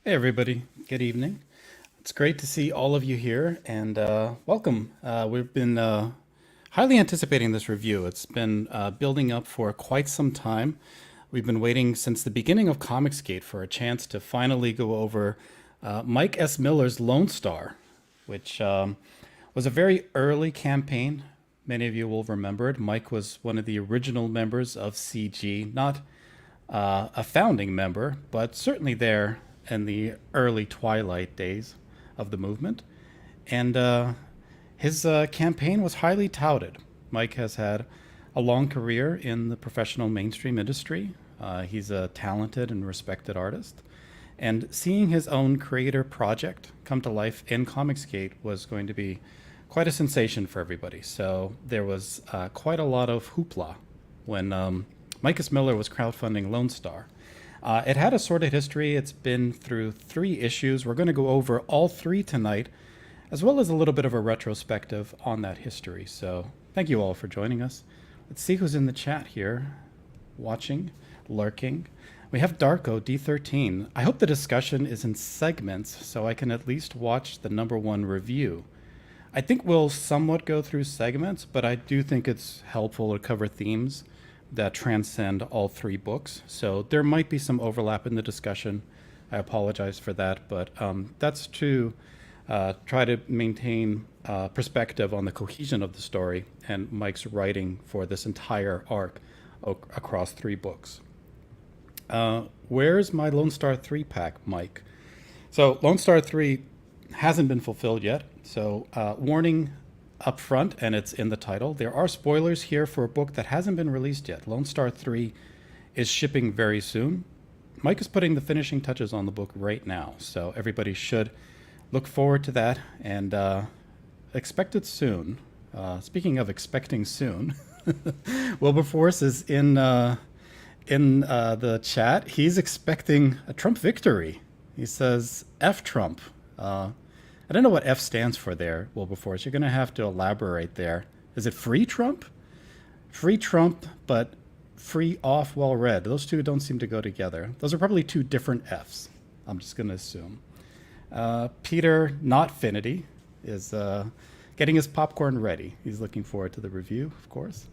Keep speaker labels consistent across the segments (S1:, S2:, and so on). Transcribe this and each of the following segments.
S1: Hey, everybody. Good evening. It's great to see all of you here and welcome. We've been highly anticipating this review. It's been building up for quite some time. We've been waiting since the beginning of Comicsgate for a chance to finally go over Mike S. Miller's Lonestar, which was a very early campaign. Many of you will remember it. Mike was one of the original members of CG, not a founding member, but certainly there in the early twilight days of the movement. And his campaign was highly touted. Mike has had a long career in the professional mainstream industry. He's a talented and respected artist. And seeing his own creator project come to life in Comicsgate was going to be quite a sensation for everybody. So there was quite a lot of hoopla when Mike S. Miller was crowdfunding Lonestar. It had a sordid history. It's been through 3 issues. We're going to go over all 3 tonight, as well as a little bit of a retrospective on that history. So thank you all for joining us. Let's see who's in the chat here, watching, lurking. We have Darko D13. I hope the discussion is in segments so I can at least watch the #1 review. I think we'll somewhat go through segments, but I do think it's helpful to cover themes that transcend all 3 books. So there might be some overlap in the discussion. I apologize for that, but that's to try to maintain perspective on the cohesion of the story and Mike's writing for this entire arc across 3 books. Where's my Lone Star 3-pack, Mike? So Lone Star 3 hasn't been fulfilled yet. So warning up front, and it's in the title. There are spoilers here for a book that hasn't been released yet. Lone Star 3 is shipping very soon. Mike is putting the finishing touches on the book right now, so everybody should look forward to that and expect it soon. Speaking of expecting soon, Wilberforce is in the chat. He's expecting a Trump victory. He says, F Trump. I don't know what F stands for there, Wilberforce. You're going to have to elaborate there. Is it free Trump? Free Trump, but free off well read. Those two don't seem to go together. Those are probably 2 different Fs, I'm just going to assume. Peter Notfinity is getting his popcorn ready. He's looking forward to the review, of course.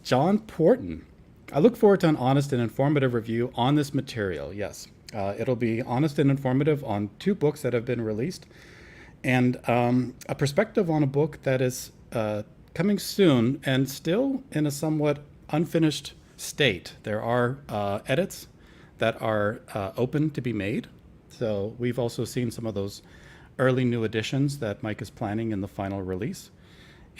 S1: John Porton. I look forward to an honest and informative review on this material. Yes, it'll be honest and informative on 2 books that have been released, and a perspective on a book that is coming soon and still in a somewhat unfinished state. There are edits that are open to be made. So we've also seen some of those early new additions that Mike is planning in the final release.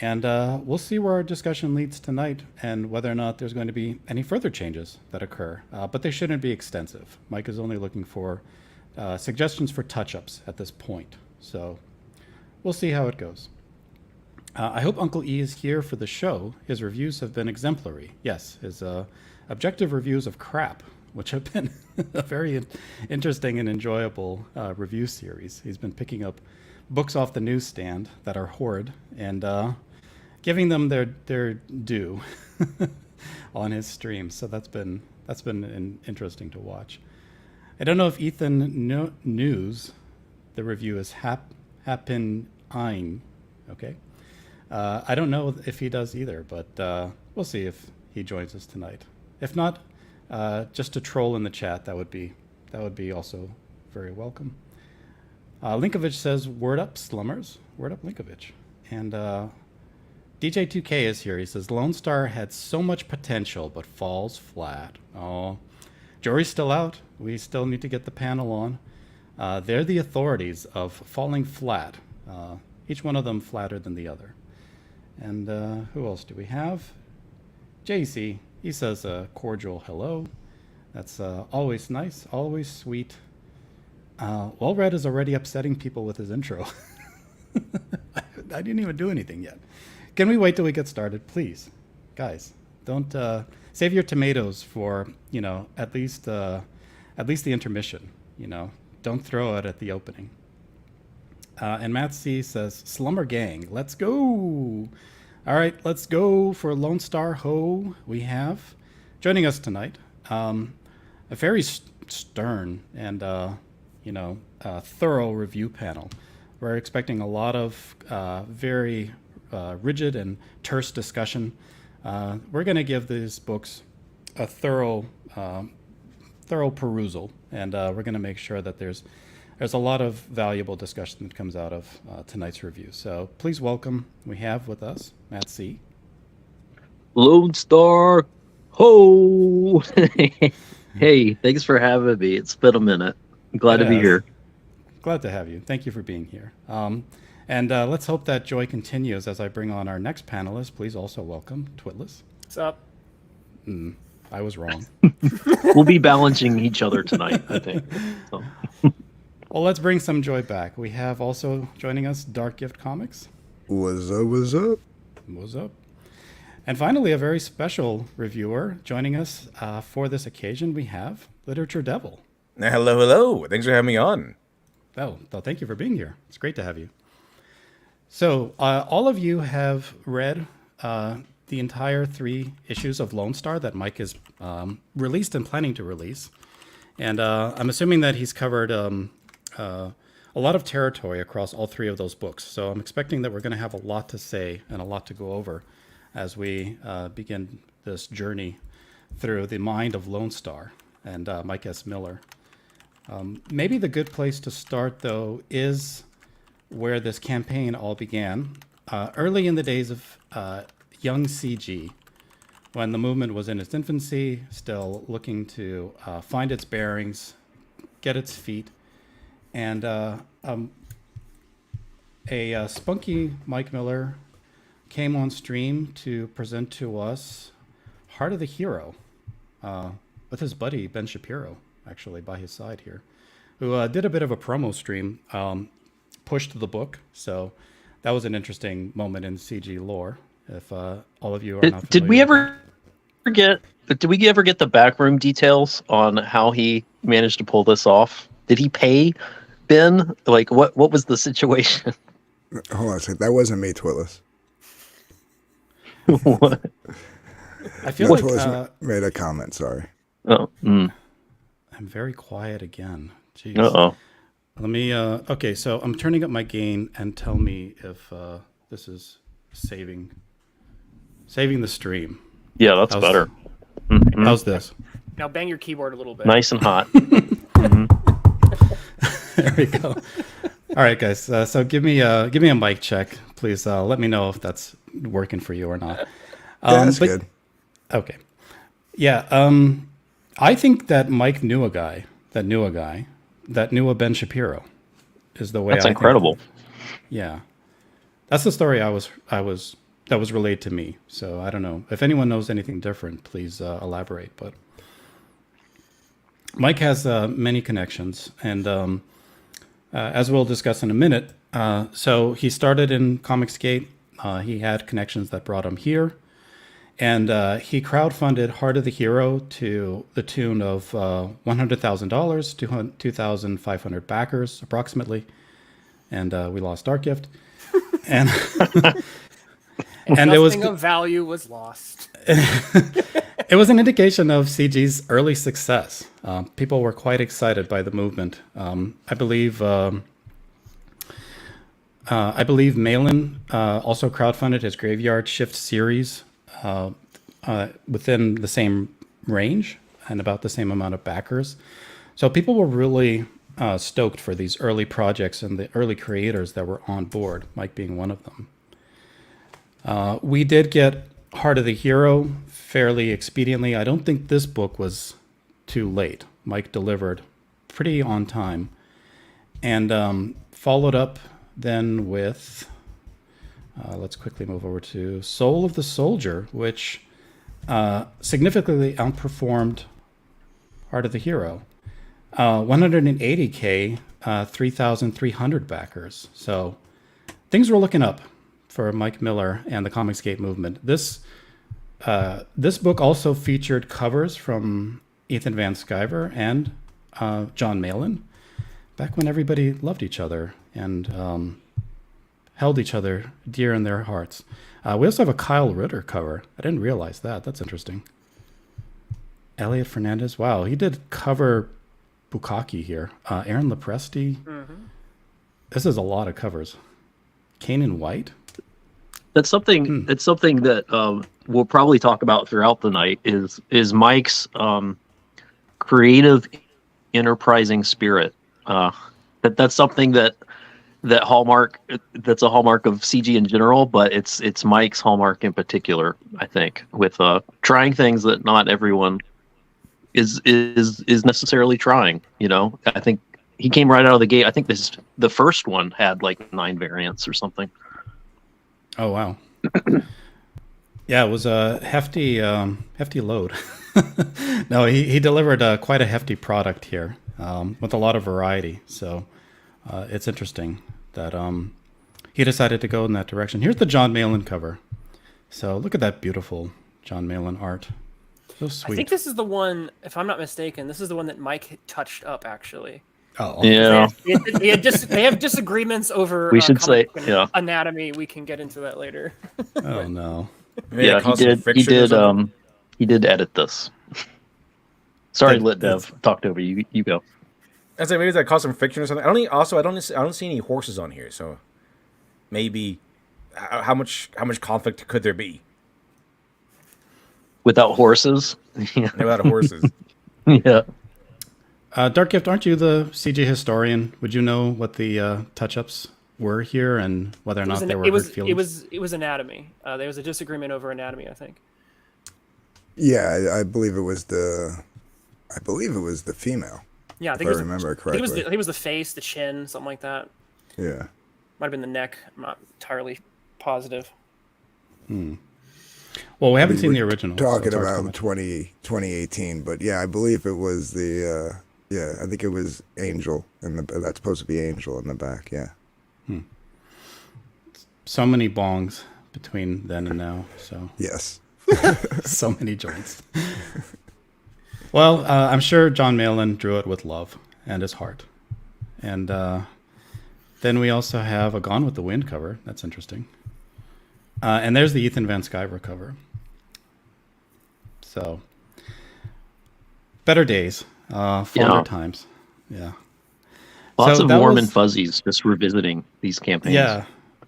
S1: And we'll see where our discussion leads tonight and whether or not there's going to be any further changes that occur. But they shouldn't be extensive. Mike is only looking for suggestions for touch-ups at this point. So we'll see how it goes. I hope Uncle E is here for the show. His reviews have been exemplary. Yes, his objective reviews of crap, which have been a very interesting and enjoyable review series. He's been picking up books off the newsstand that are horrid and giving them their due on his stream. So that's been interesting to watch. I don't know if Ethan knows the review is happening. Okay. I don't know if he does either, but we'll see if he joins us tonight. If not, just a troll in the chat, that would be also very welcome. Linkovich says, word up, slummers. Word up, Linkovich. And DJ2K is here. He says, Lone Star had so much potential, but falls flat. Oh, jury's still out. We still need to get the panel on. They're the authorities of falling flat. Each one of them flatter than the other. And who else do we have? JC. He says a cordial hello. That's always nice, always sweet. Well Read is already upsetting people with his intro. I didn't even do anything yet. Can we wait till we get started, please? Guys, don't save your tomatoes for, at least the intermission, Don't throw it at the opening. And Matt C says, Slumber Gang, let's go. All right, let's go for Lone Star Ho. We have joining us tonight a very stern and thorough review panel. We're expecting a lot of very rigid and terse discussion. We're going to give these books a thorough perusal, and we're going to make sure that there's a lot of valuable discussion that comes out of tonight's review. So please welcome, we have with us Matt C.
S2: Lonestar, ho! Hey, thanks for having me. It's been a minute. I'm glad to be here.
S1: Glad to have you. Thank you for being here. And let's hope that joy continues as I bring on our next panelist. Please also welcome Twitless.
S3: What's up?
S1: I was wrong.
S2: We'll be balancing each other tonight, I think. So.
S1: Well, let's bring some joy back. We have also joining us Dark Gift Comics.
S4: What's up, what's up?
S1: What's up? And finally, a very special reviewer joining us for this occasion. We have Literature Devil.
S5: Hello, hello. Thanks for having me on.
S1: Oh, well, thank you for being here. It's great to have you. So, all of you have read the entire 3 issues of Lonestar that Mike is released and planning to release. And I'm assuming that he's covered a lot of territory across all 3 of those books. So I'm expecting that we're going to have a lot to say and a lot to go over as we begin this journey through the mind of Lonestar and Mike S. Miller. Maybe the good place to start, though, is where this campaign all began. Early in the days of young CG, when the movement was in its infancy, still looking to find its bearings, get its feet, and a spunky Mike Miller came on stream to present to us Heart of the Hero with his buddy Ben Shapiro, actually by his side here, who did a bit of a promo stream, pushed the book. So that was an interesting moment in CG lore. If all of you are not familiar,
S2: did we ever get the backroom details on how he managed to pull this off? Did he pay Ben? Like, what was the situation?
S4: Hold on a second. That wasn't me, Twitless.
S2: What?
S1: I feel
S4: Twitless made a comment, sorry.
S2: Oh,
S1: I'm very quiet again. Jeez.
S2: Uh-oh.
S1: Let me, okay, so I'm turning up my gain, and tell me if this is saving the stream.
S2: Yeah, that's better.
S1: How's this?
S3: Now bang your keyboard a little bit.
S2: Nice and hot.
S1: There we go. All right, guys. So give me a mic check, please. Let me know if that's working for you or not.
S4: Yeah, that's good.
S1: Okay. Yeah. I think that Mike knew a guy that knew a Ben Shapiro. Is the way.
S2: That's
S1: I
S2: incredible.
S1: Yeah, that's the story that was relayed to me. So I don't know if anyone knows anything different. Please elaborate. But Mike has many connections, and as we'll discuss in a minute, so he started in Comicsgate. He had connections that brought him here, and he crowdfunded Heart of the Hero to the tune of $100,000 to 2,500 backers approximately, and we lost Dark Gift, and
S3: and it was of value was lost.
S1: It was an indication of CG's early success. People were quite excited by the movement. I believe Malin also crowdfunded his Graveyard Shift series within the same range and about the same amount of backers. So people were really stoked for these early projects and the early creators that were on board, Mike being one of them. We did get Heart of the Hero fairly expediently. I don't think this book was too late. Mike delivered pretty on time, and followed up then with, let's quickly move over to Soul of the Soldier, which significantly outperformed Heart of the Hero. 180K, 3,300 backers. So things were looking up for Mike Miller and the Comicsgate movement. This book also featured covers from Ethan Van Sciver and John Malin, back when everybody loved each other and held each other dear in their hearts. We also have a Kyle Ritter cover. I didn't realize that. That's interesting. Elliot Fernandez. Wow, he did cover Bukaki here. Aaron Lepresti.
S3: Mm-hmm.
S1: This is a lot of covers. Kanan White.
S2: That's something. It's something that we'll probably talk about throughout the night. Is Mike's creative, enterprising spirit. That's something that hallmark. That's a hallmark of CG in general, but it's Mike's hallmark in particular. I think with trying things that not everyone is necessarily trying. You know, I think he came right out of the gate. I think the first one had like 9 variants or something.
S1: Oh wow. Yeah, it was a hefty load. No, he delivered quite a hefty product here with a lot of variety. So it's interesting that he decided to go in that direction. Here's the John Malin cover. So look at that beautiful John Malin art. So sweet.
S3: I think this is the one, if I'm not mistaken, this is the one that Mike touched up, actually.
S1: Oh.
S2: Yeah.
S3: They have disagreements over
S2: We should say,
S3: comic
S2: yeah.
S3: anatomy. We can get into that later.
S1: Oh no.
S5: Maybe
S2: Yeah,
S5: it caused some
S2: he
S5: friction or
S2: did.
S5: something?
S2: He did edit this. Sorry,
S1: That-
S2: Lit Dev talked over you. You go.
S5: I say maybe that caused some friction or something. I don't see any horses on here, so maybe how much conflict could there be
S2: Without horses. Yeah.
S5: without horses?
S2: Yeah.
S1: Dark Gift, aren't you the CG historian? Would you know what the touch-ups were here and whether or not there were hurt feelings?
S3: It was anatomy. There was a disagreement over anatomy, I think.
S4: Yeah, I believe it was the female.
S3: Yeah, I think
S4: If
S3: it was,
S4: I remember
S3: I think
S4: correctly.
S3: it was the face, the chin, something like that.
S4: Yeah.
S3: Might have been the neck. I'm not entirely positive.
S1: Well, we haven't seen the original. so
S4: Talking
S1: it's hard to
S4: about
S1: comment.
S4: 2018, but yeah, I believe it was the I think it was Angel that's supposed to be Angel in the back. Yeah.
S1: So many bongs between then and now. So
S4: Yes.
S1: so many joints. Well, I'm sure John Malin drew it with love and his heart. And then we also have a Gone with the Wind cover. That's interesting. And there's the Ethan Van Sciver cover. So, better days, fonder
S2: Yeah.
S1: times. Yeah.
S2: Lots
S1: So
S2: of
S1: that
S2: warm
S1: was-
S2: and fuzzies just revisiting these campaigns.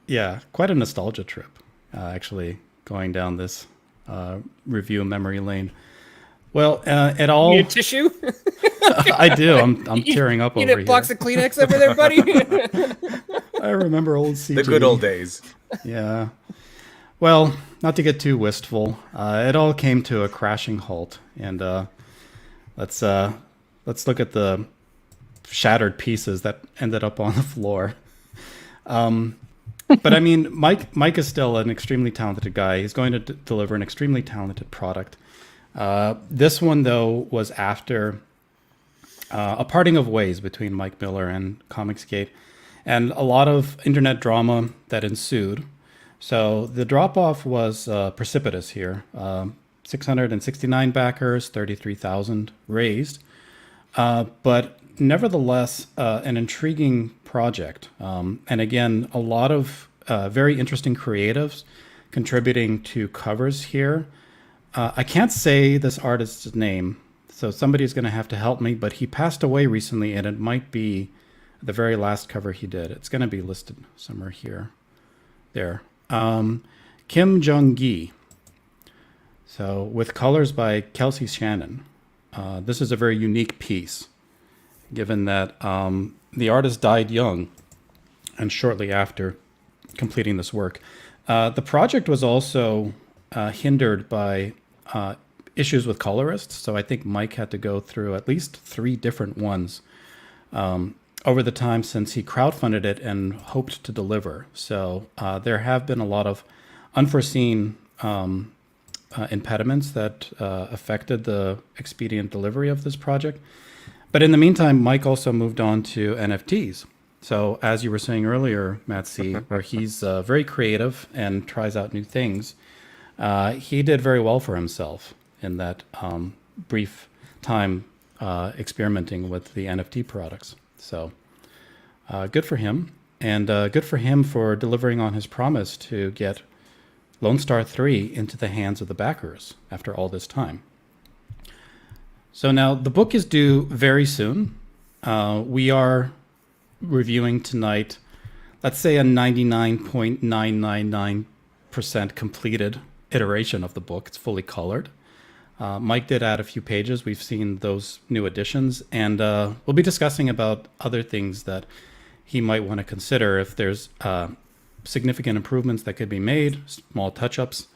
S1: Yeah. Quite a nostalgia trip, actually, going down this review memory lane. Well, it all...
S3: You need a tissue?
S1: I do. I'm tearing up
S3: You
S1: over
S3: need
S1: here.
S3: blocks of Kleenex over there, buddy?
S1: I remember old CG.
S5: The good old days.
S1: Yeah. Well, not to get too wistful, it all came to a crashing halt, and let's look at the shattered pieces that ended up on the floor. But I mean, Mike is still an extremely talented guy. He's going to deliver an extremely talented product. This one, though, was after a parting of ways between Mike Miller and Comicsgate, and a lot of internet drama that ensued. So the drop-off was precipitous here. 669 backers, 33,000 raised. But nevertheless, an intriguing project. And again, a lot of very interesting creatives contributing to covers here. I can't say this artist's name, so somebody's going to have to help me, but he passed away recently, and it might be the very last cover he did. It's going to be listed somewhere here. There. Kim Jung-gi. So with colors by Kelsey Shannon. This is a very unique piece, given that the artist died young and shortly after completing this work. The project was also hindered by issues with colorists, so I think Mike had to go through at least 3 different ones over the time since he crowdfunded it and hoped to deliver. So there have been a lot of unforeseen impediments that affected the expedient delivery of this project. But in the meantime, Mike also moved on to NFTs. So as you were saying earlier, Matt C., where he's very creative and tries out new things, he did very well for himself in that brief time experimenting with the NFT products. So good for him, and good for him for delivering on his promise to get Lonestar 3 into the hands of the backers after all this time. So now the book is due very soon. we are reviewing tonight, let's say a 99.999% completed iteration of the book. It's fully colored. Mike did add a few pages. We've seen those new additions, and we'll be discussing about other things that he might want to consider if there's significant improvements that could be made, small touch-ups,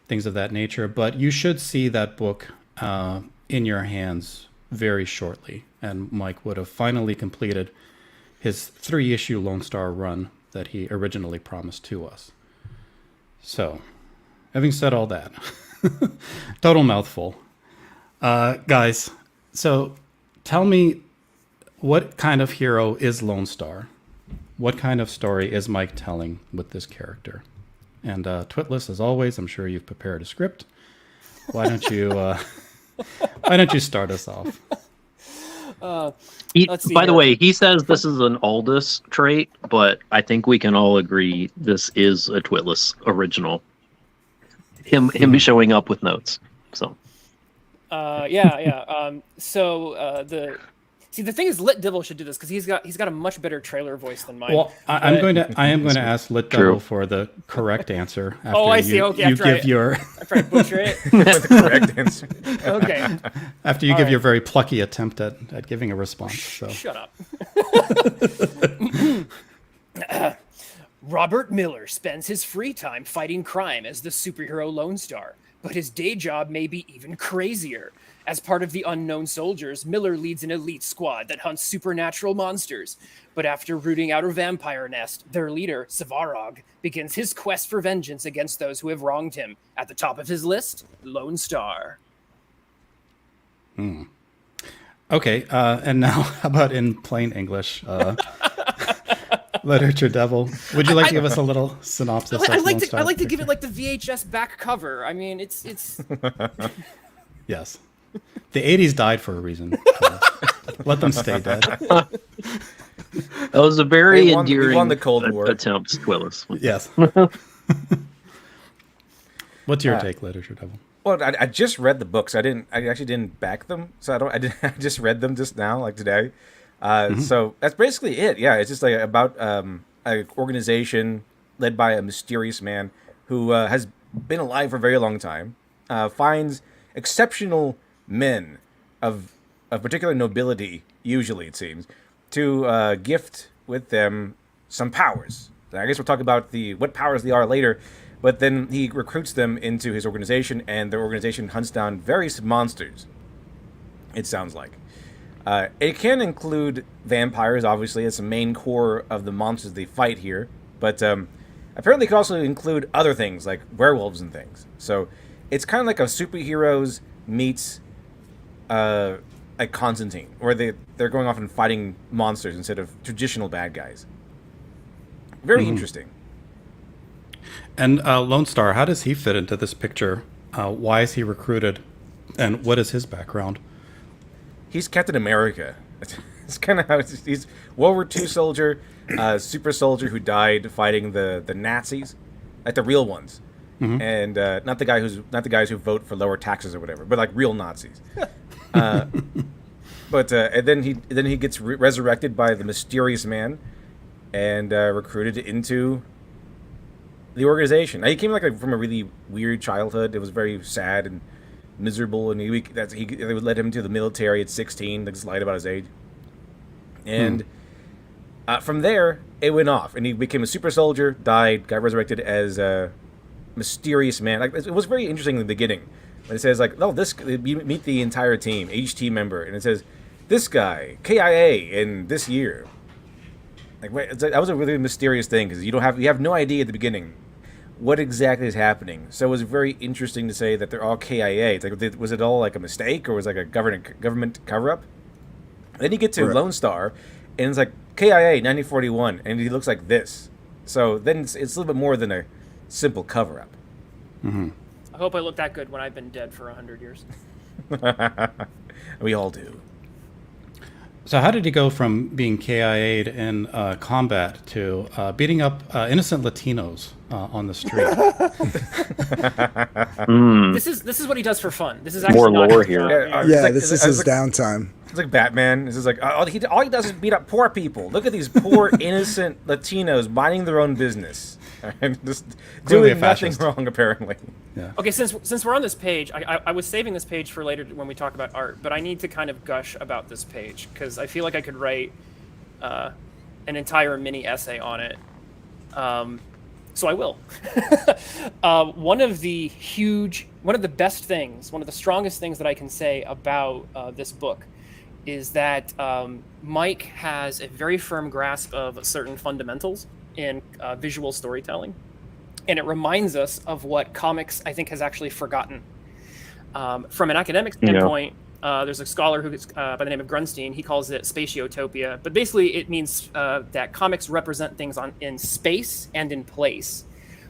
S1: things of that nature. But you should see that book in your hands very shortly, and Mike would have finally completed his 3-issue Lonestar run that he originally promised to us. So, having said all that, total mouthful. Guys, so tell me, what kind of hero is Lonestar? What kind of story is Mike telling with this character? And Twitless, as always, I'm sure you've prepared a script. Why don't you start us off?
S2: By the way, he says this is an Aldous trait, but I think we can all agree this is a Twitless original. Him showing up with notes. So.
S3: The thing is, Lit Devil should do this because he's got a much better trailer voice than mine.
S1: Well, I am going to ask Lit Devil for the correct answer. After
S3: I see. Okay,
S1: after
S3: I butcher it.
S5: The correct answer.
S3: Okay.
S1: After you give your very plucky attempt at giving a response. So.
S3: Shut up. Robert Miller spends his free time fighting crime as the superhero Lonestar, but his day job may be even crazier. As part of the Unknown Soldiers, Miller leads an elite squad that hunts supernatural monsters. But after rooting out a vampire nest, their leader, Savarog, begins his quest for vengeance against those who have wronged him. At the top of his list, Lonestar.
S1: Okay, and now how about in plain English? Literature Devil, would you like to give us a little synopsis of Lonestar?
S3: I like to give it like the VHS back cover. I mean, it's...
S1: Yes. The 80s died for a reason. So let them stay dead.
S2: That was a very endearing
S5: won the Cold War.
S2: attempt, Twillis.
S1: Yes. What's your take, Literature Devil?
S5: Well, I just read the books. I actually didn't back them, so I just read them just now, like today. So that's basically it. Yeah, it's just like about an organization led by a mysterious man who has been alive for a very long time, finds exceptional men of particular nobility, usually it seems, to gift with them some powers. I guess we'll talk about what powers they are later, but then he recruits them into his organization, and their organization hunts down various monsters, it sounds like. It can include vampires, obviously. It's the main core of the monsters they fight here. But apparently it could also include other things, like werewolves and things. So it's kind of like a superheroes meets like Constantine, where they're going off and fighting monsters instead of traditional bad guys. Very interesting.
S1: And Lonestar, how does he fit into this picture? Why is he recruited? And what is his background?
S5: He's Captain America. It's kind of how he's World War II soldier, super soldier who died fighting the Nazis, like the real ones, and not the guys who vote for lower taxes or whatever, but like real Nazis. But then he gets resurrected by the mysterious man, and recruited into the organization. Now, he came from a really weird childhood. It was very sad and miserable, and they would let him to the military at 16. They just lied about his age, and from there it went off, and he became a super soldier, died, got resurrected as a mysterious man. Like, it was very interesting in the beginning when it says you meet the entire team, each team member, and it says this guy KIA in this year. Like, that was a really mysterious thing because you have no idea at the beginning what exactly is happening. So it was very interesting to say that they're all KIA. It's like, was it all like a mistake, or was it like a government cover-up? Then you get to Lonestar, and it's like KIA 1941, and he looks like this. So then it's a little bit more than a simple cover-up.
S3: I hope I look that good when I've been dead for 100 years.
S5: We all do.
S1: So how did he go from being KIA'd in combat to beating up innocent Latinos on the street.
S3: This is what he does for fun. This is actually
S2: More
S3: not
S2: lore
S3: his
S2: here.
S3: job.
S5: Yeah,
S4: Yeah,
S5: like-
S4: this is his downtime.
S5: It's like Batman. This is like all he does is beat up poor people. Look at these poor innocent Latinos minding their own business and just
S1: Clearly
S5: doing
S1: a
S5: nothing
S1: fascist.
S5: wrong. Apparently,
S3: Okay, since we're on this page, I was saving this page for later when we talk about art, but I need to kind of gush about this page because I feel like I could write an entire mini essay on it. So I will. One of the best things, one of the strongest things that I can say about this book is that Mike has a very firm grasp of certain fundamentals in visual storytelling. And it reminds us of what comics, I think, has actually forgotten. From an academic standpoint, there's a scholar who by the name of Grunstein. He calls it spatiotopia. But basically, it means that comics represent things in space and in place.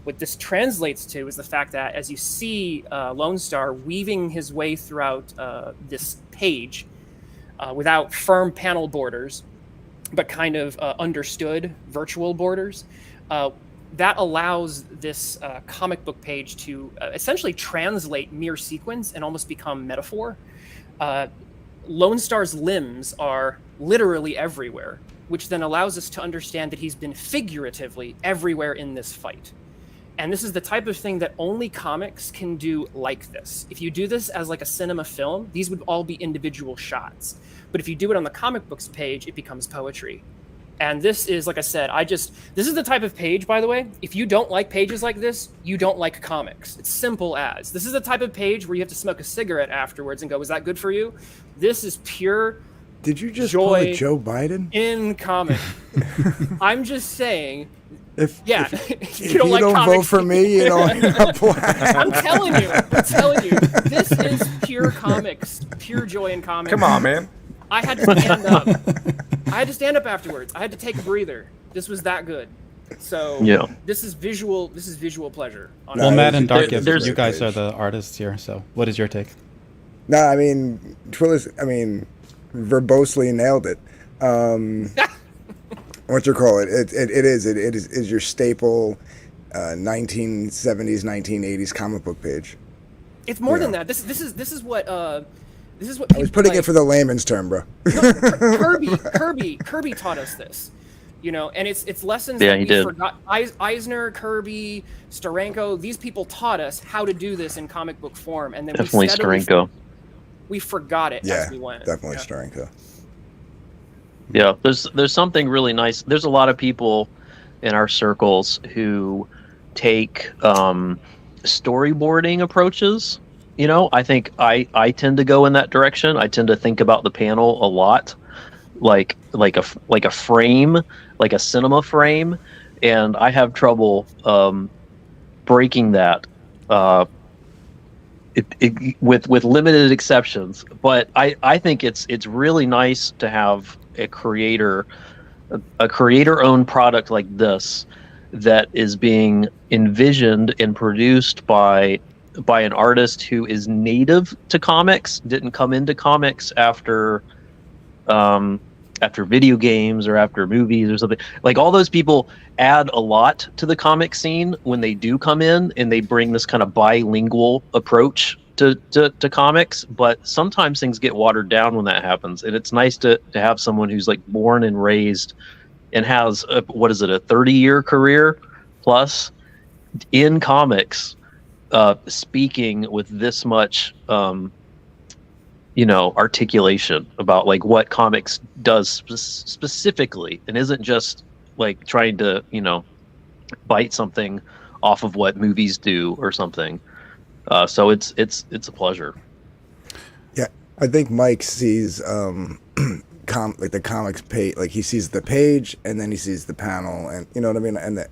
S3: What this translates to is the fact that as you see Lonestar weaving his way throughout this page without firm panel borders, but kind of understood virtual borders, that allows this comic book page to essentially translate mere sequence and almost become metaphor. Lone Star's limbs are literally everywhere, which then allows us to understand that he's been figuratively everywhere in this fight. And this is the type of thing that only comics can do like this. If you do this as like a cinema film, these would all be individual shots. But if you do it on the comic books page, it becomes poetry. And this is, like I said, this is the type of page, by the way, if you don't like pages like this, you don't like comics. It's simple as. This is the type of page where you have to smoke a cigarette afterwards and go, is that good for you? This is pure
S4: Did you just
S3: joy
S4: call it Joe Biden?
S3: in comic. I'm just saying,
S4: If
S3: if
S4: you don't, vote
S3: comics,
S4: for me, you don't apply.
S3: I'm telling you, this is pure comics, pure joy in comics.
S5: come on, man.
S3: I had to stand up. I had to stand up afterwards. I had to take a breather. This was that good. So this is visual pleasure.
S1: Well, Matt and Dark,
S2: there's-
S1: you guys are the artists here. So, what is your take?
S4: No, I mean, verbosely nailed it. What you call it? It is your staple 1970s, 1980s comic book page.
S3: It's more than that. This is what
S4: I was putting it for the layman's term, bro.
S3: Kirby taught us this, and it's lessons that
S2: he
S3: we
S2: did.
S3: forgot. Eisner, Kirby, Steranko, these people taught us how to do this in comic book form, and then
S2: Definitely Steranko.
S3: we forgot it
S4: Yeah,
S3: as we went.
S4: definitely
S3: Yeah.
S4: Steranko.
S2: Yeah, there's something really nice. There's a lot of people in our circles who take storyboarding approaches. I think I tend to go in that direction. I tend to think about the panel a lot, like a frame, like a cinema frame, and I have trouble breaking that. With limited exceptions, but I think it's really nice to have a creator owned product like this that is being envisioned and produced by an artist who is native to comics, didn't come into comics after video games or after movies or something. Like, all those people add a lot to the comic scene when they do come in, and they bring this kind of bilingual approach to comics. But sometimes things get watered down when that happens, and it's nice to have someone who's like born and raised and has a 30-year career plus in comics, speaking with this much articulation about like what comics does specifically, and isn't just like trying to bite something off of what movies do or something. So it's a pleasure.
S4: Yeah, I think Mike sees like the comics page, like he sees the page and then he sees the panel, and you know what I mean, and the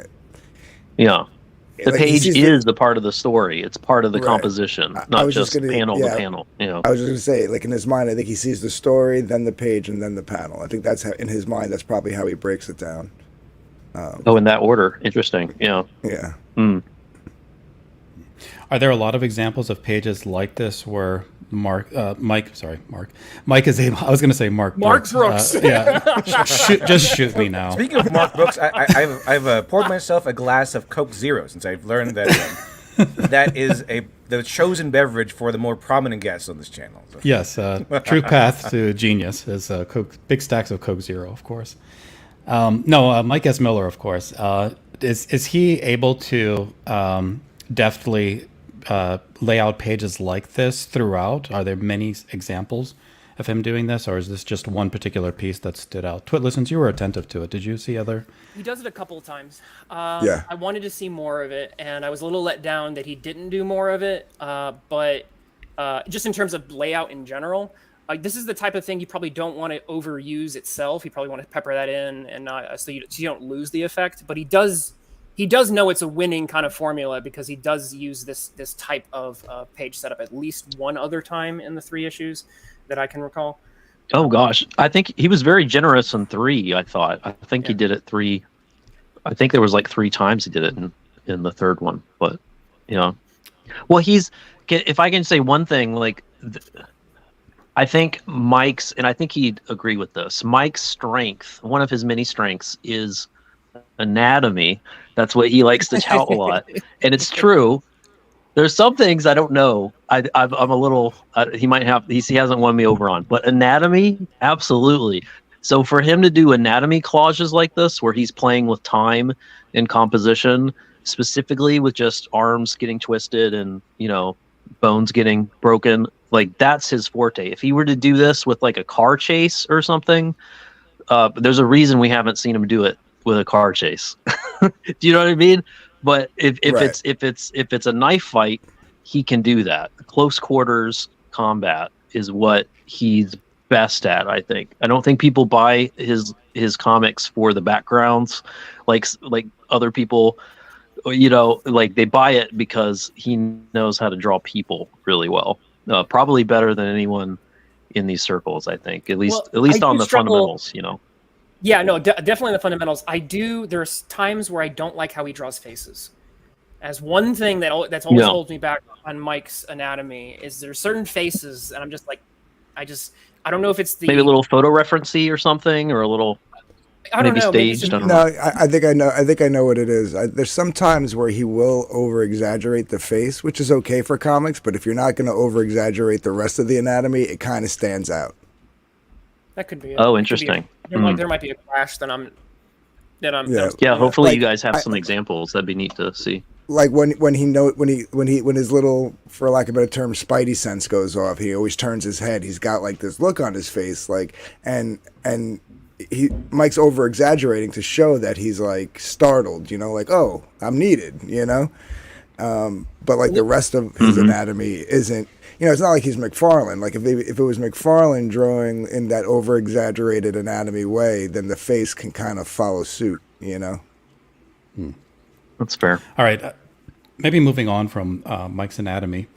S4: like
S2: page is the part of the story. It's part of the composition,
S4: I
S2: not
S4: was
S2: just
S4: just gonna-
S2: panel
S4: yeah.
S2: to panel.
S4: I was just gonna say, like in his mind, I think he sees the story, then the page, and then the panel. I think that's how, in his mind, that's probably how he breaks it down.
S2: In that order. Interesting. Yeah.
S4: Yeah.
S1: Are there a lot of examples of pages like this where Mike is able. I was going to say Mark
S3: Brooks.
S1: Yeah, just shoot me now.
S5: Speaking of Mark Brooks, I've poured myself a glass of Coke Zero since I've learned that that is the chosen beverage for the more prominent guests on this channel. So.
S1: Yes, true path to genius is big stacks of Coke Zero, of course. Mike S. Miller, of course. Is he able to deftly lay out pages like this throughout? Are there many examples of him doing this, or is this just one particular piece that stood out? Twitler, since you were attentive to it, did you see other?
S3: He does it a couple of times.
S4: Yeah.
S3: I wanted to see more of it, and I was a little let down that he didn't do more of it. But just in terms of layout in general, this is the type of thing you probably don't want to overuse itself. You probably want to pepper that in, and not so you don't lose the effect. But he does know it's a winning kind of formula because he does use this type of page setup at least one other time in the 3 issues that I can recall.
S2: Oh gosh, I think he was very generous in 3. I think he did it 3. I think there was like 3 times he did it in the 3rd one. But well, if I can say one thing, like I think Mike's, and I think he'd agree with this. Mike's strength, one of his many strengths, is anatomy. That's what he likes to tout a lot, and it's true. There's some things I don't know. I'm a little. He hasn't won me over on, but anatomy, absolutely. So for him to do anatomy collages like this, where he's playing with time and composition, specifically with just arms getting twisted and bones getting broken, like that's his forte. If he were to do this with like a car chase or something, there's a reason we haven't seen him do it with a car chase. Do you know what I mean? But if it's a knife fight, he can do that. Close quarters combat is what he's best at, I think. I don't think people buy his comics for the backgrounds, like other people. Like they buy it because he knows how to draw people really well. Probably better than anyone in these circles, I think. At least on the fundamentals,
S3: Yeah, no, definitely the fundamentals. There's times where I don't like how he draws faces. As one thing that's always holds me back on Mike's anatomy is there's certain faces, and I'm just like, I don't know if it's
S2: maybe a little photo referencey or something, or a little
S3: I don't know,
S2: staged. I don't
S4: No,
S2: know.
S4: I think I know what it is. There's some times where he will over exaggerate the face, which is okay for comics, but if you're not going to over exaggerate the rest of the anatomy, it kind of stands out.
S3: That could be it.
S2: Oh, interesting.
S3: There might be a clash that I'm.
S2: Yeah, hopefully
S4: Like,
S2: you guys have some examples. That'd be neat to see.
S4: Like when his little, for lack of a better term, spidey sense goes off, he always turns his head. He's got like this look on his face, like and Mike's over exaggerating to show that he's like startled, like, oh, I'm needed, but like the rest of his anatomy isn't. It's not like he's McFarlane. Like if it was McFarlane drawing in that over exaggerated anatomy way, then the face can kind of follow suit,
S2: That's fair.
S1: All right, maybe moving on from Mike's anatomy.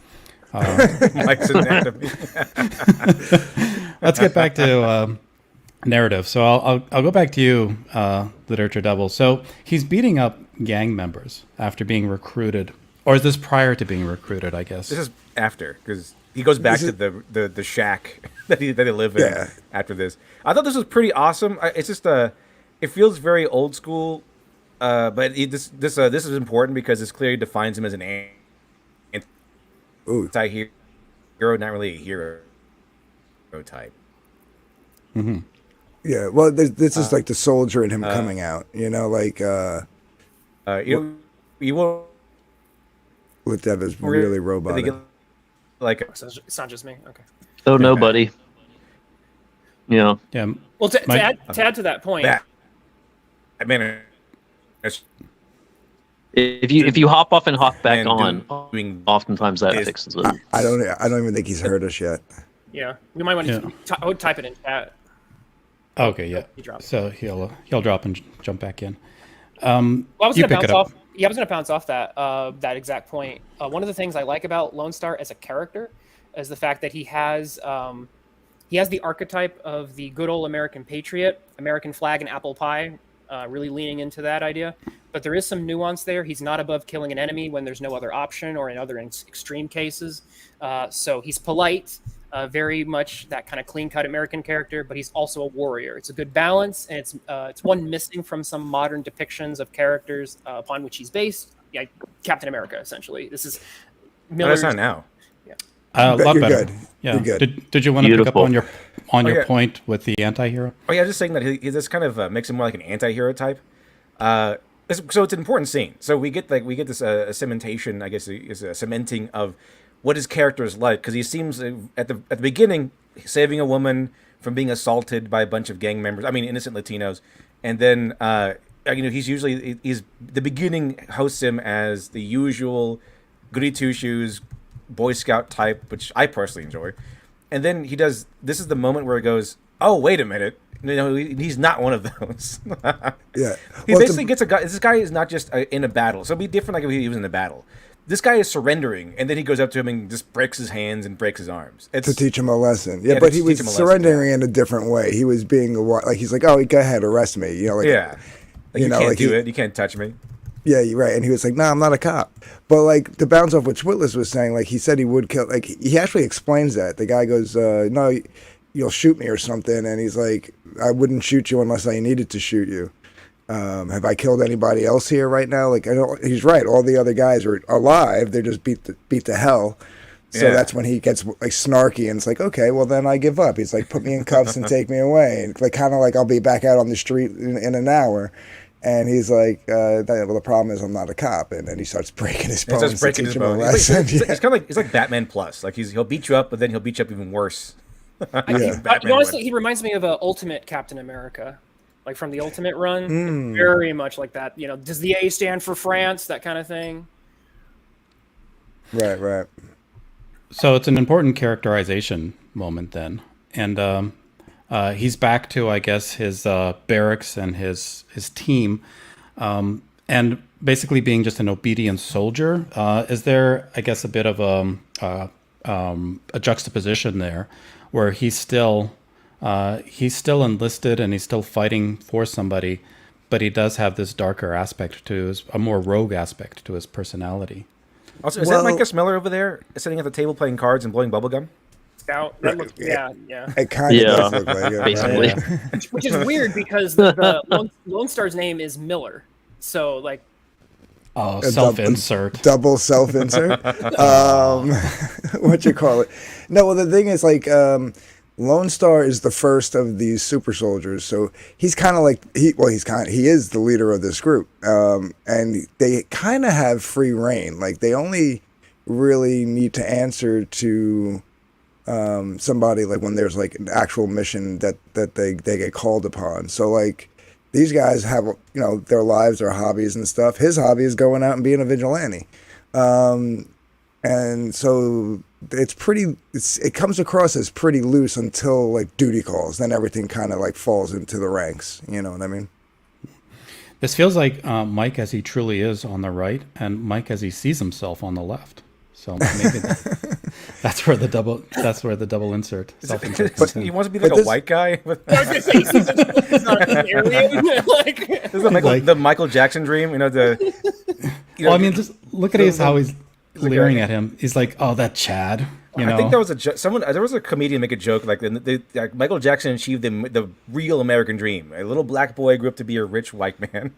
S5: Mike's anatomy.
S1: Let's get back to narrative. So I'll go back to you, Literature Devil. So he's beating up gang members after being recruited, or is this prior to being recruited? I guess
S5: This is after, because he goes back to the shack that they live in after this. I thought this was pretty awesome. It's just it feels very old school, but this is important because this clearly defines him as an anti-hero, not really a hero type.
S1: Mm-hmm.
S4: Yeah, well, this is like the soldier in him coming out, like
S5: you won't.
S4: With Dev is really robotic.
S3: Like it's not just me. Okay.
S2: Oh, nobody. Yeah.
S3: Well, to add to that point,
S5: I mean,
S2: if you hop off and hop back on,
S5: doing
S2: oftentimes that fixes it.
S4: I don't even think he's heard us yet.
S3: Yeah, we might want to. I would type it in chat.
S1: Okay, yeah. So he'll drop and jump back in.
S3: Well, I was going to bounce off. Yeah, I was going to bounce off that exact point. One of the things I like about Lonestar as a character is the fact that he has the archetype of the good old American patriot, American flag and apple pie really leaning into that idea. But there is some nuance there. He's not above killing an enemy when there's no other option or in other extreme cases. So he's polite, very much that kind of clean-cut American character, but he's also a warrior. It's a good balance, and it's one missing from some modern depictions of characters upon which he's based. Yeah, Captain America, essentially. This is Miller's.
S5: That's not now.
S1: A lot
S4: You're
S1: better.
S4: good.
S1: Yeah.
S4: You're good.
S1: Did you want to pick up
S2: Beautiful.
S1: on your
S5: yeah.
S1: point with the anti-hero?
S5: Oh yeah, just saying that he this kind of makes him more like an anti-hero type. So it's an important scene. So we get this a cementation, I guess, is a cementing of what his character is like, because he seems at the beginning saving a woman from being assaulted by a bunch of gang members. I mean, innocent Latinos, and then he's the beginning hosts him as the usual goody two shoes Boy Scout type, which I personally enjoy. And then this is the moment where he goes, oh, wait a minute. He's not one of those.
S4: Yeah.
S5: He basically gets a guy. This guy is not just in a battle. So it'd be different like if he was in a battle. This guy is surrendering, and then he goes up to him and just breaks his hands and breaks his arms.
S4: To teach him a lesson.
S5: Yeah,
S4: But
S5: to
S4: he was
S5: teach him a lesson,
S4: surrendering in a different way. He was being he's like, oh, go ahead, arrest me. Like,
S5: yeah. Like, you
S4: know,
S5: can't
S4: like
S5: do it. You can't touch me.
S4: Yeah, you're right. And he was like, no, I'm not a cop. But like to bounce off what Schwittlis was saying, like he said he would kill, like he actually explains that. The guy goes, no, you'll shoot me or something. And he's like, I wouldn't shoot you unless I needed to shoot you. Have I killed anybody else here right now? Like, he's right. All the other guys are alive. They're just beat to hell. So that's when he gets like snarky and it's like, okay, well then I give up. He's like, put me in cuffs and take me away. And like, kind of like I'll be back out on the street in an hour. And he's like, well, the problem is I'm not a cop. And then he starts breaking his bones.
S5: He's breaking his bones. He's kind of like Batman Plus. Like he'll beat you up, but then he'll beat you up even worse.
S3: Honestly, he reminds me of Ultimate Captain America, like from the Ultimate run. Very much like that. Does the A stand for France? That kind of thing.
S4: Right.
S1: So it's an important characterization moment then, and he's back to, I guess, his barracks and his team, and basically being just an obedient soldier. Is there, I guess, a bit of a juxtaposition there, where he's still enlisted and he's still fighting for somebody, but he does have this darker aspect to a more rogue aspect to his personality.
S5: Also, is that Mike Miller over there sitting at the table playing cards and blowing bubblegum?
S3: Scout. Yeah.
S4: It kind of does look like it.
S2: Basically.
S3: Which is weird because the Lone Star's name is Miller. So, like...
S1: Oh, self-insert.
S4: Double self-insert? What you call it? No, well, the thing is, like, Lone Star is the first of these super soldiers. So he's kind of like... he is the leader of this group. And they kind of have free reign. Like, they only really need to answer to... somebody like when there's like an actual mission that they get called upon. So like these guys have their lives, their hobbies and stuff. His hobby is going out and being a vigilante, and so it comes across as pretty loose until like duty calls. Then everything kind of like falls into the ranks. You know what I mean?
S1: This feels like Mike as he truly is on the right, and Mike as he sees himself on the left. So maybe that's where the double insert.
S5: But he wants to be like a white guy.
S3: He's not an alien.
S5: This is the Michael Jackson dream.
S1: Well, I mean, just look at how he's leering at him. He's like, "Oh, that Chad."
S5: I think there was there was a comedian make a joke like Michael Jackson achieved the real American dream. A little black boy grew up to be a rich white man.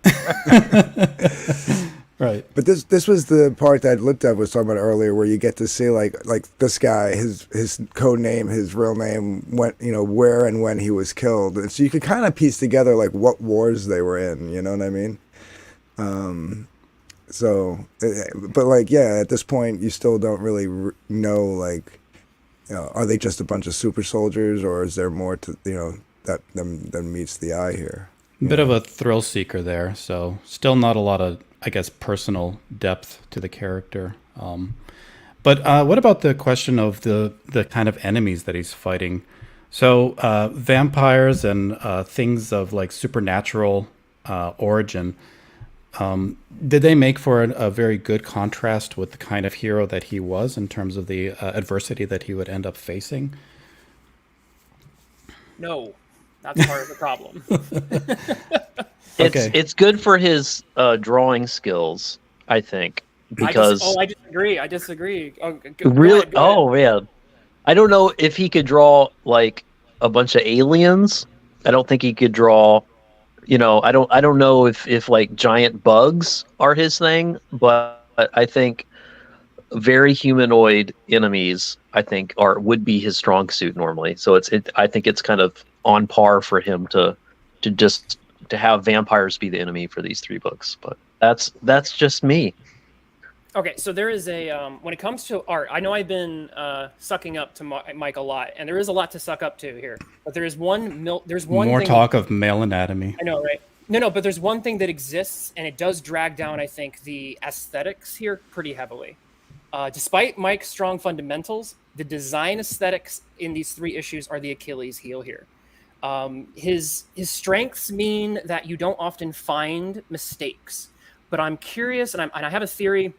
S1: Right.
S4: But this was the part that Lipdev was talking about earlier, where you get to see like this guy, his code name, his real name, where and when he was killed, and so you could kind of piece together like what wars they were in. You know what I mean? But like, yeah, at this point, you still don't really know, like, are they just a bunch of super soldiers, or is there more to that than meets the eye here?
S1: Bit of a thrill seeker there, so still not a lot of, I guess, personal depth to the character. But what about the question of the kind of enemies that he's fighting? So vampires and things of like supernatural origin, did they make for a very good contrast with the kind of hero that he was in terms of the adversity that he would end up facing?
S3: No. That's part of the problem.
S2: It's good for his drawing skills, I think, because
S3: I disagree. I disagree. Oh,
S2: really,
S3: go ahead.
S2: oh man, I don't know if he could draw like a bunch of aliens. I don't think he could draw. I don't know if like giant bugs are his thing, but I think very humanoid enemies, I think, would be his strong suit normally. So I think it's kind of on par for him to have vampires be the enemy for these 3 books. But that's just me.
S3: Okay, so there is a when it comes to art, I know I've been sucking up to Mike a lot, and there is a lot to suck up to here. But there is one
S1: more talk of male anatomy.
S3: I know, right? No, but there's one thing that exists, and it does drag down, I think, the aesthetics here pretty heavily. Despite Mike's strong fundamentals, the design aesthetics in these 3 issues are the Achilles heel here. His strengths mean that you don't often find mistakes, but I'm curious, and I have a theory.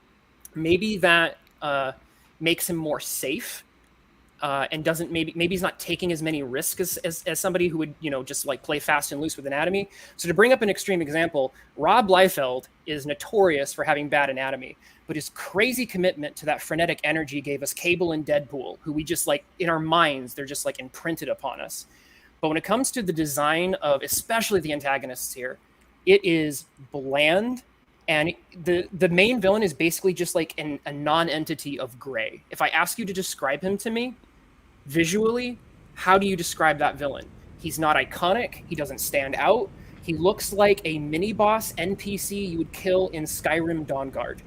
S3: Maybe that makes him more safe, and doesn't maybe he's not taking as many risks as somebody who would just like play fast and loose with anatomy. So to bring up an extreme example, Rob Liefeld is notorious for having bad anatomy, but his crazy commitment to that frenetic energy gave us Cable and Deadpool, who we just like in our minds, they're just like imprinted upon us. But when it comes to the design of especially the antagonists here, it is bland. And the main villain is basically just like a non-entity of gray. If I ask you to describe him to me, visually, how do you describe that villain? He's not iconic. He doesn't stand out. He looks like a mini-boss NPC you would kill in Skyrim Dawnguard.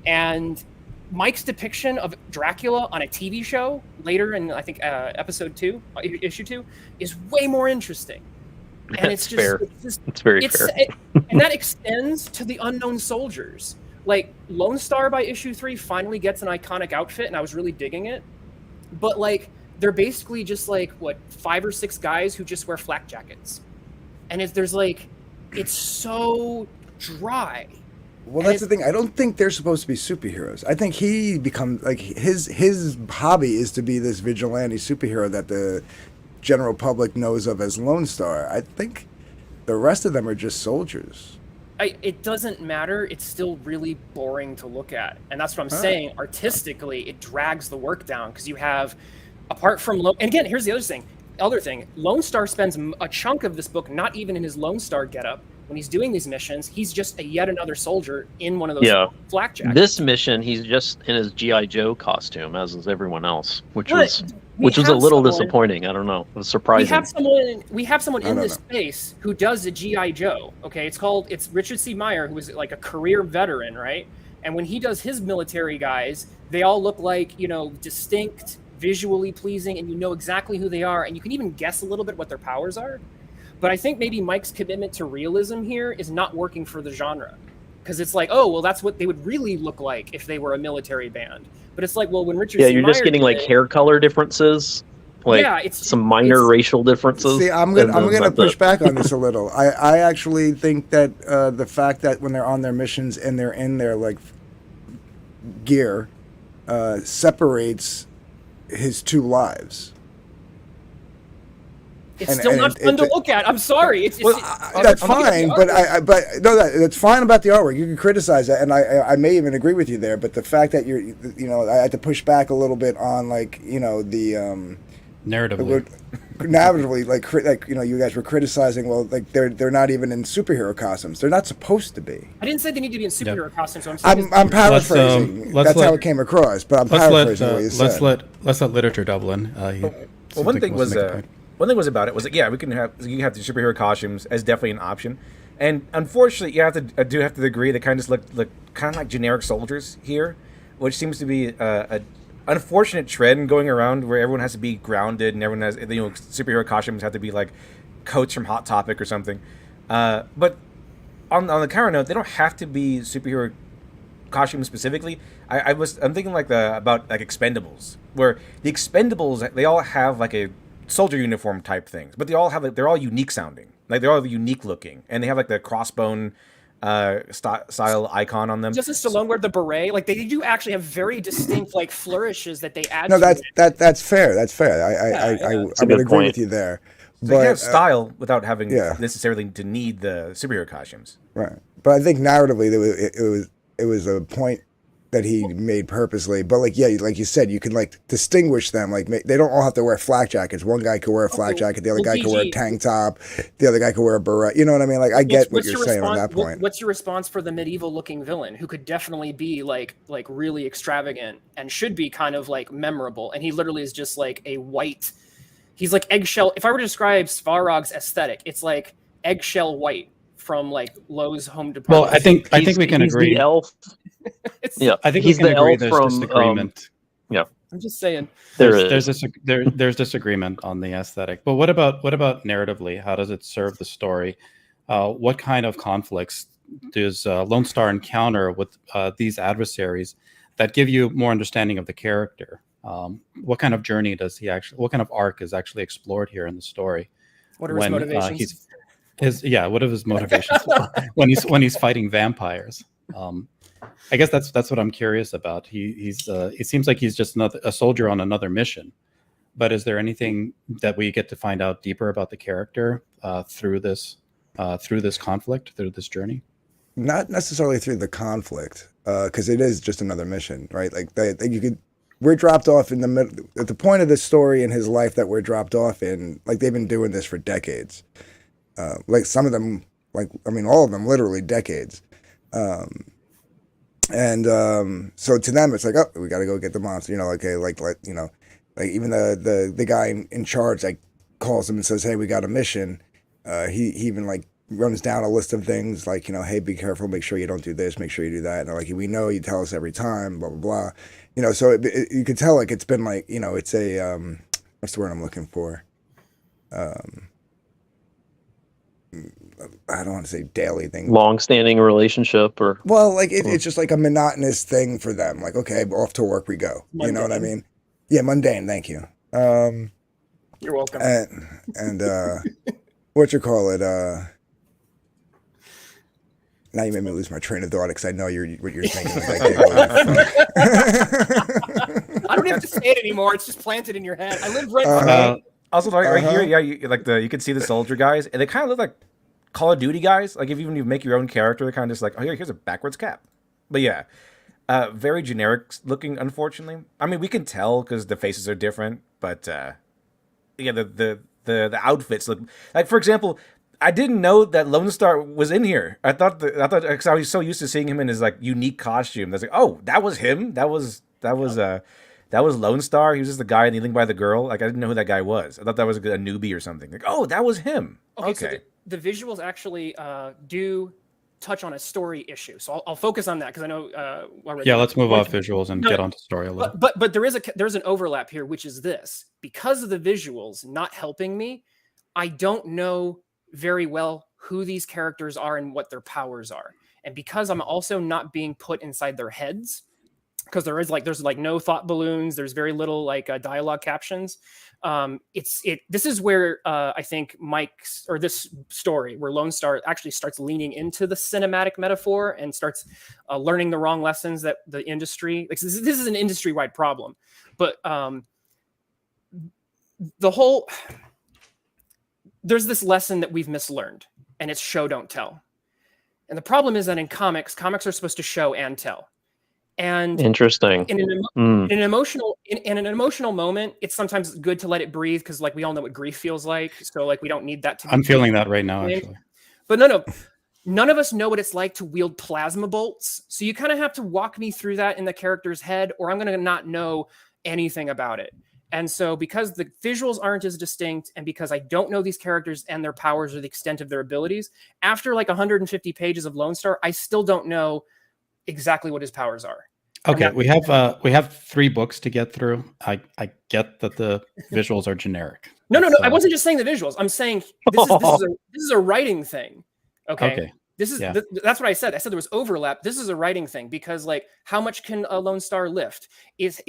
S3: And Mike's depiction of Dracula on a TV show later in, I think, issue 2, is way more interesting. And it's just
S2: fair. It's very fair.
S3: And that extends to the Unknown Soldiers. Like, Lonestar by issue 3 finally gets an iconic outfit, and I was really digging it. But, like, they're basically just, like, 5 or 6 guys who just wear flak jackets. And it's so dry.
S4: Well, that's the thing. I don't think they're supposed to be superheroes. I think he becomes, like, his hobby is to be this vigilante superhero that the general public knows of as Lonestar. I think the rest of them are just soldiers.
S3: It doesn't matter. It's still really boring to look at, and that's what I'm saying. Artistically, it drags the work down because you have, apart from and again, here's the other thing. Lonestar spends a chunk of this book not even in his Lonestar getup. When he's doing these missions, he's just yet another soldier in one of those flak jackets.
S2: This mission, he's just in his G.I. Joe costume, as is everyone else, which was a little disappointing. I don't know. It was surprising.
S3: We have someone in this space who does a G.I. Joe. Okay, it's Richard C. Meyer, who is like a career veteran, right? And when he does his military guys, they all look like, distinct, visually pleasing, and you know exactly who they are, and you can even guess a little bit what their powers are. But I think maybe Mike's commitment to realism here is not working for the genre. Because it's like, oh, well, that's what they would really look like if they were a military band. But it's like, well, when Richard C.
S2: you're
S3: Meyer
S2: just getting like hair color differences, like some minor racial differences.
S4: See, I'm gonna push back on this a little. I actually think that the fact that when they're on their missions and they're in their like gear separates his 2 lives.
S3: It's still not fun to look at. I'm sorry.
S4: That's fine, that's fine about the artwork. You can criticize that, and I may even agree with you there. But the fact that I had to push back a little bit on the narratively, like you guys were criticizing. Well, like they're not even in superhero costumes. They're not supposed to be.
S3: I didn't say they need to be in superhero costumes. So
S4: I'm paraphrasing. That's how it came across. But I'm paraphrasing what you said.
S1: Let's let literature Dublin.
S5: One thing was about it was like, you can have the superhero costumes as definitely an option, and unfortunately you have to do have to agree they kind of just look kind of like generic soldiers here, which seems to be a unfortunate trend going around where everyone has to be grounded and everyone has superhero costumes have to be like coats from Hot Topic or something. But on the counter note, they don't have to be superhero costumes specifically. I'm thinking about Expendables, where the Expendables they all have like a soldier uniform type things, but they're all unique sounding, like they're all unique looking, and they have like the crossbone style icon on them.
S3: Just as Stallone wear the beret, like they do actually have very distinct like flourishes that they add.
S4: No, that's fair. That's fair. I would agree with you there.
S5: So you have style without having
S4: yeah.
S5: necessarily to need the superhero costumes.
S4: Right. But I think narratively, it was a point that he made purposely. But like, yeah, like you said, you can like distinguish them. Like they don't all have to wear flak jackets. One guy could wear a flak jacket. The other guy could wear a tank top. The other guy could wear a beret. You know what I mean? Like I get what you're saying on that point.
S3: What's your response for the medieval looking villain who could definitely be like really extravagant and should be kind of like memorable? And he literally is just like a white. He's like eggshell. If I were to describe Svarog's aesthetic, it's like eggshell white from like Lowe's home department.
S1: Well, I think we can agree.
S2: The elf.
S3: Yeah,
S1: I think
S2: he's
S1: we can
S2: the
S1: agree
S2: elf
S1: there's
S2: from
S1: disagreement.
S2: Yeah,
S3: I'm just saying
S1: there's disagreement on the aesthetic. But what about narratively? How does it serve the story? What kind of conflicts does Lonestar encounter with these adversaries that give you more understanding of the character? What kind of journey does he actually? What kind of arc is actually explored here in the story?
S3: What are his motivations?
S1: What are his motivations when he's fighting vampires? I guess that's what I'm curious about. It seems like he's just a soldier on another mission. But is there anything that we get to find out deeper about the character through this conflict, through this journey?
S4: Not necessarily through the conflict, because it is just another mission, right? Like we're dropped off in the middle at the point of the story in his life that we're dropped off in. Like they've been doing this for decades. Like some of them, all of them, literally decades. So to them, it's like, oh, we got to go get the monster. Okay, like even the guy in charge like calls him and says, hey, we got a mission. He even like runs down a list of things like, hey, be careful, make sure you don't do this, make sure you do that. And they're like, we know, you tell us every time, blah, blah, blah. So you could tell like it's been like, it's a, what's the word I'm looking for? I don't want to say daily thing.
S2: Long-standing relationship, or
S4: like it's just like a monotonous thing for them. Like, okay, off to work we go. Mundane. You know what I mean? Yeah, mundane. Thank you.
S3: You're welcome.
S4: And what you call it? Now you made me lose my train of thought because I know what you're thinking.
S3: I don't have to say it anymore. It's just planted in your head. I live right.
S5: Also, right here, yeah, you can see the soldier guys, and they kind of look like Call of Duty guys. Like if even you make your own character, they're kind of just like, oh, here's a backwards cap. But yeah, very generic looking, unfortunately. I mean, we can tell because the faces are different, but yeah, the outfits look like, for example, I didn't know that Lonestar was in here. I thought because I was so used to seeing him in his like unique costume. That's like, oh, that was him. That was Lonestar. He was just the guy kneeling by the girl. Like I didn't know who that guy was. I thought that was a newbie or something. Like, oh, that was him. Okay.
S3: So the visuals actually do touch on a story issue. So I'll focus on that because I know.
S1: Let's move off visuals and get onto story a little.
S3: But there's an overlap here, which is this: because of the visuals not helping me, I don't know very well who these characters are and what their powers are, and because I'm also not being put inside their heads. Because there's no thought balloons. There's very little dialogue captions. This is where I think this story where Lonestar actually starts leaning into the cinematic metaphor and starts learning the wrong lessons that the industry this is an industry wide problem, but there's this lesson that we've mislearned, and it's show don't tell. And the problem is that in comics are supposed to show and tell. And
S2: interesting.
S3: In an emotional moment, it's sometimes good to let it breathe because, we all know what grief feels like. So, we don't need that to.
S1: I'm feeling that right now, actually.
S3: But no, none of us know what it's like to wield plasma bolts. So you kind of have to walk me through that in the character's head, or I'm going to not know anything about it. And so, because the visuals aren't as distinct, and because I don't know these characters and their powers or the extent of their abilities, after 150 pages of Lonestar, I still don't know exactly what his powers are.
S1: Okay, we have 3 books to get through. I get that the visuals are generic.
S3: No. I wasn't just saying the visuals. I'm saying this is a writing thing. Okay. That's what I said. I said there was overlap. This is a writing thing because how much can a Lonestar lift?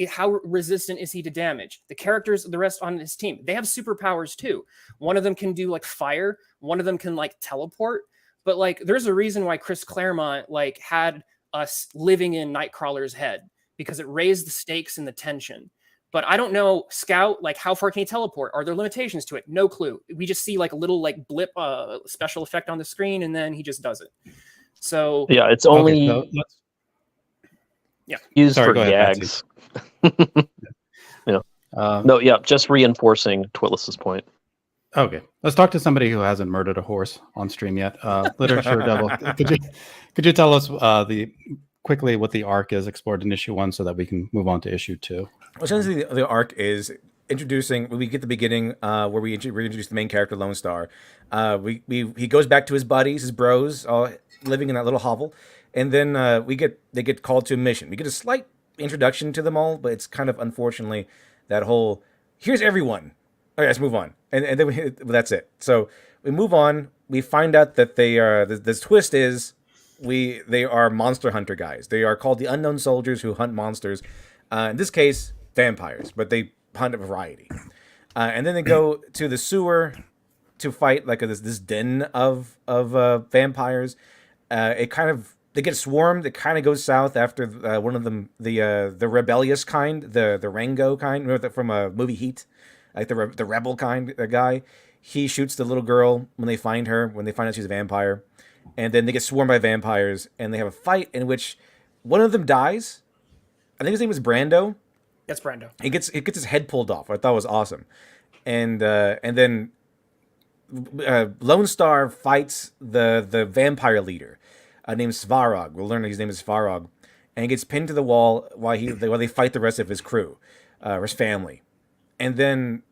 S3: How resistant is he to damage? The characters, the rest on his team, they have superpowers too. One of them can do fire. One of them can teleport. But there's a reason why Chris Claremont had us living in Nightcrawler's head, because it raised the stakes and the tension. But I don't know, Scout, like how far can he teleport? Are there limitations to it? No clue. We just see like a little like blip special effect on the screen, and then he just does it. So
S2: Yeah, it's only used
S1: Sorry,
S2: for
S1: go ahead,
S2: gags.
S1: Patsy.
S2: No, yeah, just reinforcing Twitlis's point.
S1: Okay, let's talk to somebody who hasn't murdered a horse on stream yet. Literature Devil, could you tell us quickly what the arc is explored in issue 1 so that we can move on to issue 2?
S5: Well, essentially, the arc is introducing. We get the beginning where we introduce the main character, Lonestar. He goes back to his buddies, his bros, all living in that little hovel, and then they get called to a mission. We get a slight introduction to them all, but it's kind of unfortunately that whole here's everyone. Okay, let's move on, and then that's it. So we move on. We find out that they are. This twist is they are monster hunter guys. They are called the Unknown Soldiers who hunt monsters. In this case, vampires, but they hunt a variety. And then they go to the sewer to fight like this den of vampires. They get swarmed. It kind of goes south after one of them, the rebellious kind, the Rango kind, remember from a movie Heat, like the rebel kind guy. He shoots the little girl when they find out she's a vampire, and then they get swarmed by vampires, and they have a fight in which one of them dies. I think his name is Brando.
S3: That's Brando.
S5: He gets his head pulled off. I thought it was awesome, and then Lonestar fights the vampire leader, named Svarog. We'll learn that his name is Svarog, and he gets pinned to the wall while they fight the rest of his crew, or his family, and then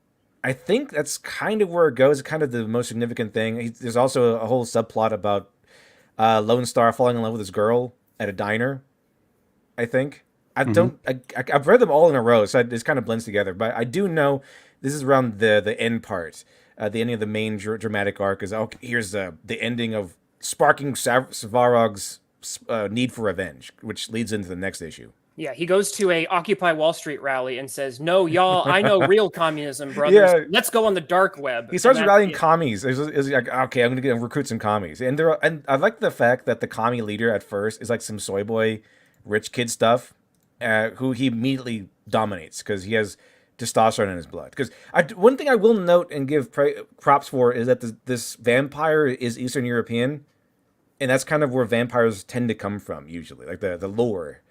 S5: I think that's kind of where it goes. Kind of the most significant thing. There's also a whole subplot about Lonestar falling in love with this girl at a diner. I think. I've read them all in a row, so it kind of blends together. But I do know this is around the end part. The ending of the main dramatic arc is here's the ending of sparking Svarog's need for revenge, which leads into the next issue.
S3: Yeah, he goes to a Occupy Wall Street rally and says, "No, y'all, I know real communism, brothers.
S5: Yeah.
S3: Let's go on the dark web."
S5: He starts rallying commies. It's like, okay, I'm gonna recruit some commies, and I like the fact that the commie leader at first is like some soy boy, rich kid stuff. Who he immediately dominates because he has testosterone in his blood. Because one thing I will note and give props for is that this vampire is Eastern European, and that's kind of where vampires tend to come from usually, like the lore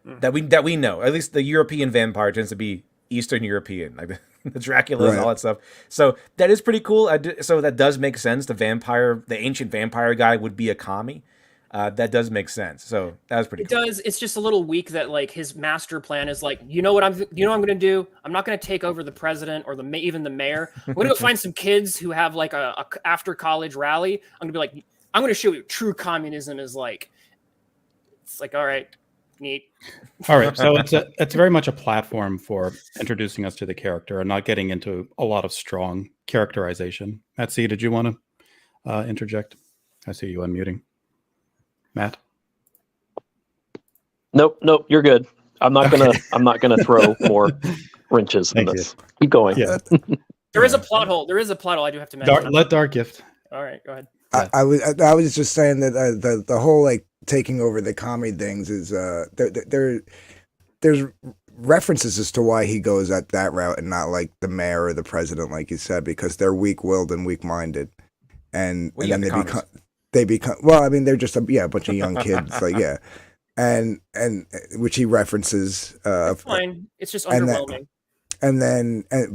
S5: that we know. At least the European vampire tends to be Eastern European, like the Draculas and all that stuff. So that is pretty cool. So that does make sense. The ancient vampire guy would be a commie. That does make sense. So that was pretty cool.
S3: It does. It's just a little weak that like his master plan is like, you know what I'm going to do? I'm not going to take over the president or even the mayor. I'm going to go find some kids who have like a after college rally. I'm going to be like, I'm going to show you what true communism is like. It's like, all right, neat.
S1: All right. So it's very much a platform for introducing us to the character and not getting into a lot of strong characterization. Matsy, did you want to interject? I see you unmuting. Matt?
S2: Nope, you're good. I'm not gonna throw more wrenches in this. Keep going.
S1: Yeah.
S3: There is a plot hole. I do have to mention.
S1: Let Dark Gift.
S3: All right, go ahead.
S4: I was just saying that the whole like taking over the commie things is there's references as to why he goes at that route and not like the mayor or the president, like you said, because they're weak-willed and weak-minded, and then they become well. I mean, they're just a bunch of young kids, like and which he references.
S3: It's fine. It's just underwhelming.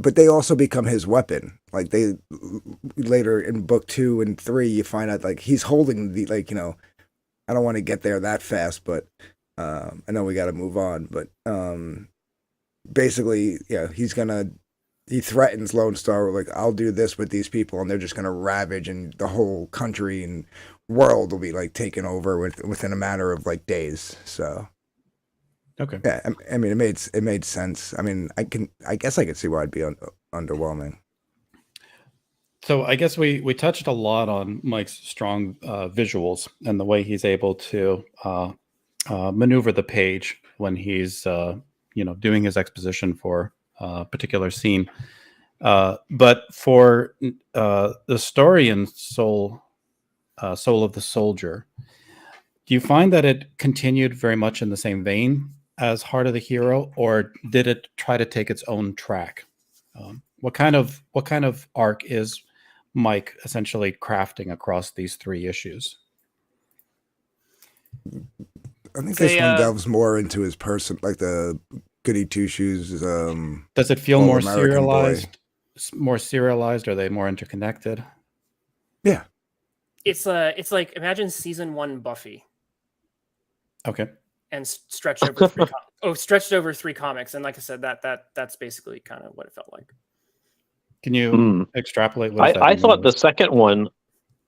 S4: But they also become his weapon. Like they later in book 2 and 3, you find out like he's holding the I don't want to get there that fast, but I know we got to move on. But basically, he threatens Lonestar like, I'll do this with these people, and they're just gonna ravage, and the whole country and world will be like taken over within a matter of like days. So.
S1: Okay.
S4: Yeah, I mean, it made sense. I mean, I guess I could see why it'd be underwhelming.
S1: So I guess we touched a lot on Mike's strong visuals and the way he's able to maneuver the page when he's doing his exposition for a particular scene. But for the story in Soul of the Soldier, do you find that it continued very much in the same vein as Heart of the Hero, or did it try to take its own track? What kind of arc is Mike essentially crafting across these 3 issues?
S4: I think
S3: They,
S4: this one delves more into his person, like the goody two shoes.
S1: Does it feel
S4: All
S1: more
S4: American boy.
S1: serialized? More serialized? Are they more interconnected?
S4: Yeah,
S3: It's like imagine season 1 Buffy
S1: Okay.
S3: and stretched over 3 stretched over 3 comics, and like I said, that's basically kind of what it felt like.
S1: Can you extrapolate? What does that
S2: I
S1: mean?
S2: thought the second one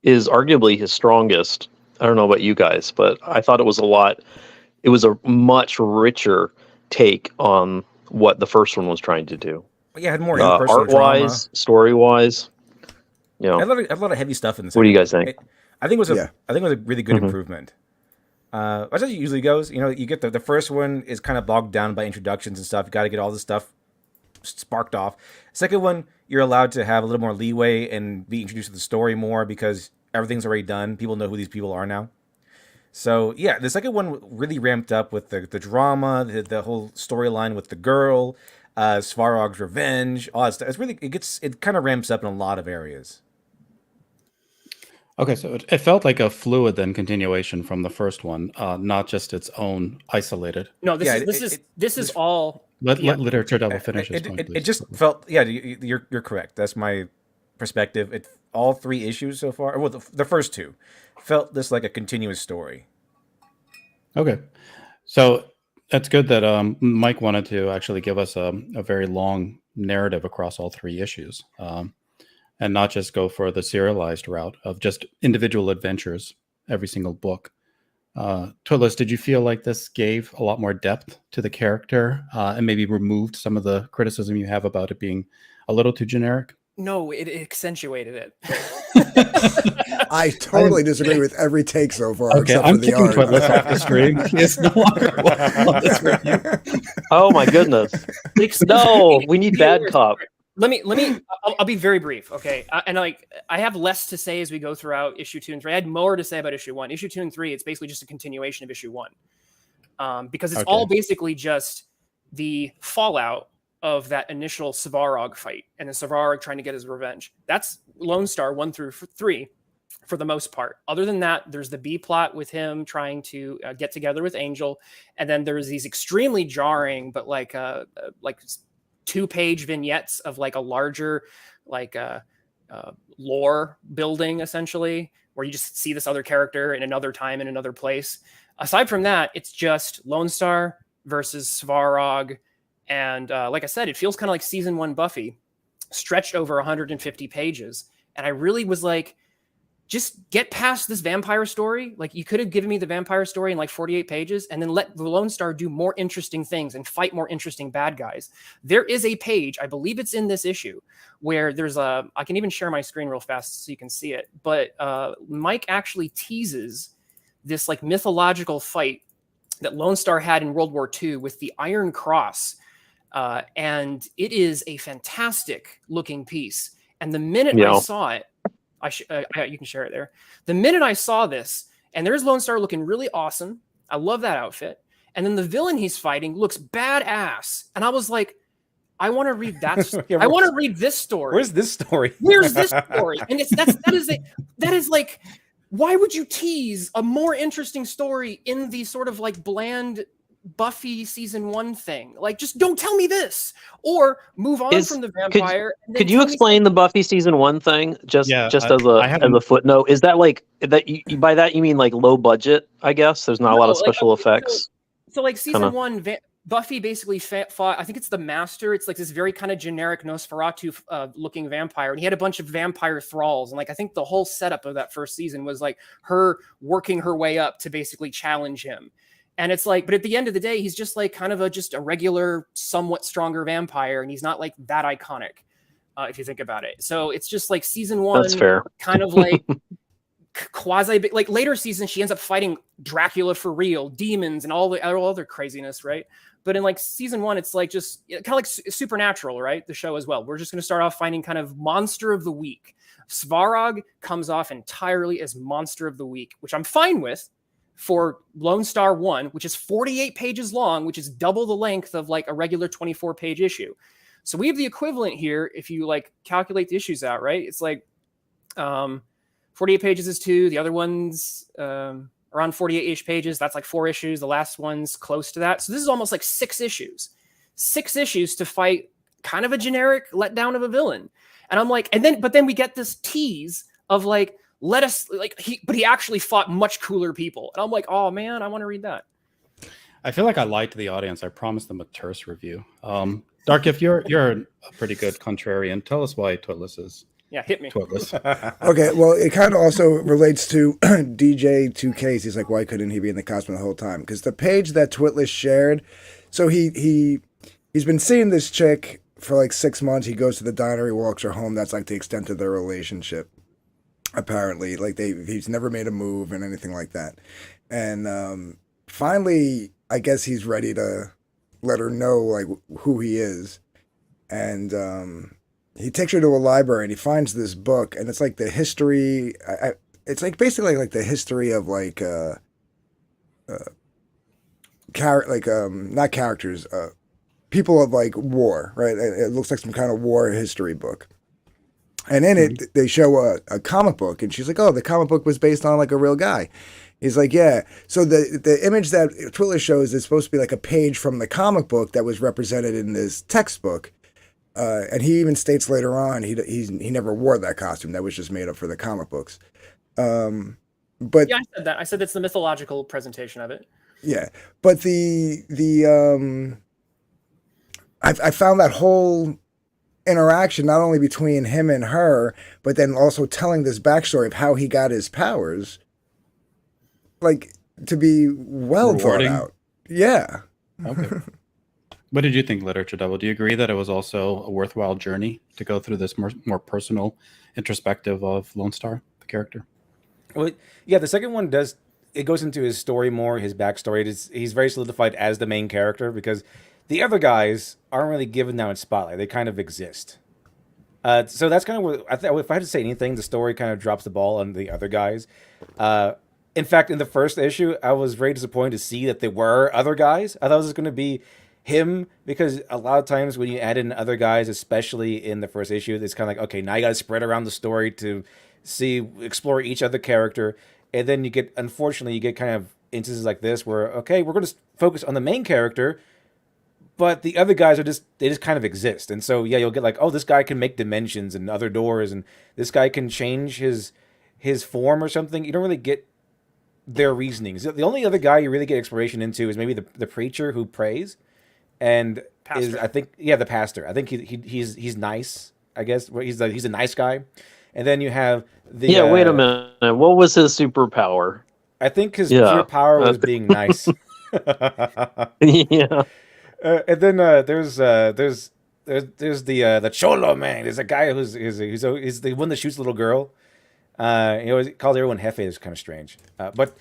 S2: is arguably his strongest. I don't know about you guys, but I thought it was a much richer take on what the first one was trying to do.
S5: Yeah, it had more
S2: Art
S5: interpersonal drama.
S2: wise, story wise. You know,
S5: I had a lot of heavy stuff in the second
S2: what do you guys
S5: one.
S2: think?
S5: I think it was
S4: Yeah.
S5: a really good improvement. That's how it usually goes. You know, you get the first one is kind of bogged down by introductions and stuff. You got to get all this stuff sparked off. Second one, you're allowed to have a little more leeway and be introduced to the story more because everything's already done. People know who these people are now. So yeah, the second one really ramped up with the drama, the whole storyline with the girl, Svarog's revenge, all that stuff. It kind of ramps up in a lot of areas.
S1: Okay, so it felt like a fluid then continuation from the first one, not just its own isolated.
S3: No,
S5: Yeah,
S3: this is all.
S1: Let Literature Devil finish his point,
S5: It
S1: please.
S5: just felt, yeah, you're correct. That's my perspective. All 3 issues so far, well, the first 2, felt this like a continuous story.
S1: Okay, so that's good that Mike wanted to actually give us a very long narrative across all 3 issues, and not just go for the serialized route of just individual adventures every single book. Twitlis, did you feel like this gave a lot more depth to the character and maybe removed some of the criticism you have about it being a little too generic?
S3: No, it accentuated it.
S4: I totally disagree with every take so far.
S1: Okay,
S4: except
S1: I'm
S4: for the
S1: kicking
S4: art.
S1: Twitlis off the stream. He is no longer on this review.
S2: Oh my goodness! No, we need bad cop.
S3: Let me. I'll be very brief, okay? And like, I have less to say as we go throughout issue 2 and 3. I had more to say about issue 1. Issue 2 and 3, it's basically just a continuation of issue 1, because it's all basically just the fallout of that initial Svarog fight and the Svarog trying to get his revenge. That's Lonestar 1 through 3 for the most part. Other than that, there's the B plot with him trying to get together with Angel, and then there's these extremely jarring but like 2-page vignettes of like a larger lore building, essentially, where you just see this other character in another time in another place. Aside from that, it's just Lone Star versus Svarog, and like I said, it feels kind of like season 1 Buffy stretched over 150 pages, and I really was like, just get past this vampire story. Like, you could have given me the vampire story in like 48 pages and then let the Lone Star do more interesting things and fight more interesting bad guys. There is a page, I believe it's in this issue, where there's I can even share my screen real fast so you can see it. But Mike actually teases this like mythological fight that Lone Star had in World War II with the Iron Cross. And it is a fantastic looking piece. And the minute I saw it, you can share it there. The minute I saw this, and there's Lone Star looking really awesome. I love that outfit. And then the villain he's fighting looks badass. And I was like, I want to read that. I want to read this story.
S5: Where's this story?
S3: Where's this story? And that is like, why would you tease a more interesting story in the sort of like bland Buffy season 1 thing? Like, just don't tell me this, or move on from the vampire.
S2: Could you explain the Buffy season 1 thing just as a footnote? Is that like that? By that you mean like low budget? I guess there's not a lot of special effects.
S3: So like season 1, Buffy basically fought. I think it's the Master. It's like this very kind of generic Nosferatu looking vampire, and he had a bunch of vampire thralls. And like, I think the whole setup of that first season was like her working her way up to basically challenge him. And it's like, but at the end of the day, he's just like kind of just a regular, somewhat stronger vampire, and he's not like that iconic, if you think about it. So it's just like season 1,
S2: that's fair,
S3: kind of like quasi, like later seasons, she ends up fighting Dracula for real, demons, and all other craziness, right? But in like season 1, it's like just kind of like Supernatural, right? The show as well. We're just going to start off finding kind of monster of the week. Svarog comes off entirely as monster of the week, which I'm fine with, for Lone Star 1, which is 48 pages long, which is double the length of like a regular 24-page issue. So we have the equivalent here if you like calculate the issues out, right? It's like 48 pages is 2, the other one's around 48-ish pages. That's like 4 issues. The last one's close to that. So this is almost like 6 issues. 6 issues to fight kind of a generic letdown of a villain. And I'm like, but then we get this tease of like, but he actually fought much cooler people. And I'm like, oh man, I want to read that.
S1: I feel like I lied to the audience. I promised them a terse review. Dark, if you're a pretty good contrarian, tell us why Twitless is.
S3: Yeah, hit me.
S1: Twitless.
S4: Okay, well, it kind of also relates to DJ 2K's. He's like, why couldn't he be in the costume the whole time? Because the page that Twitless shared, so he's been seeing this chick for like 6 months. He goes to the diner, he walks her home. That's like the extent of their relationship. Apparently, like he's never made a move and anything like that. And finally, I guess he's ready to let her know like who he is. And he takes her to a library and he finds this book, and it's like the history. It's like basically like the history of like not characters, people of like war, right? It looks like some kind of war history book. And in it, they show a comic book, and she's like, "Oh, the comic book was based on like a real guy." He's like, "Yeah." So the image that Twitter shows is supposed to be like a page from the comic book that was represented in this textbook. And he even states later on he never wore that costume. That was just made up for the comic books. But
S3: yeah, I said that. I said that's the mythological presentation of it.
S4: Yeah, but I found that whole interaction not only between him and her, but then also telling this backstory of how he got his powers, like, to be well
S1: Rewarding.
S4: thought out. Yeah.
S1: Okay. What did you think, Literature Devil? Do you agree that it was also a worthwhile journey to go through this more personal introspective of Lone Star, the character?
S5: Well, yeah, the second one does. It goes into his story more, his backstory. He's very solidified as the main character because the other guys aren't really given that much spotlight. They kind of exist. So that's kind of where if I had to say anything, the story kind of drops the ball on the other guys. In fact, in the first issue, I was very disappointed to see that there were other guys. I thought it was going to be him, because a lot of times when you add in other guys, especially in the first issue, it's kind of like, okay, now you got to spread around the story to explore each other character. And then unfortunately, you get kind of instances like this where, okay, we're going to focus on the main character, but the other guys they just kind of exist. And so, yeah, you'll get like, oh, this guy can make dimensions and other doors, and this guy can change his form or something. You don't really get their reasonings. The only other guy you really get exploration into is maybe the preacher who prays, and
S3: Pastor.
S5: the pastor. I think he's nice. I guess he's a nice guy. And then you have the
S2: wait a minute. What was his superpower?
S5: I think his pure power was being nice.
S2: Yeah.
S5: And then there's the Cholo man. There's a guy who's the one that shoots the little girl. He always calls everyone Jefe. Is kind of strange. But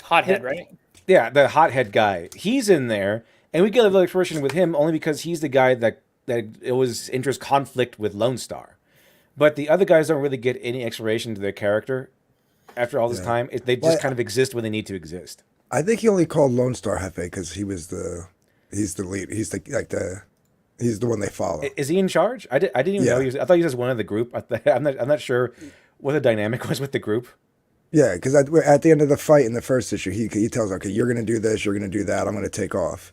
S3: Hothead, right?
S5: Yeah, the hothead guy. He's in there, and we get a little exploration with him only because he's the guy that it was interest conflict with Lone Star. But the other guys don't really get any exploration to their character after all this time. They just kind of exist when they need to exist.
S4: I think he only called Lone Star Jefe because he's the lead. He's the one they follow.
S5: Is he in charge? I didn't even know he was. I thought he was just one of the group. I'm not sure what the dynamic was with the group.
S4: Yeah, because at the end of the fight in the first issue, he tells, okay, you're going to do this, you're going to do that, I'm going to take off,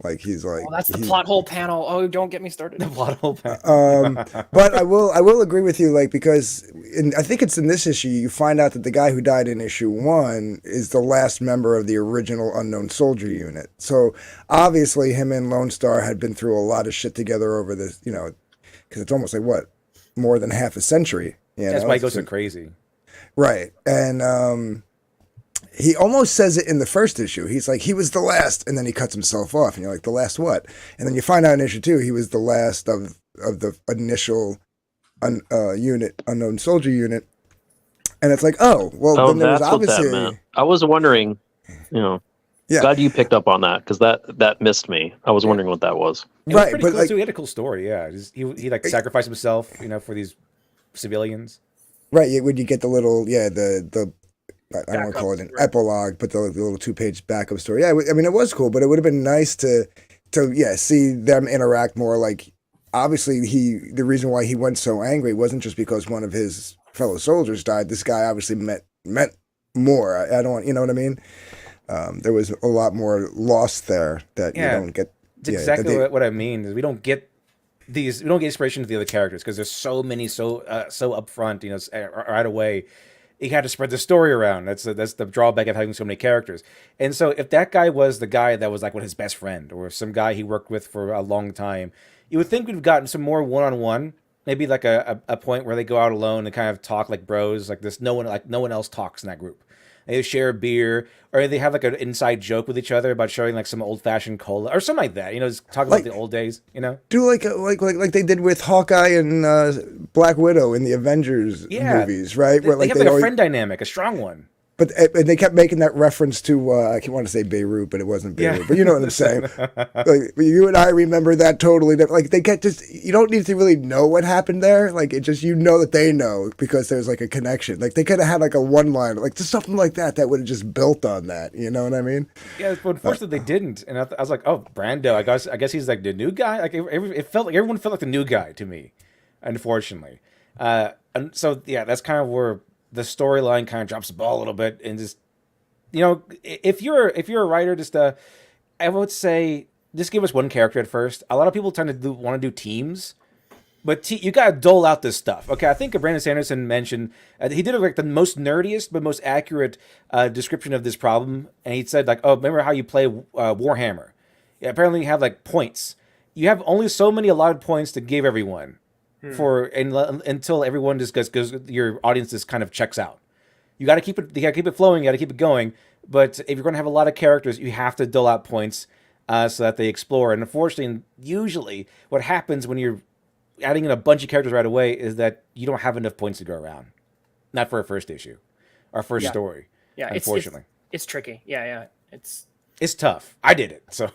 S4: like he's like...
S3: Oh, that's the plot hole panel. Oh, don't get me started.
S5: The plot hole panel.
S4: But I will agree with you, like, because I think it's in this issue, you find out that the guy who died in issue 1 is the last member of the original Unknown Soldier unit. So, obviously, him and Lone Star had been through a lot of shit together over this, because it's almost like, what, more than half a century.
S5: That's why he goes so crazy.
S4: Right. And he almost says it in the first issue. He's like, he was the last, and then he cuts himself off, and you're like, the last what? And then you find out in issue 2, he was the last of the initial Unknown Soldier unit. And it's like, oh, well, then there was obviously...
S2: what that meant. I was wondering,
S4: Yeah.
S2: Glad you picked up on that, because that missed me. I was wondering what that was.
S5: It was pretty cool, too. He had a cool story, yeah. He sacrificed himself, for these civilians.
S4: Right, when you get the little, the I don't want to
S3: Backup
S4: call it an
S3: story.
S4: epilogue, but the little 2-page backup story. Yeah, I mean, it was cool, but it would have been nice to see them interact more. Like, obviously, the reason why he went so angry wasn't just because one of his fellow soldiers died. This guy obviously meant more. I don't want, you know what I mean? There was a lot more lost there that you don't get.
S5: It's exactly what I mean. Is we don't get inspiration to the other characters because there's so many so upfront, right away. You had to spread the story around. That's the drawback of having so many characters. And so if that guy was the guy that was like his best friend or some guy he worked with for a long time, you would think we'd have gotten some more one-on-one, maybe like a point where they go out alone and kind of talk like bros, like this. No one else talks in that group. They share a beer, or they have like an inside joke with each other about sharing like some old-fashioned cola or something like that. Just talk about the old days.
S4: Do like they did with Hawkeye and Black Widow in the Avengers movies, right?
S5: Where they have like a friend dynamic, a strong one.
S4: But they kept making that reference to I want to say Beirut, but it wasn't Beirut. But you know what I'm saying. Like, you and I remember that totally. Like they get you don't need to really know what happened there. Like it just that they know because there's like a connection. Like they could have had like a one-liner, like just something like that would have just built on that. You know what I mean?
S5: Yeah, but unfortunately they didn't. And I was like, oh, Brando. I guess he's like the new guy. Like it felt like everyone felt like the new guy to me. Unfortunately, and so that's kind of where the storyline kind of drops the ball a little bit, and just if you're a writer, just I would say just give us one character at first. A lot of people tend to want to do teams, but you gotta dole out this stuff. Okay, I think Brandon Sanderson mentioned he did like the most nerdiest but most accurate description of this problem, and he said like, oh, remember how you play Warhammer? Yeah, apparently you have like points. You have only so many allotted points to give everyone. Until everyone just goes, your audience just kind of checks out. You got to keep it flowing. You got to keep it going. But if you're going to have a lot of characters, you have to dole out points so that they explore. And unfortunately, usually what happens when you're adding in a bunch of characters right away is that you don't have enough points to go around. Not for a first issue, or first story. Yeah, unfortunately,
S3: it's tricky. Yeah,
S5: it's tough. I did it, so.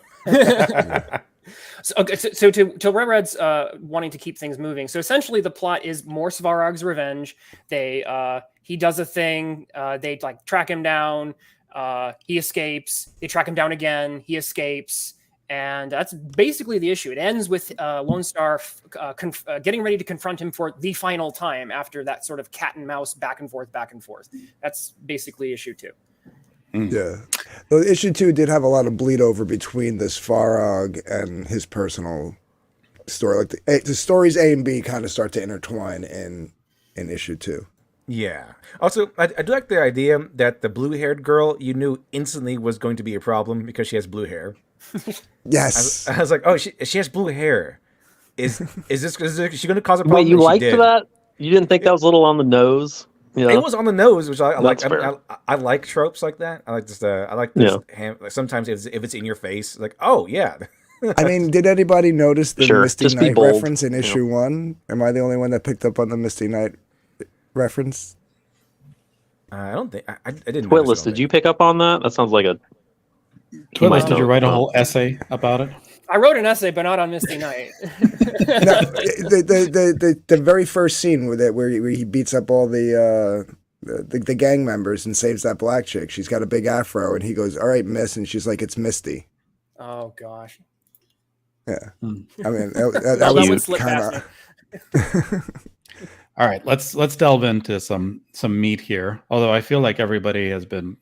S3: So to Red's wanting to keep things moving. So essentially, the plot is more Svarog's revenge. He does a thing. They like track him down. He escapes. They track him down again. He escapes, and that's basically the issue. It ends with Lonestar getting ready to confront him for the final time after that sort of cat and mouse back and forth. That's basically issue 2.
S4: Yeah. Though issue 2 did have a lot of bleed over between this Farog and his personal story. Like the stories A and B kind of start to intertwine in issue 2.
S5: Yeah. Also, I do like the idea that the blue-haired girl you knew instantly was going to be a problem because she has blue hair.
S4: Yes.
S5: I was like, oh, she has blue hair. Is she going to cause a problem?
S2: Wait, you liked that? You didn't think that was a little on the nose? Yeah.
S5: It was on the nose, which I like. I like tropes like that. I like just. I like this. Like sometimes if it's in your face, like, oh yeah.
S4: I mean, did anybody notice the Misty
S2: just
S4: Knight reference in issue 1? Am I the only one that picked up on the Misty Knight reference?
S5: I don't think I didn't.
S2: Twitless, did you pick up on that? That sounds like a.
S1: Twitless, did you write a whole essay about it?
S3: I wrote an essay, but not on Misty Knight.
S4: No, the very first scene where he beats up all the gang members and saves that black chick. She's got a big afro, and he goes, "All right, miss," and she's like, "It's Misty."
S3: Oh gosh.
S4: Yeah, I mean that was kind of.
S1: All right, let's delve into some meat here. Although I feel like everybody has been,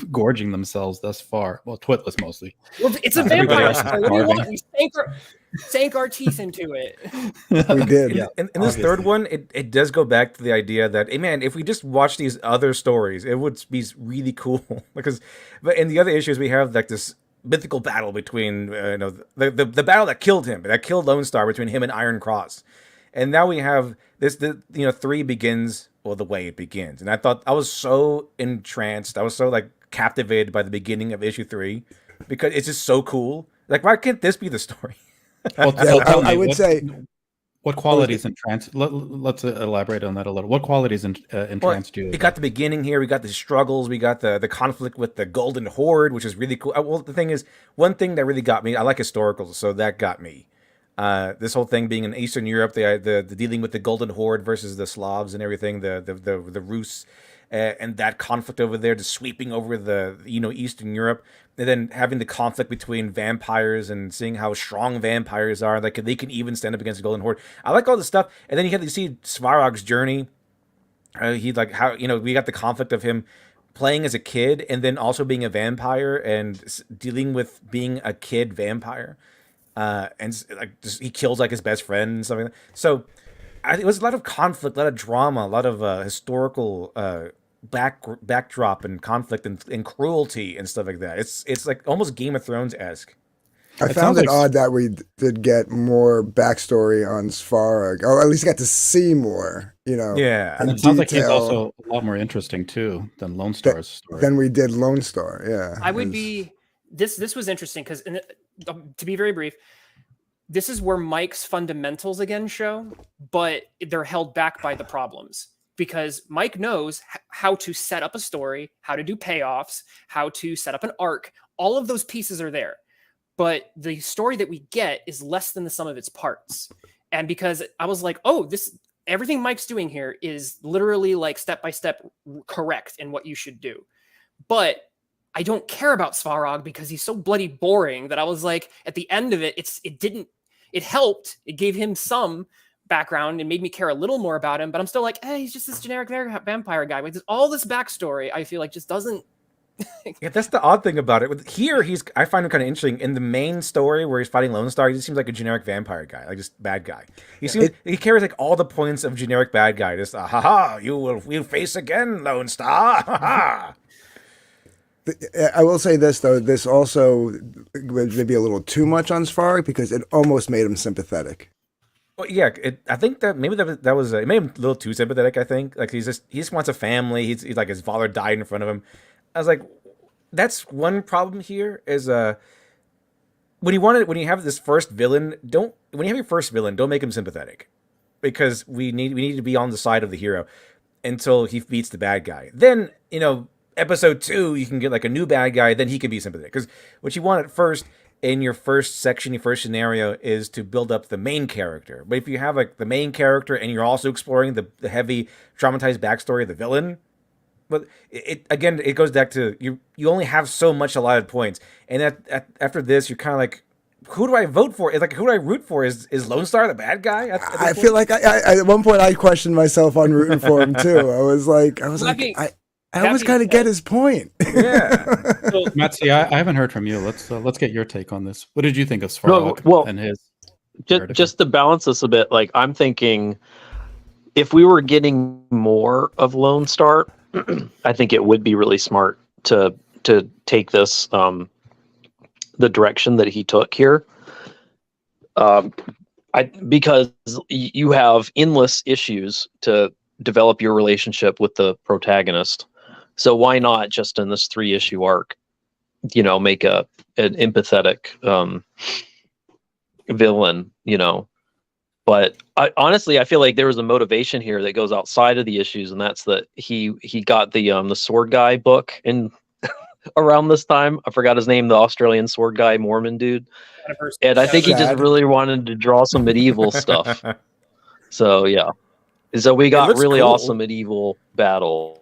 S1: gorging themselves thus far. Well, Twitless mostly.
S3: Well, it's a vampire story. What do you want? We sank our teeth into it.
S4: We did.
S5: Yeah. In this third one, it does go back to the idea that, hey man, if we just watch these other stories, it would be really cool. But in the other issues, we have like this mythical battle between the battle that killed Lone Star between him and Iron Cross. And now we have this, 3 begins, the way it begins. And I thought I was so entranced. I was so captivated by the beginning of issue 3 because it's just so cool. Like, why can't this be the story?
S1: Well,
S4: I would say.
S1: What qualities entranced? Let's elaborate on that a little. What qualities entranced you?
S5: We got the beginning here. We got the struggles. We got the conflict with the Golden Horde, which is really cool. Well, the thing is, one thing that really got me, I like historicals, so that got me. This whole thing being in Eastern Europe, the dealing with the Golden Horde versus the Slavs and everything, the Rus, and that conflict over there, just sweeping over the Eastern Europe, and then having the conflict between vampires and seeing how strong vampires are, like they can even stand up against the Golden Horde. I like all this stuff, and then you have to see Svarog's journey. He like how we got the conflict of him playing as a kid and then also being a vampire and dealing with being a kid vampire, and like he kills like his best friend and something like that. So it was a lot of conflict, a lot of drama, a lot of historical backdrop and conflict and cruelty and stuff like that. It's like almost Game of Thrones-esque.
S4: I found it odd that we did get more backstory on Svarog, or at least got to see more,
S5: Yeah.
S1: And it sounds like he's also a lot more interesting too than Lone Star's story.
S4: Than we did Lone Star, yeah.
S3: I would be this was interesting because to be very brief, this is where Mike's fundamentals again show, but they're held back by the problems. Because Mike knows how to set up a story, how to do payoffs, how to set up an arc. All of those pieces are there. But the story that we get is less than the sum of its parts. And because I was like, oh, everything Mike's doing here is literally like step by step correct in what you should do. But I don't care about Svarog because he's so bloody boring that I was like, at the end of it, it helped. It gave him some background and made me care a little more about him. But I'm still like, hey, he's just this generic vampire guy. With all this backstory, I feel like just doesn't.
S5: Yeah, that's the odd thing about it. Here, I find him kind of interesting. In the main story where he's fighting Lone Star, he just seems like a generic vampire guy, like just bad guy. He carries like all the points of generic bad guy. Just you face again, Lone Star.
S4: I will say this though, this also was maybe a little too much on Svarog because it almost made him sympathetic.
S5: Well, yeah, I think that maybe that was it made him a little too sympathetic. I think like he just wants a family. He's like his father died in front of him. I was like, that's one problem here is when you have this first villain, don't make him sympathetic, because we need to be on the side of the hero until he beats the bad guy. Then episode 2 you can get like a new bad guy, then he can be sympathetic, because what you want at first in your first section, your first scenario is to build up the main character. But if you have like the main character and you're also exploring the heavy traumatized backstory of the villain. But it goes back to you only have so much allotted points, and after this you're kind of like, who do I vote for? It's like, who do I root for? Is Lone Star the bad guy?
S4: I feel like I at one point I questioned myself on rooting for him too. I was like I always kind of get his point.
S5: Yeah.
S1: So, Matsi, I haven't heard from you. Let's get your take on this. What did you think of Svarog and his?
S2: Just to balance this a bit, like I'm thinking, if we were getting more of Lone Star, I think it would be really smart to take this the direction that he took here, because you have endless issues to develop your relationship with the protagonist. So why not just in this 3-issue arc, make an empathetic villain, But honestly, I feel like there was a motivation here that goes outside of the issues, and that's that he got the sword guy book in around this time. I forgot his name, the Australian sword guy, Mormon dude, and I think he just really wanted to draw some medieval stuff. So yeah, so we got really awesome medieval battle.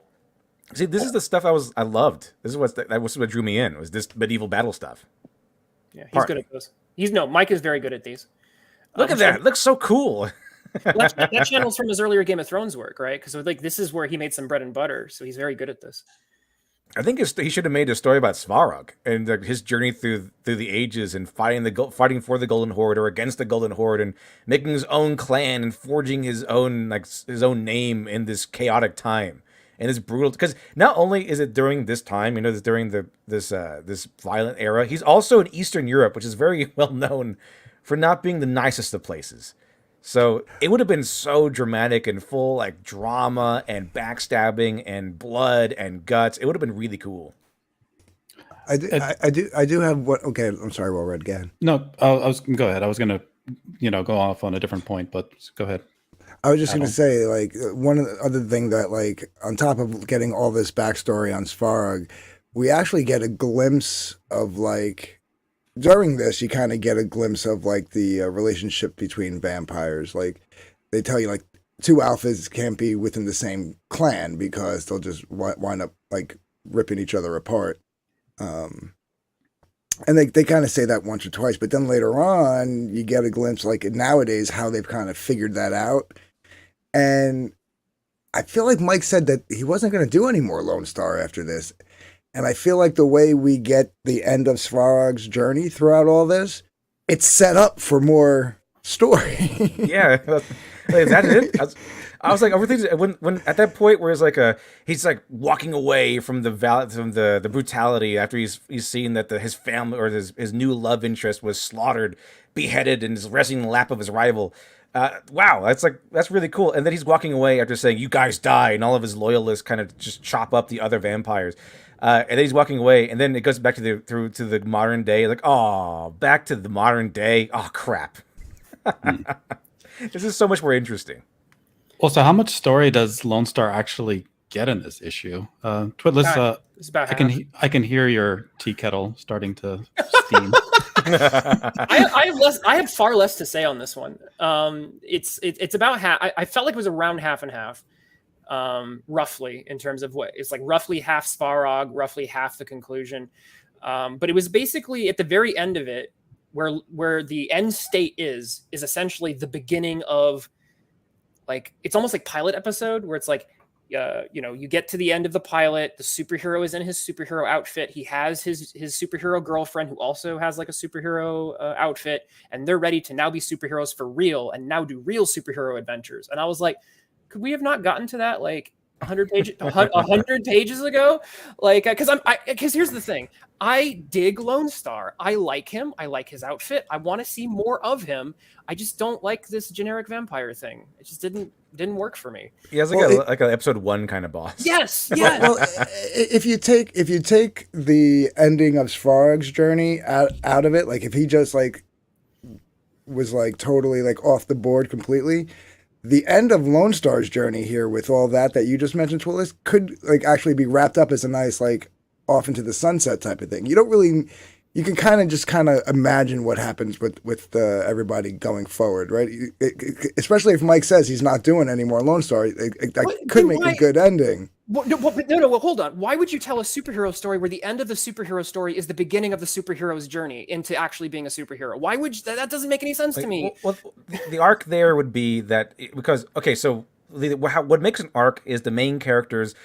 S5: See, this is the stuff I loved. This is what drew me in, was this medieval battle stuff.
S3: Yeah, he's good at those. Mike is very good at these.
S5: Look at that! It looks so cool.
S3: that channel's from his earlier Game of Thrones work, right? Because like this is where he made some bread and butter, so he's very good at this.
S5: I think he should have made a story about Svarog and his journey through the ages and fighting for the Golden Horde or against the Golden Horde and making his own clan and forging his own name in this chaotic time. And it's brutal because not only is it during this time, during this violent era, he's also in Eastern Europe, which is very well known for not being the nicest of places. So it would have been so dramatic and full like drama and backstabbing and blood and guts. It would have been really cool.
S4: I do have what? Okay, I'm sorry, Well Red, go ahead.
S1: No, go ahead. I was gonna, go off on a different point, but go ahead.
S4: I was just going to say, like, one other thing that, like, on top of getting all this backstory on Svarog, we actually get a glimpse of, like, during this, you kind of get a glimpse of, like, the relationship between vampires. Like, they tell you, like, two alphas can't be within the same clan because they'll just wind up like ripping each other apart. And they kind of say that once or twice, but then later on, you get a glimpse, like nowadays, how they've kind of figured that out. And I feel like Mike said that he wasn't going to do any more Lone Star after this. And I feel like the way we get the end of Svarog's journey throughout all this, it's set up for more story.
S5: Yeah, is that it? I was like, when at that point where it's like he's like walking away from the brutality after he's seen that his family or his new love interest was slaughtered, beheaded, and is resting in the lap of his rival. Wow, that's really cool. And then he's walking away after saying, "You guys die," and all of his loyalists kind of just chop up the other vampires. And then he's walking away, and then it goes back to the modern day. Like, oh, back to the modern day. Oh, crap. This is so much more interesting.
S1: Well, so how much story does Lone Star actually get in this issue? Twitless,
S3: It's about
S1: I can hear your tea kettle starting to steam.
S3: I have far less to say on this one. It's about half. I felt like it was around half and half, roughly, in terms of what it's like. Roughly half Svarog, roughly half the conclusion. But it was basically at the very end of it, where the end state is essentially the beginning of, like, it's almost like pilot episode where it's like, you get to the end of the pilot. The superhero is in his superhero outfit. He has his superhero girlfriend who also has like a superhero outfit, and they're ready to now be superheroes for real and now do real superhero adventures. And I was like, could we have not gotten to that like 100 pages ago? Like, because here's the thing. I dig Lone Star. I like him. I like his outfit. I want to see more of him. I just don't like this generic vampire thing. It just didn't work for me.
S5: He has like an episode 1 kind of boss.
S3: Yes. Yeah.
S4: Well, if you take the ending of Svarog's journey out of it, like if he just like was like totally like off the board completely, the end of Lone Star's journey here with all that you just mentioned, Twillis, could like actually be wrapped up as a nice like off into the sunset type of thing. You don't really, you can kind of imagine what happens with everybody going forward, right? Especially if Mike says he's not doing any more Lone Star, that could make a good ending.
S3: No, hold on. Why would you tell a superhero story where the end of the superhero story is the beginning of the superhero's journey into actually being a superhero? Why would that doesn't make any sense to me?
S5: Well, the arc there would be that because so what makes an arc is the main characters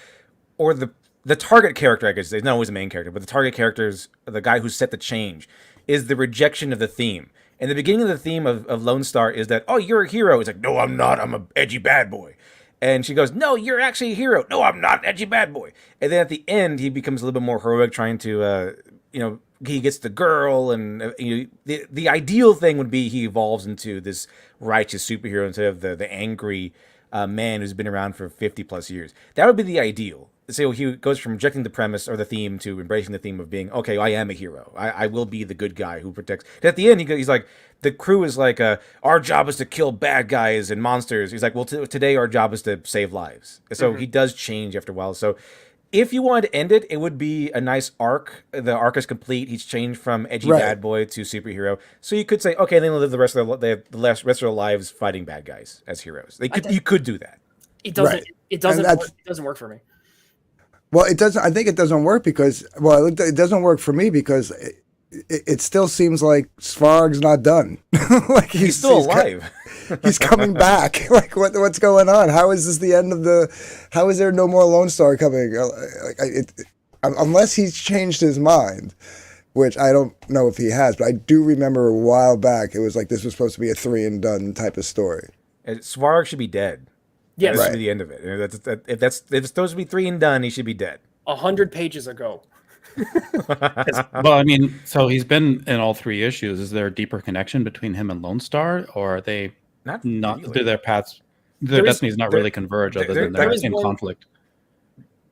S5: or the target character, I guess. There's not always a main character, but the target characters, the guy who set the change, is the rejection of the theme. And the beginning of the theme of Lone Star is that, oh, you're a hero. He's like, no, I'm not. I'm an edgy bad boy. And she goes, no, you're actually a hero. No, I'm not an edgy bad boy. And then at the end, he becomes a little bit more heroic, trying to, he gets the girl. And the ideal thing would be he evolves into this righteous superhero instead of the angry man who's been around for 50 plus years. That would be the ideal. So he goes from rejecting the premise or the theme to embracing the theme of being, okay, I am a hero. I will be the good guy who protects. At the end, he's like, the crew is like, our job is to kill bad guys and monsters. He's like, well, today our job is to save lives. So he does change after a while. So if you wanted to end it, it would be a nice arc. The arc is complete. He's changed from edgy bad boy to superhero. So you could say, okay, they live the rest of rest of their lives fighting bad guys as heroes. You could do that.
S3: It doesn't. Right. It doesn't work for me.
S4: Well, it doesn't. I think it doesn't work because, well, it doesn't work for me because it still seems like Svarog's not done. Like
S5: he's still alive.
S4: He's coming back. Like what's going on? How is this the end of the? How is there no more Lone Star coming? Unless he's changed his mind, which I don't know if he has. But I do remember a while back it was like this was supposed to be a 3 and done type of story.
S5: Svarog should be dead.
S3: Yes,
S5: that should be the end of it. If it's supposed to be 3 and done, he should be dead.
S3: 100 pages ago.
S1: Well, I mean, so he's been in all 3 issues. Is there a deeper connection between him and Lone Star, or are they not really. Do their paths, their destinies not really converge other than they're in conflict?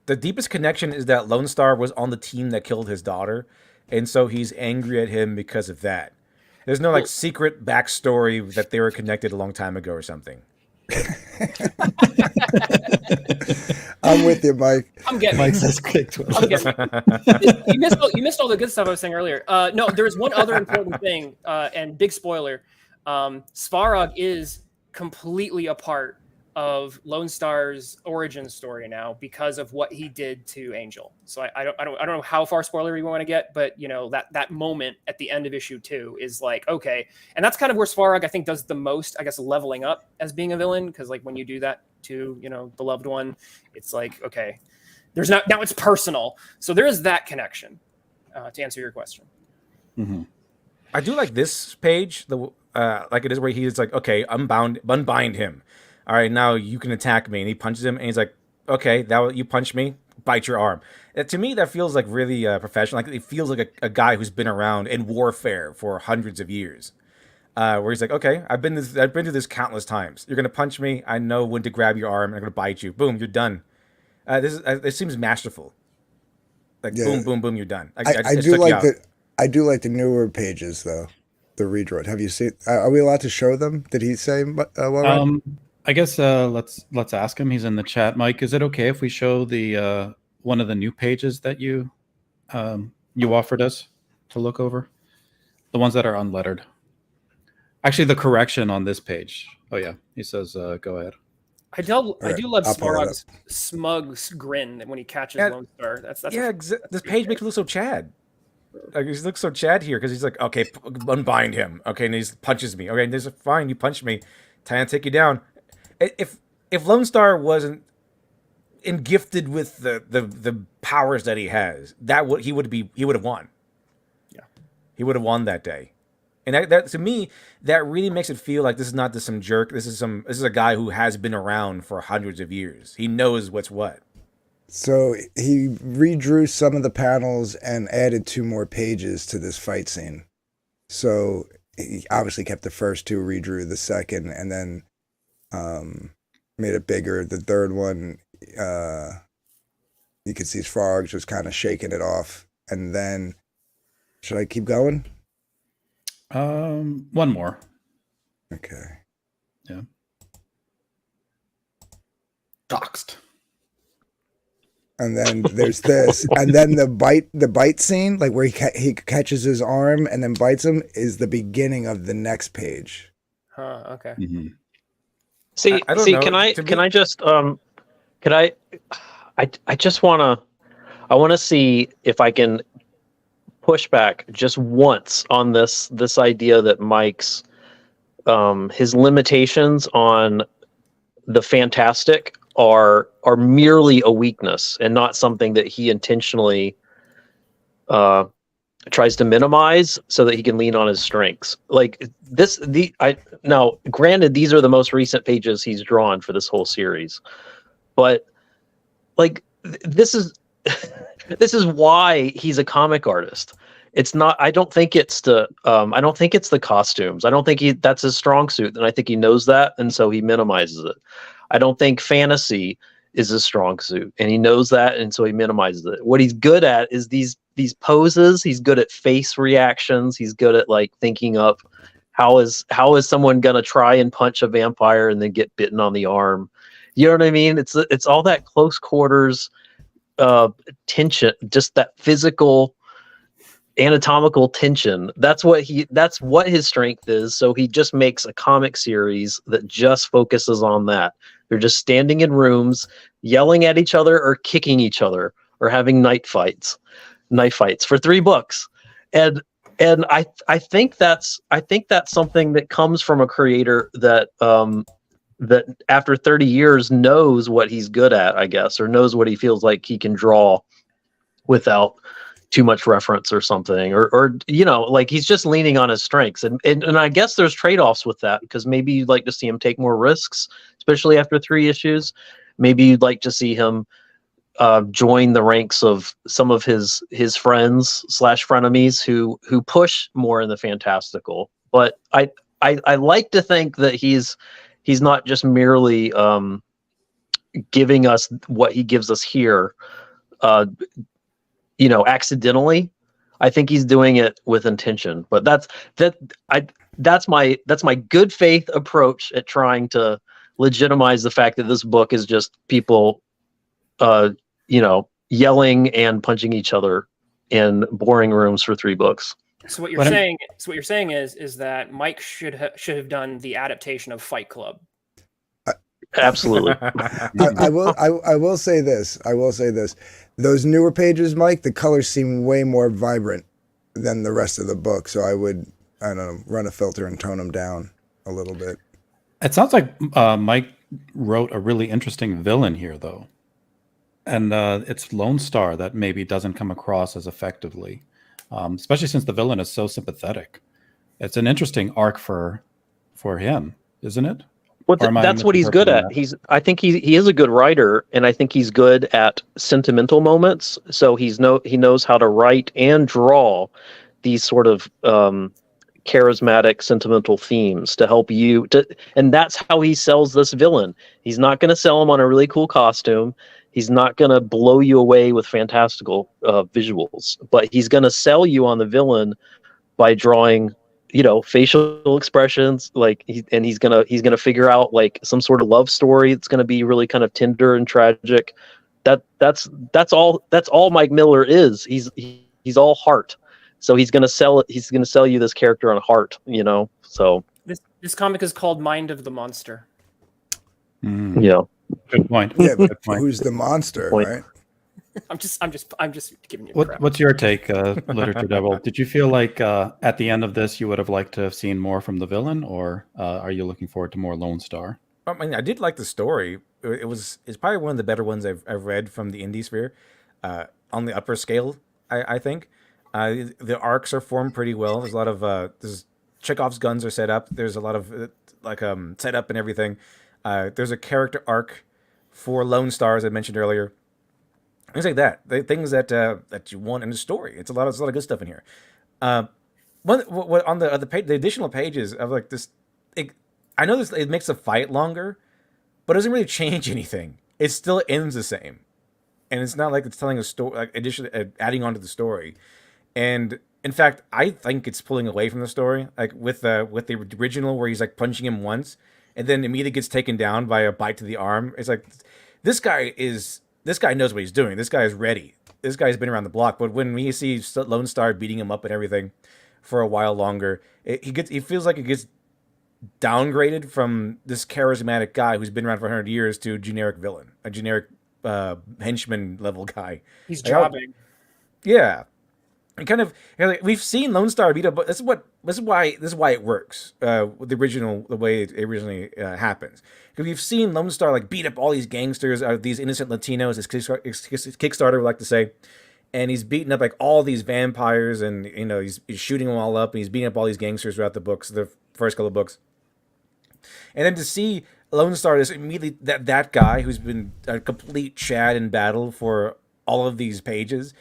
S5: The deepest connection is that Lone Star was on the team that killed his daughter, and so he's angry at him because of that. There's no secret backstory that they were connected a long time ago or something.
S4: I'm with you, Mike.
S3: I'm getting
S1: Mike says quick.
S3: You missed all the good stuff I was saying earlier. No, there's one other important thing, and big spoiler. Svarog is completely a part of Lone Star's origin story now because of what he did to Angel. So I don't know how far spoilery we want to get, but you know, that moment at the end of issue 2 is like, okay, and that's kind of where Svarog I think does the most, I guess, leveling up as being a villain, because like when you do that to, you know, the loved one, it's like, okay, there's not, now it's personal. So there is that connection to answer your question.
S1: Mm-hmm.
S5: I do like this page, like it is where he's like, okay, unbind him. All right, now you can attack me. And he punches him, and he's like, okay, you punch me, bite your arm. To me, that feels like really professional. Like it feels like a guy who's been around in warfare for hundreds of years. Where he's like, okay, I've been through this countless times. You're gonna punch me. I know when to grab your arm. I'm gonna bite you. Boom, you're done. This seems masterful. Like boom, boom, boom, you're done.
S4: I do like the I do like the newer pages though. The redrawn. Have you seen? Are we allowed to show them? Did he say?
S1: I guess let's ask him. He's in the chat. Mike, is it okay if we show the one of the new pages that you offered us to look over? The ones that are unlettered. Actually, the correction on this page. Oh yeah, he says go ahead.
S3: I do love Svarog's smug grin when he catches Lone Star. That's
S5: this page makes him look so Chad. Like he looks so Chad here because he's like, okay, unbind him. Okay, and he punches me. Okay, and this is fine. You punch me, time to take you down. If Lone Star wasn't gifted with the powers that he has, he would have won.
S3: Yeah,
S5: he would have won that day. And that to me, that really makes it feel like this is not just some jerk. This is a guy who has been around for hundreds of years. He knows what's what.
S4: So he redrew some of the panels and added 2 more pages to this fight scene. So he obviously kept the first 2, redrew the second, and then made it bigger. The third one, you could see Svarog just kind of shaking it off. And then, should I keep going?
S1: One more.
S4: Okay.
S1: Yeah. Doxed.
S4: And then there's this, and then the bite scene, like where he catches his arm and then bites him, is the beginning of the next page.
S3: Huh. Okay.
S1: Mm-hmm.
S2: See,
S5: I don't know.
S2: I just want to see if I can push back just once on this idea that Mike's his limitations on the fantastic are merely a weakness and not something that he intentionally tries to minimize so that he can lean on his strengths. Like now granted, these are the most recent pages he's drawn for this whole series, but like this is this is why he's a comic artist. It's not, I don't think it's the costumes. I don't think that's his strong suit, and I think he knows that, and so he minimizes it. I don't think fantasy is his strong suit, and he knows that, and so he minimizes it. What he's good at is these poses. He's good at face reactions. He's good at like thinking up how is someone gonna try and punch a vampire and then get bitten on the arm. You know what I mean? It's all that close quarters tension, just that physical anatomical tension. That's what his strength is. So he just makes a comic series that just focuses on that. They're just standing in rooms, yelling at each other or kicking each other or having knife fights for 3 books. And I think that's something that comes from a creator that after 30 years knows what he's good at, I guess, or knows what he feels like he can draw without too much reference or something, or you know, like he's just leaning on his strengths, and I guess there's trade-offs with that, because maybe you'd like to see him take more risks, especially after 3 issues. Maybe you'd like to see him join the ranks of some of his friends / frenemies who push more in the fantastical. But I like to think that he's not just merely giving us what he gives us here, accidentally. I think he's doing it with intention. But that's my good faith approach at trying to legitimize the fact that this book is just people yelling and punching each other in boring rooms for 3 books.
S3: So what you're saying is that Mike should have done the adaptation of Fight Club.
S2: Absolutely.
S4: I will say this. I will say this. Those newer pages, Mike, the colors seem way more vibrant than the rest of the book. So I would, I don't know, run a filter and tone them down a little bit.
S1: It sounds like Mike wrote a really interesting villain here, though. And it's Lonestar that maybe doesn't come across as effectively, especially since the villain is so sympathetic. It's an interesting arc for him, isn't it?
S2: Well,
S1: Or am I
S2: that's what he's good at.
S1: misinterpreting
S2: I think he is a good writer, and I think he's good at sentimental moments. So he knows how to write and draw these sort of charismatic, sentimental themes to help you and that's how he sells this villain. He's not going to sell him on a really cool costume. He's not going to blow you away with fantastical visuals, but he's going to sell you on the villain by drawing, facial expressions, like he's gonna figure out like some sort of love story that's gonna be really kind of tender and tragic. That's all Mike Miller is. He's all heart. So he's gonna sell you this character on heart, So
S3: This comic is called Mind of the Monster.
S2: Yeah.
S1: Good point.
S4: Yeah, but
S1: Good point.
S4: who's the monster,
S2: Point.
S4: right?
S3: I'm just giving you crap.
S1: What's your take, Literature Devil? Did you feel like at the end of this you would have liked to have seen more from the villain, or are you looking forward to more Lonestar?
S5: I mean, I did like the story. It's probably one of the better ones I've read from the indie sphere, on the upper scale. I think the arcs are formed pretty well. There's a lot of there's Chekhov's guns are set up. There's a lot of setup and everything. There's a character arc for Lonestar, as I mentioned earlier. Things like that. Things that you want in the story. It's a lot of good stuff in here. What on the additional pages of like this, I know this, it makes the fight longer, but it doesn't really change anything. It still ends the same, and it's not like it's telling a story, like adding on to the story. And in fact, I think it's pulling away from the story, like with the original where he's like punching him once, and then immediately gets taken down by a bite to the arm. It's like this guy knows what he's doing. This guy is ready. This guy's been around the block. But when we see Lonestar beating him up and everything for a while longer, he feels like it gets downgraded from this charismatic guy who's been around for 100 years to generic villain, a generic henchman level guy.
S3: He's jobbing.
S5: Yeah. And kind of, we've seen Lonestar beat up, but this is why it works. The way it originally happens, because we've seen Lonestar like beat up all these gangsters, these innocent Latinos, as Kickstarter would like to say, and he's beating up like all these vampires, and he's shooting them all up, and he's beating up all these gangsters throughout the books, the first couple of books, and then to see Lonestar is immediately that guy who's been a complete Chad in battle for all of these pages.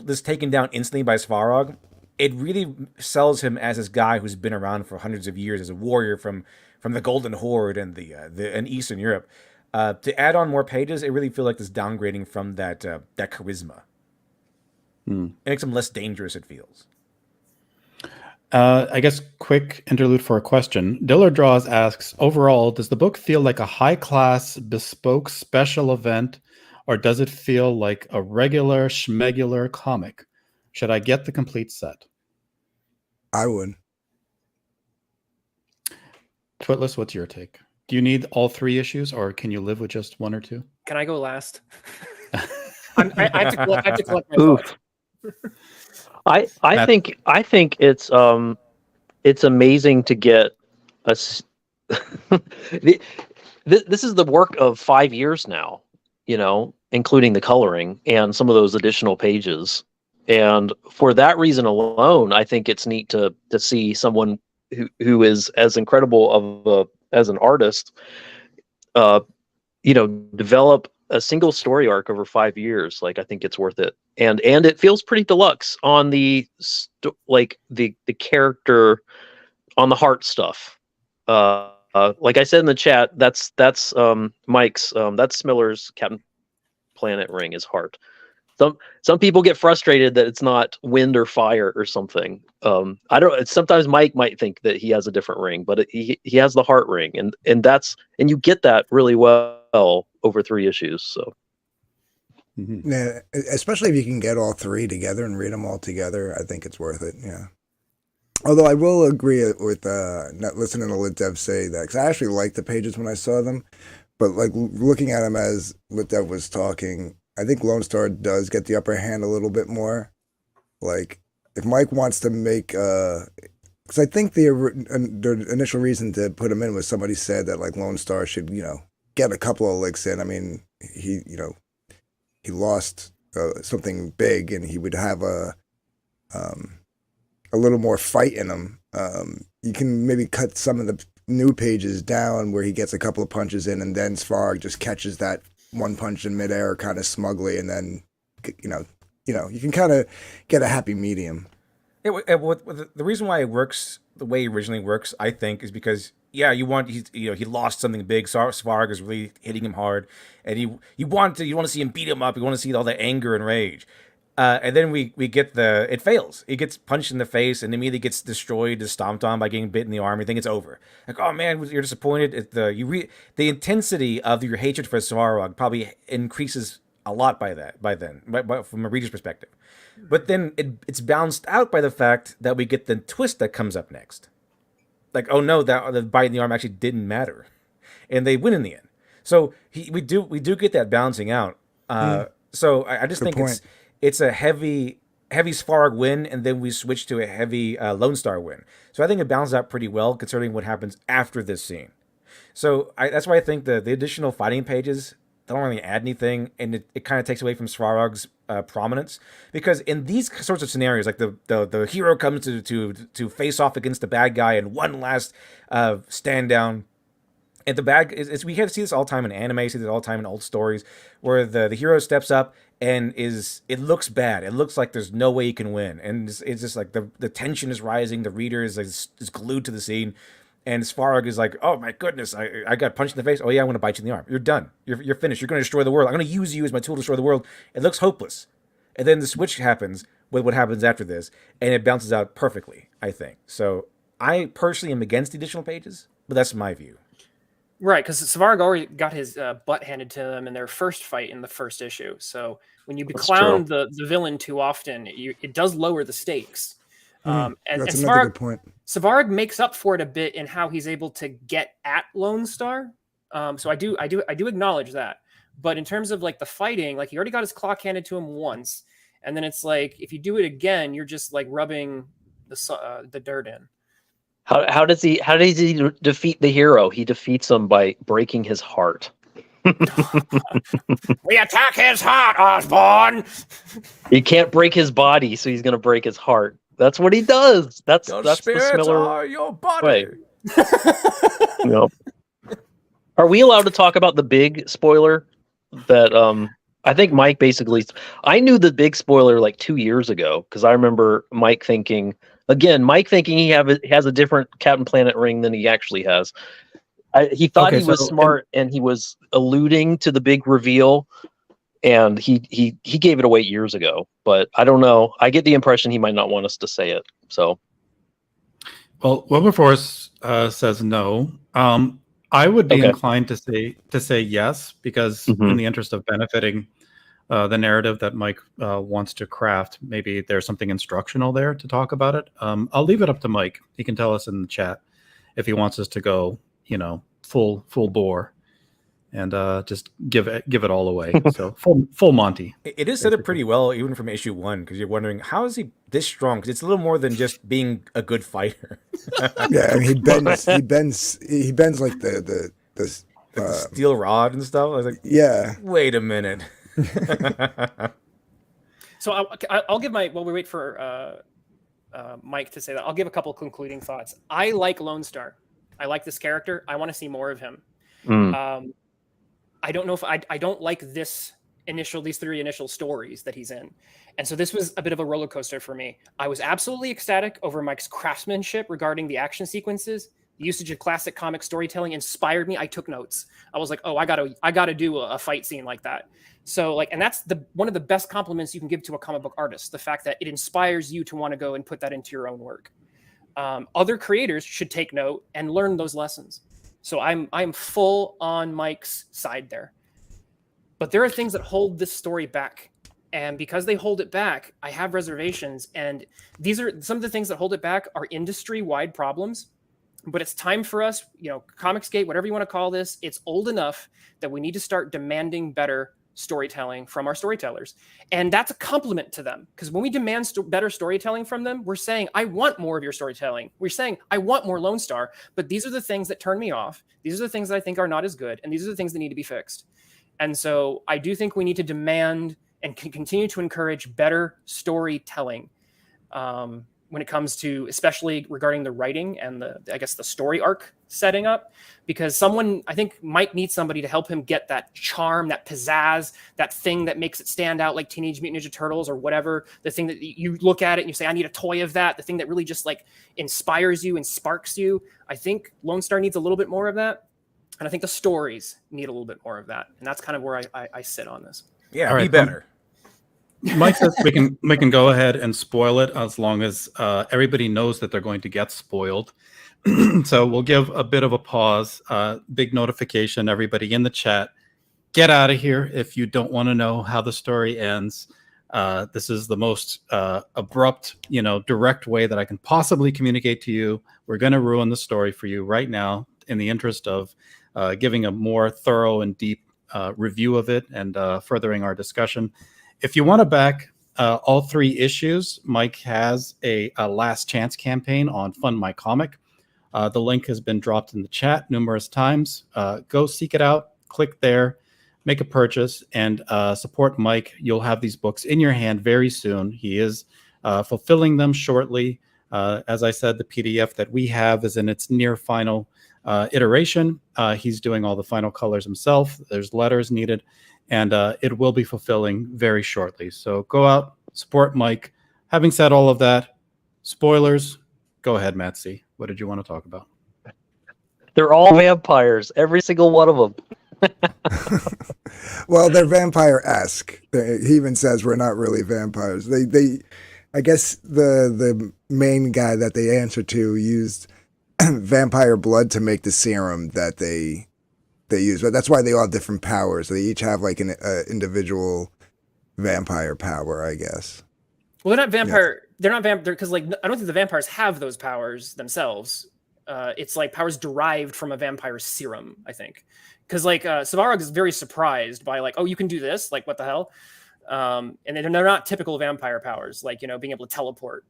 S5: This taken down instantly by Svarog, it really sells him as this guy who's been around for hundreds of years as a warrior from the Golden Horde and and Eastern Europe. To add on more pages, it really feels like this downgrading from that charisma. It makes him less dangerous. It feels.
S1: I guess quick interlude for a question. Diller Draws asks, overall, does the book feel like a high-class, bespoke special event, or does it feel like a regular schmegular comic? Should I get the complete set?
S4: I would.
S1: Twitless, what's your take? Do you need all 3 issues, or can you live with just 1 or 2?
S3: Can I go last? I have to collect my thoughts.
S2: I think it's amazing to get this is the work of 5 years now, including the coloring and some of those additional pages. And for that reason alone, I think it's neat to see someone who is as incredible as an artist, develop a single story arc over 5 years. Like, I think it's worth it. And it feels pretty deluxe on the character, on the heart stuff. Like I said in the chat, that's Mike's, that's Miller's Captain Planet ring is heart. Some people get frustrated that it's not wind or fire or something. Sometimes Mike might think that he has a different ring, but he has the heart ring, and you get that really well over 3 issues. So.
S1: Mm-hmm.
S4: Yeah, especially if you can get all 3 together and read them all together, I think it's worth it. Yeah. Although I will agree with not listening to Lit Dev say that, because I actually liked the pages when I saw them, but like looking at him as Litev was talking, I think Lone Star does get the upper hand a little bit more. Like if Mike wants to make, because I think the initial reason to put him in was somebody said that like Lone Star should, get a couple of licks in. I mean, he lost something big, and he would have a little more fight in him. You can maybe cut some of the new pages down where he gets a couple of punches in, and then Svarg just catches that one punch in midair kind of smugly, and then you can kind of get a happy medium.
S5: The reason why it works the way it originally works, I think, is because he lost something big. Svarg is really hitting him hard, and you want to see him beat him up. You want to see all the anger and rage. And then we get it fails. He gets punched in the face and immediately gets destroyed, just stomped on by getting bit in the arm. You think it's over. Like, oh man, you're disappointed. The intensity of your hatred for Svarog probably increases a lot by then, from a reader's perspective. But then it's balanced out by the fact that we get the twist that comes up next. Like, oh no, that the bite in the arm actually didn't matter, and they win in the end. So we do get that balancing out. So I just think it's a heavy Svarg win, and then we switch to a heavy Lone Star win. So I think it balances out pretty well considering what happens after this scene. So that's why I think the additional fighting pages don't really add anything, and it kind of takes away from Svarog's prominence, because in these sorts of scenarios, like the hero comes to face off against the bad guy in one last stand down. And the bad is we have to see this all the time in anime, see this all the time in old stories, where the hero steps up and it looks bad. It looks like there's no way he can win, and it's just like the tension is rising. The reader is glued to the scene, and Svarog is like, oh my goodness, I got punched in the face. Oh yeah, I'm gonna bite you in the arm. You're done. You're finished. You're gonna destroy the world. I'm gonna use you as my tool to destroy the world. It looks hopeless, and then the switch happens with what happens after this, and it bounces out perfectly, I think. So I personally am against the additional pages, but that's my view.
S3: Right, because Svarg already got his butt handed to him in their first fight in the first issue. So when you clown the villain too often, it does lower the stakes. And
S4: That's another good point.
S3: Svarg makes up for it a bit in how he's able to get at Lone Star. So I do acknowledge that. But in terms of like the fighting, like he already got his clock handed to him once, and then it's like if you do it again, you're just like rubbing the dirt in.
S2: How does he defeat the hero? He defeats him by breaking his heart.
S3: We attack his heart, Osborn.
S2: He can't break his body, so he's gonna break his heart. That's what he does. That's
S5: Your
S2: the
S5: spirits
S2: Smiller
S5: are your body.
S2: way. Yep. Are we allowed to talk about the big spoiler that I think Mike basically? I knew the big spoiler like 2 years ago because I remember Mike thinking he has a different Captain Planet ring than he actually has. He thought he was smart, and he was alluding to the big reveal, and he gave it away years ago. But I don't know. I get the impression he might not want us to say it. So,
S1: well, Wilberforce says no. I would be inclined to say yes, because in the interest of benefiting the narrative that Mike wants to craft, maybe there's something instructional there to talk about it. I'll leave it up to Mike. He can tell us in the chat if he wants us to go, full bore and just give it all away. So full Monty.
S5: It is set up pretty well, even from issue 1, because you're wondering how is he this strong? Because it's a little more than just being a good fighter.
S4: Yeah, I mean, he bends like the
S5: steel rod and stuff. I was like,
S4: yeah.
S5: Wait a minute.
S3: So I'll give while we wait for Mike to say that, I'll give a couple concluding thoughts. I like Lone Star. I like this character. I want to see more of him. I don't know if I don't like these 3 initial stories that he's in. And so this was a bit of a roller coaster for me. I was absolutely ecstatic over Mike's craftsmanship regarding the action sequences. The usage of classic comic storytelling inspired me. I took notes. I was like, oh, I gotta do a fight scene like that. So and that's one of the best compliments you can give to a comic book artist, the fact that it inspires you to want to go and put that into your own work. Other creators should take note and learn those lessons. So I'm full on Mike's side there. But there are things that hold this story back. And because they hold it back, I have reservations. And these are some of the things that hold it back are industry-wide problems. But it's time for us, Comicsgate, whatever you want to call this, it's old enough that we need to start demanding better storytelling from our storytellers. And that's a compliment to them, because when we demand better storytelling from them, we're saying, I want more of your storytelling. We're saying, I want more Lone Star, but these are the things that turn me off. These are the things that I think are not as good. And these are the things that need to be fixed. And so I do think we need to demand and continue to encourage better storytelling. When it comes to, especially regarding the writing and the story arc setting up, because someone, I think, might need somebody to help him get that charm, that pizzazz, that thing that makes it stand out, like Teenage Mutant Ninja Turtles or whatever, the thing that you look at it and you say, I need a toy of that, the thing that really just like inspires you and sparks you. I think Lone Star needs a little bit more of that. And I think the stories need a little bit more of that. And that's kind of where I sit on this.
S5: Yeah,
S1: all right,
S5: be better.
S1: Mike says we can go ahead and spoil it as long as everybody knows that they're going to get spoiled. So we'll give a bit of a pause. Big notification, everybody in the chat. Get out of here if you don't want to know how the story ends. This is the most abrupt, direct way that I can possibly communicate to you. We're going to ruin the story for you right now in the interest of giving a more thorough and deep review of it and furthering our discussion. If you want to back all 3 issues, Mike has a last chance campaign on Fund My Comic. The link has been dropped in the chat numerous times. Go seek it out, click there, make a purchase, and support Mike. You'll have these books in your hand very soon. He is fulfilling them shortly. As I said, the PDF that we have is in its near final iteration. He's doing all the final colors himself. There's letters needed. And it will be fulfilling very shortly. So go out, support Mike. Having said all of that, spoilers, go ahead, Matsy. What did you want to talk about?
S2: They're all vampires, every single one of them.
S4: Well, they're vampire-esque. He even says we're not really vampires. I guess the main guy that they answer to used vampire blood to make the serum that they use, but that's why they all have different powers. They each have like an individual vampire power, I guess.
S3: Well, they're not vampire. Yeah. They're not vampire because, like, I don't think the vampires have those powers themselves. It's like powers derived from a vampire serum, I think. Because like Svarog is very surprised by like, oh, you can do this? Like, what the hell? And they're not typical vampire powers, like being able to teleport,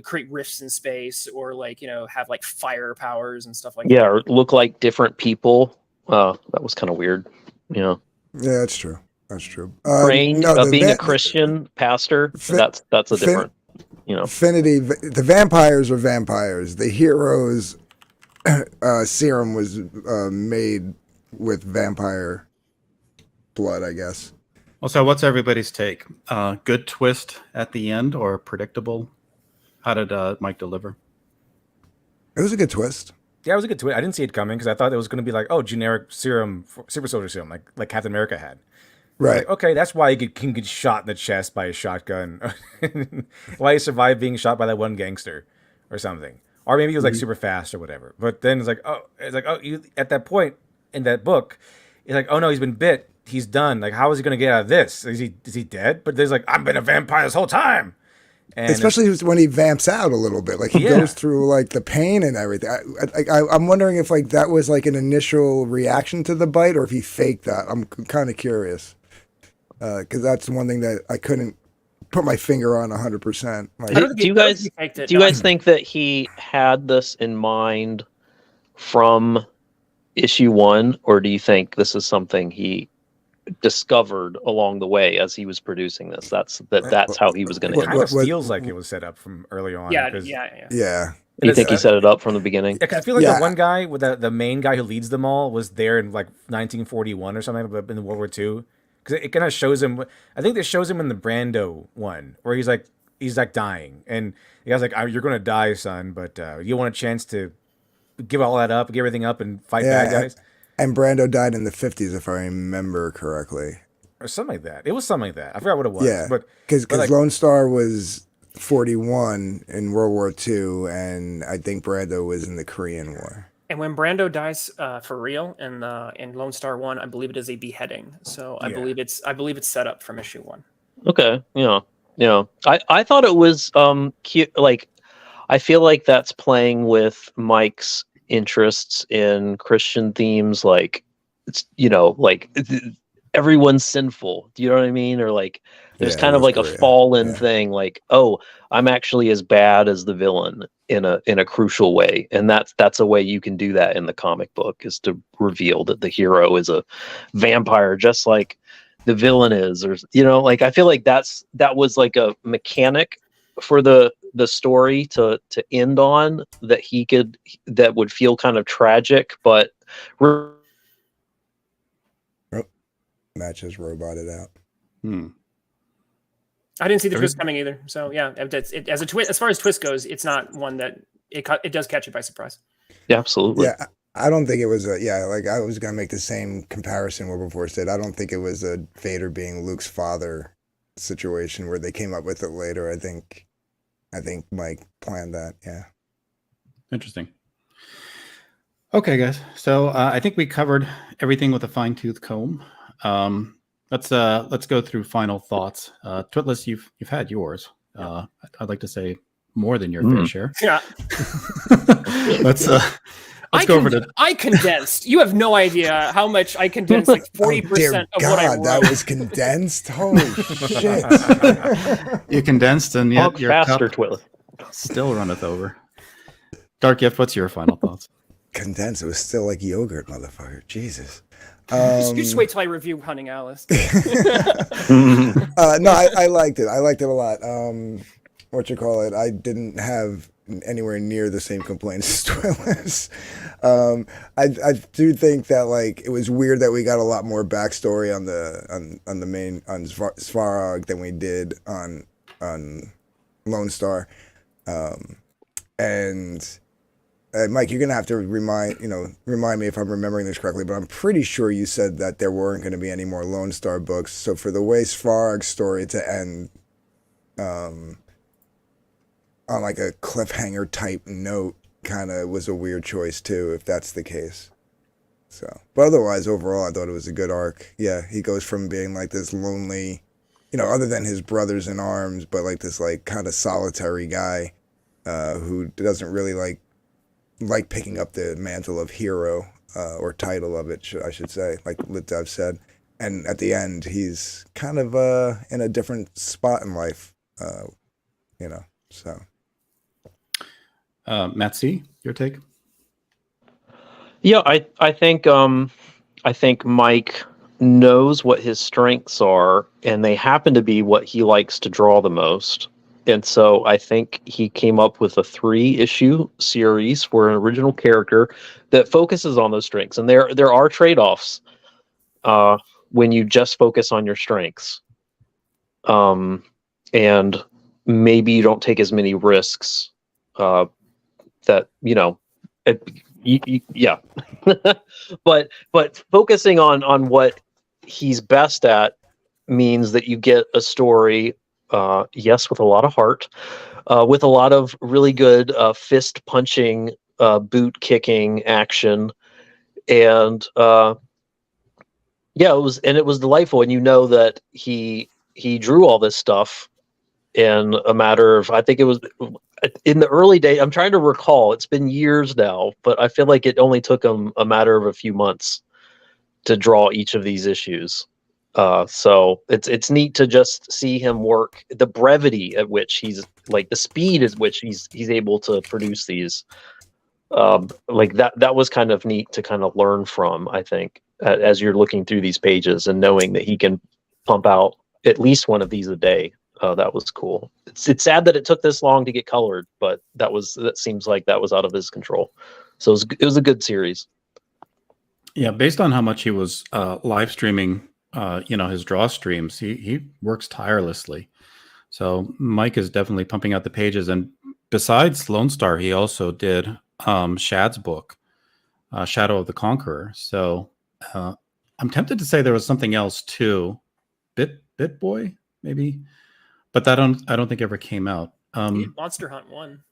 S3: create rifts in space, or like have like fire powers and stuff like that.
S2: Yeah, or look like different people. That was kind of weird.
S4: Yeah, that's true. That's true.
S2: Trained being a Christian pastor. That's a different.
S4: Affinity. The vampires are vampires. The hero's serum was made with vampire blood, I guess.
S1: Well, so what's everybody's take? Good twist at the end or predictable? How did Mike deliver?
S4: It was a good twist.
S5: Yeah, it was a good twist. I didn't see it coming because I thought it was going to be like, generic serum, super soldier serum, like Captain America had.
S4: Right.
S5: Like, okay, that's why he can get shot in the chest by a shotgun. Why he survived being shot by that one gangster or something. Or maybe he was like super fast or whatever. But then it's like, you at that point in that book, it's like, oh no, he's been bit. He's done. Like, how is he going to get out of this? Is he dead? But there's like, I've been a vampire this whole time. And
S4: especially when he vamps out a little bit, like he goes through like the pain and everything. I'm wondering if like that was like an initial reaction to the bite, or if he faked that. I'm kind of curious because that's one thing that I couldn't put my finger on 100%.
S2: Do you guys think that he had this in mind from issue 1, or do you think this is something he discovered along the way as he was producing this? That's how he was going to end
S5: it. It feels like it was set up from early on.
S3: Yeah.
S2: You think he set it up from the beginning?
S5: Yeah, 'cause I feel like the one guy with the main guy who leads them all was there in like 1941 or something, but in World War II. Because it kind of shows him. I think it shows him in the Brando one where he's like dying, and the guy's like, "You're going to die, son, but you want a chance to give all that up, give everything up, and fight bad guys."
S4: And Brando died in the 50s, if I remember correctly.
S5: Or something like that. It was something like that. I forgot what it was.
S4: Yeah, because
S5: like,
S4: Lone Star was 41 in World War II, and I think Brando was in the Korean War.
S3: And when Brando dies for real in Lone Star 1, I believe it is a beheading. So I believe it's set up from issue 1.
S2: Okay. I thought it was cute. Like, I feel like that's playing with Mike's interests in Christian themes, like it's everyone's sinful. Do you know what I mean? Or like there's
S4: Yeah,
S2: kind of
S4: North
S2: like a
S4: Korea.
S2: fallen
S4: Yeah.
S2: thing, like, oh, I'm actually as bad as the villain in a crucial way, and that's a way you can do that in the comic book, is to reveal that the hero is a vampire, just like the villain is, or like I feel like that was like a mechanic for the story to end on, that would feel kind of tragic, but
S4: Match has roboted out.
S3: I didn't see the twist coming either. So yeah, as a twist, as far as twist goes, it's not one that it does catch you by surprise.
S2: Yeah, absolutely.
S4: Yeah, I don't think it was like I was gonna make the same comparison Wilberforce said. I don't think it was a Vader being Luke's father situation where they came up with it later. I think Mike planned that. Yeah.
S1: Interesting. Okay, guys. So I think we covered everything with a fine-tooth comb. Let's go through final thoughts. Twitless, you've had yours. I'd like to say more than your fair share.
S3: Yeah.
S1: Let's go over to.
S3: I condensed. You have no idea how much I condensed. Like 40% of what I wrote.
S4: That was condensed. Holy shit!
S1: You condensed, and yet your
S2: faster,
S1: cup
S2: Twitless
S1: still runneth over. Dark Gift, what's your final thoughts?
S4: Condensed. It was still like yogurt, motherfucker. Jesus.
S3: You just wait till I review Hunting Alice.
S4: No, I liked it. I liked it a lot. I didn't have anywhere near the same complaints as Twitless. I do think that like it was weird that we got a lot more backstory on the main on Svarog than we did on Lonestar, and. Mike, you're gonna have to remind me if I'm remembering this correctly, but I'm pretty sure you said that there weren't going to be any more Lonestar books. So for the way Svarog's story to end, on like a cliffhanger type note, kind of was a weird choice too, if that's the case. So, but otherwise, overall, I thought it was a good arc. Yeah, he goes from being like this lonely, other than his brothers in arms, but like this like kind of solitary guy, who doesn't really like picking up the mantle of hero, or title of it, I should say, like Litdev said. And at the end, he's kind of in a different spot in life, so.
S1: Matt C., your take?
S2: Yeah, I think Mike knows what his strengths are, and they happen to be what he likes to draw the most. And so I think he came up with a 3-issue series for an original character that focuses on those strengths. And there are trade-offs when you just focus on your strengths. And maybe you don't take as many risks that, yeah. but focusing on what he's best at means that you get a story, yes, with a lot of heart, with a lot of really good fist punching, boot kicking action, and it was delightful. And that he drew all this stuff in a matter of, I think it was in the early days. I'm trying to recall. It's been years now, but I feel like it only took him a matter of a few months to draw each of these issues. So it's neat to just see him work, the brevity at which he's like, the speed at which he's able to produce these. Like that was kind of neat to kind of learn from, I think, as you're looking through these pages and knowing that he can pump out at least one of these a day. That was cool. It's sad that it took this long to get colored, but that seems like that was out of his control. So it was a good series.
S1: Yeah, based on how much he was live streaming, his draw streams, he works tirelessly. So Mike is definitely pumping out the pages. And besides Lonestar, he also did Shad's book, Shadow of the Conqueror. So I'm tempted to say there was something else too, Bit Boy maybe, but I don't think ever came out.
S3: Monster Hunt 1.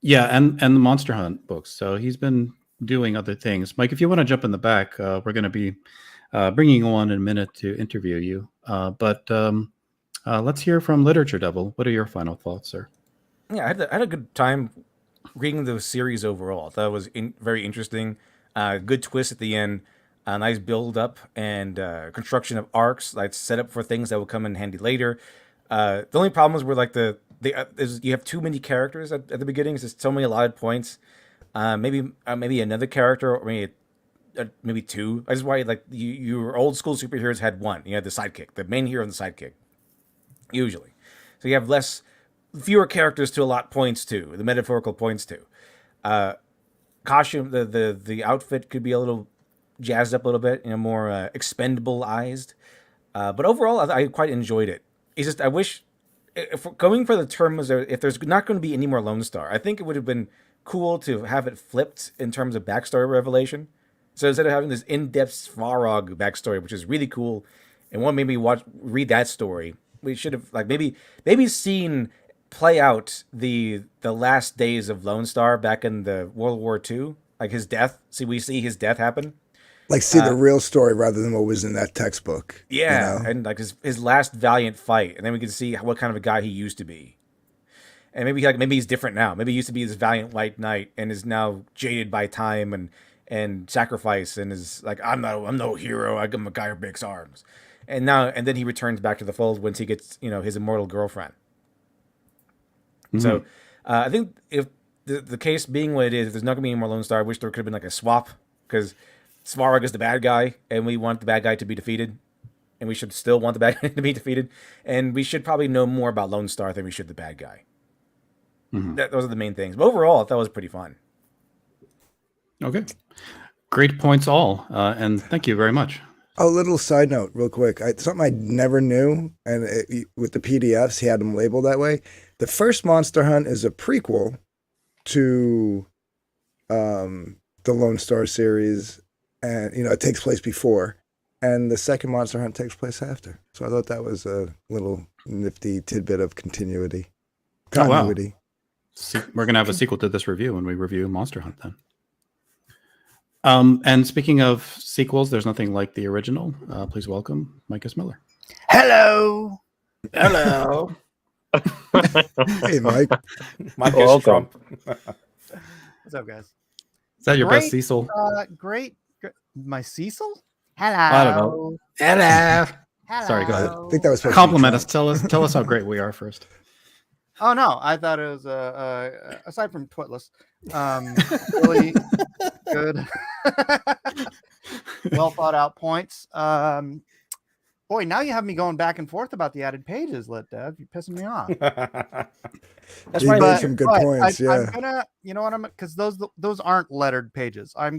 S1: Yeah, and the Monster Hunt books. So he's been doing other things. Mike, if you want to jump in the back, we're going to be bringing you on in a minute to interview you. But let's hear from Literature Devil. What are your final thoughts, sir?
S5: Yeah, I had a good time reading the series overall. I thought it was very interesting. Good twist at the end. A nice build up and construction of arcs, like set up for things that will come in handy later. The only problems were like you have too many characters at the beginning. There's so many allotted points. Maybe another character, or maybe two. I just wanted like your old school superheroes had one. You had the sidekick, the main hero and the sidekick, usually. So you have fewer characters to allot points to, the metaphorical points to. Costume, the outfit could be a little jazzed up a little bit, more expendable-ized. But overall, I quite enjoyed it. It's just I wish, if we're going for the terms, if there's not going to be any more Lone Star, I think it would have been cool to have it flipped in terms of backstory revelation. So instead of having this in-depth Svarog backstory, which is really cool, and one maybe read that story, we should have maybe seen play out the last days of Lone Star back in the World War II, like his death. We see his death happen.
S4: Like see the real story rather than what was in that textbook.
S5: Yeah, and like his last valiant fight, and then we can see what kind of a guy he used to be. And maybe he's different now. Maybe he used to be this valiant white knight and is now jaded by time and sacrifice, and is like, I'm no hero. I'm a guy who breaks arms. And then he returns back to the fold once he gets his immortal girlfriend. Mm-hmm. So I think if the case being what it is, if there's not gonna be any more Lone Star, I wish there could have been like a swap, because Svarog is the bad guy, and we want the bad guy to be defeated, and we should still want the bad guy to be defeated, and we should probably know more about Lone Star than we should the bad guy. Mm-hmm. Those are the main things. But overall, I thought it was pretty fun.
S1: Okay. Great points all, and thank you very much.
S4: A little side note real quick. Something I never knew, and with the PDFs, he had them labeled that way. The first Monster Hunt is a prequel to the Lone Star series, and it takes place before, and the second Monster Hunt takes place after. So I thought that was a little nifty tidbit of continuity.
S1: Oh, wow. We're going to have a sequel to this review when we review Monster Hunt then. And speaking of sequels, there's nothing like the original. Please welcome Micus Miller.
S6: Hello.
S4: Hey, Mike.
S5: Micus Trump.
S6: What's up, guys?
S1: Is that your best Cecil?
S6: Great. My Cecil? Hello.
S1: I don't know.
S6: Hello.
S1: Sorry, go ahead.
S4: I think that was supposed
S1: Compliment
S4: to be
S1: us. Tell us how great we are first.
S6: Oh no, I thought it was aside from Twitless, really good, well thought out points. Boy, now you have me going back and forth about the added pages, Lit Dev. You're pissing me off.
S4: That's right. Made some good points.
S6: I'm gonna, because those aren't lettered pages. I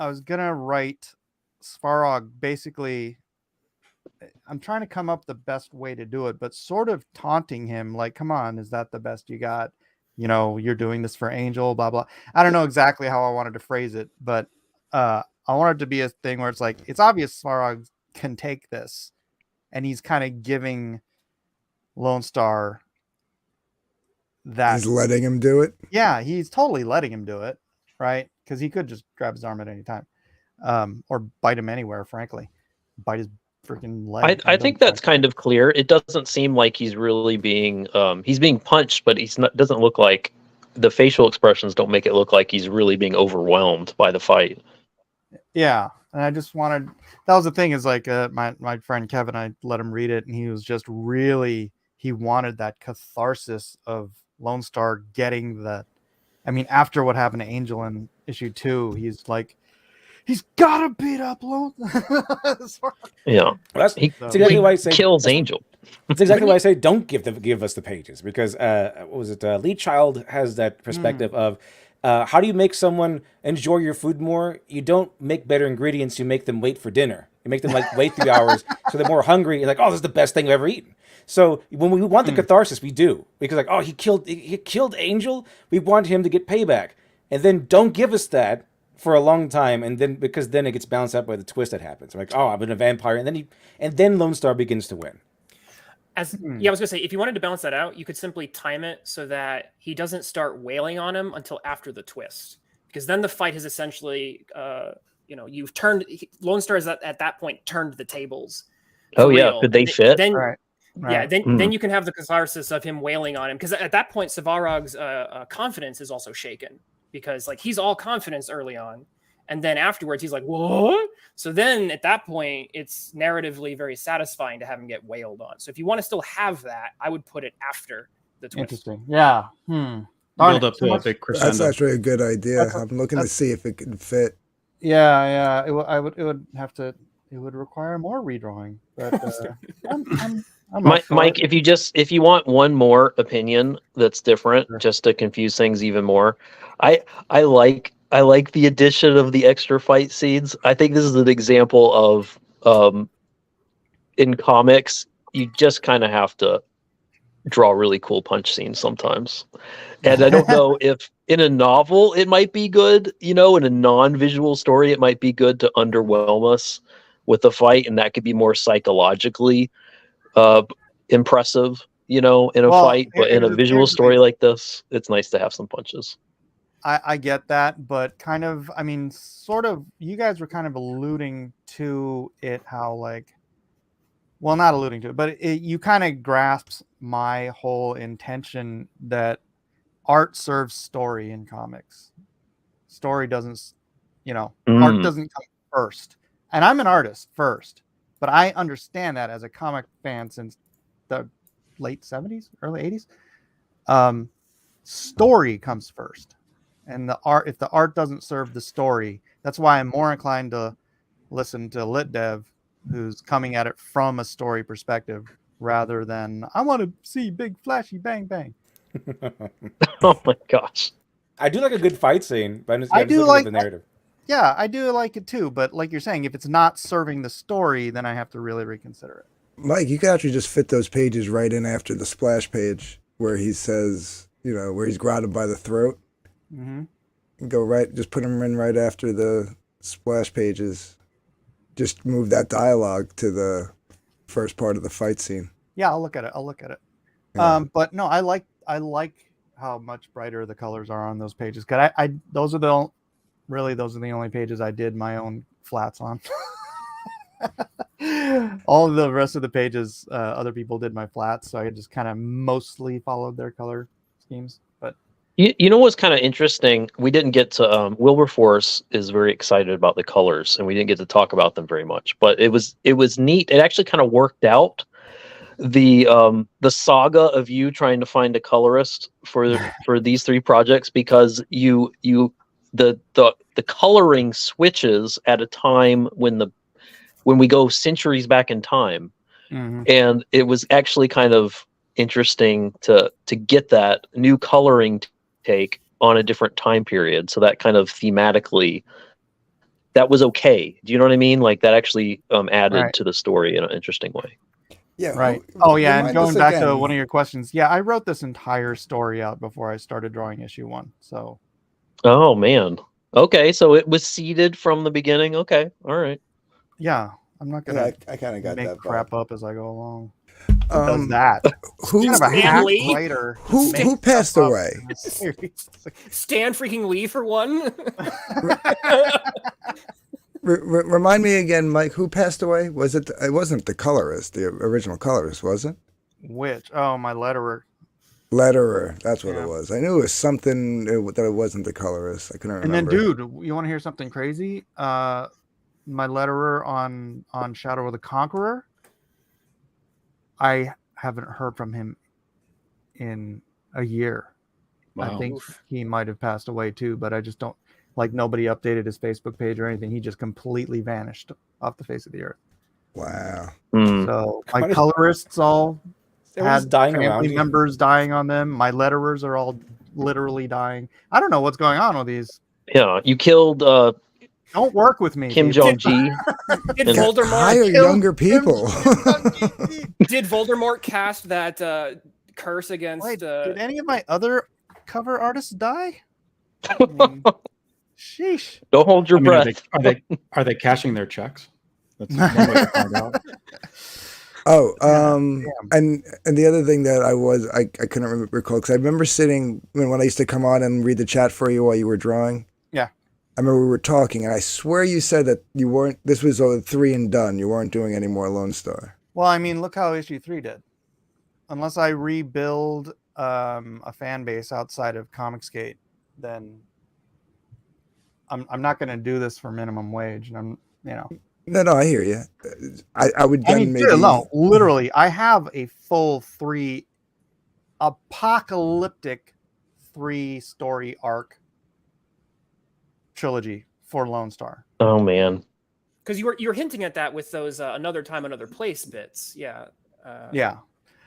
S6: was gonna write Svarog basically. I'm trying to come up the best way to do it, but sort of taunting him, like, come on, is that the best you got? You're doing this for Angel, blah, blah. I don't know exactly how I wanted to phrase it, but I wanted it to be a thing where it's like, it's obvious Svarog can take this, and he's kind of giving Lone Star that.
S4: He's letting him do it?
S6: Yeah, he's totally letting him do it, right? Because he could just grab his arm at any time, or bite him anywhere, frankly. Bite his freaking leg.
S2: I think that's kind of clear. It doesn't seem like he's really being he's being punched, but doesn't look like, the facial expressions don't make it look like he's really being overwhelmed by the fight.
S6: Yeah, and I just wanted, that was the thing, is like my friend Kevin, I let him read it, and he was just really, he wanted that catharsis of Lone Star getting after what happened to Angel in issue 2, he's like, he's gotta beat up Lone.
S2: Yeah,
S5: that's exactly why I say
S2: kills Angel.
S5: That's exactly why I say don't give us the pages, because Lee Child has that perspective of how do you make someone enjoy your food more? You don't make better ingredients; you make them wait for dinner. You make them wait 3 hours, so they're more hungry. You're like, oh, this is the best thing I've ever eaten. So when we want the catharsis, we do, because like, oh, he killed Angel. We want him to get payback, and then don't give us that for a long time, and then because then it gets balanced out by the twist that happens. Like, oh, I've been a vampire, and then Lone Star begins to win.
S3: I was gonna say, if you wanted to balance that out, you could simply time it so that he doesn't start wailing on him until after the twist, because then the fight has essentially, you've turned Lone Star is at that point turned the tables.
S2: Oh yeah, could they fit?
S3: Then,
S6: right.
S3: Yeah, then you can have the catharsis of him wailing on him, because at that point Savarog's confidence is also shaken, because like he's all confidence early on, and then afterwards he's like, what? So then at that point it's narratively very satisfying to have him get wailed on. So if you want to still have that, I would put it after the twist.
S6: Interesting. Yeah.
S1: Build up to a big crescendo.
S4: That's actually a good idea. I'm looking to see if it can fit.
S6: Yeah. It would require more redrawing, but I'm up for
S2: Mike,
S6: it.
S2: if you want one more opinion that's different, just to confuse things even more, I like the addition of the extra fight scenes. I think this is an example of in comics, you just kind of have to draw really cool punch scenes sometimes. And I don't know if in a novel it might be good, in a non-visual story it might be good to underwhelm us with the fight, and that could be more psychologically impressive, in a fight. But in a visual story like this, it's nice to have some punches.
S6: I get that, but kind of, sort of, you guys were kind of alluding to it, how not alluding to it, but you kind of grasps my whole intention that art serves story in comics. Story doesn't, art doesn't come first. And I'm an artist first, but I understand that as a comic fan since the late 70s, early 80s. Story comes first. And if the art doesn't serve the story, that's why I'm more inclined to listen to Lit Dev, who's coming at it from a story perspective, rather than I want to see big flashy bang bang.
S2: Oh my gosh.
S5: I do like a good fight scene, but I'm just
S6: I do
S5: looking
S6: like
S5: at the narrative.
S6: Yeah, I do like it too, but like you're saying, if it's not serving the story, then I have to really reconsider it.
S4: Mike, you could actually just fit those pages right in after the splash page where he says, where he's grabbed by the throat. Mm-hmm. Just put him in right after the splash pages. Just move that dialogue to the first part of the fight scene.
S6: Yeah, I'll look at it.
S4: Yeah.
S6: But no, I like how much brighter the colors are on those pages. Cause those are the only pages I did my own flats on. All of the rest of the pages, other people did my flats, so I just kind of mostly followed their color schemes. But
S2: you know what's kind of interesting? We didn't get to Wilberforce is very excited about the colors, and we didn't get to talk about them very much. But it was neat. It actually kind of worked out. The saga of you trying to find a colorist for these three projects, because the coloring switches at a time when we go centuries back in time. Mm-hmm. And it was actually kind of interesting to get that new coloring take on a different time period. So that kind of thematically, that was okay. Do you know what I mean? Like that actually added to the story in an interesting way.
S4: Yeah.
S6: Right. Oh yeah. And going back to one of your questions. Yeah. I wrote this entire story out before I started drawing issue 1. So.
S2: Oh man. Okay. So it was seeded from the beginning. Okay. All right.
S6: Yeah. I'm not going to
S4: I kind of got
S6: make
S4: that
S6: crap up as I go along. Does that?
S4: Who passed away?
S3: Stan freaking Lee for one.
S4: Remind me again, Mike. Who passed away? Was it? It wasn't the colorist, the original colorist, was it?
S6: Which? Oh, my letterer.
S4: Letterer. That's what it was. I knew it was something that it wasn't the colorist. I couldn't remember.
S6: And then, dude, you want to hear something crazy? My letterer on Shadow of the Conqueror. I haven't heard from him in a year. Wow. I think he might have passed away too, but I just don't, nobody updated his Facebook page or anything. He just completely vanished off the face of the earth.
S4: Wow.
S6: So my colorists all had family members dying on them. My letterers are all literally dying. I don't know what's going on with these.
S2: Yeah, you killed
S6: don't work with me.
S2: Kim Jong-ji.
S3: Did Voldemort
S4: hire younger people?
S3: Did Voldemort cast that curse against?
S6: Wait, did any of my other cover artists die? I mean, sheesh!
S2: Don't hold your breath.
S1: Are they cashing their checks? That's one way to find out.
S4: Oh, and the other thing that I couldn't recall, because I remember sitting when I used to come on and read the chat for you while you were drawing.
S6: Yeah.
S4: I remember we were talking, and I swear you said that you weren't. This was 3 and done. You weren't doing any more Lonestar.
S6: Well, I mean, look how issue 3 did. unless I rebuild a fan base outside of Comicsgate, then I'm not going to do this for minimum wage. And I'm, you know,
S4: No, I hear you. I would
S6: I
S4: then
S6: mean,
S4: maybe.
S6: no, literally, I have a full 3 apocalyptic 3-story arc trilogy for Lone Star.
S2: Oh man.
S3: Because you were hinting at that with those another time, another place bits. Yeah.
S6: Yeah.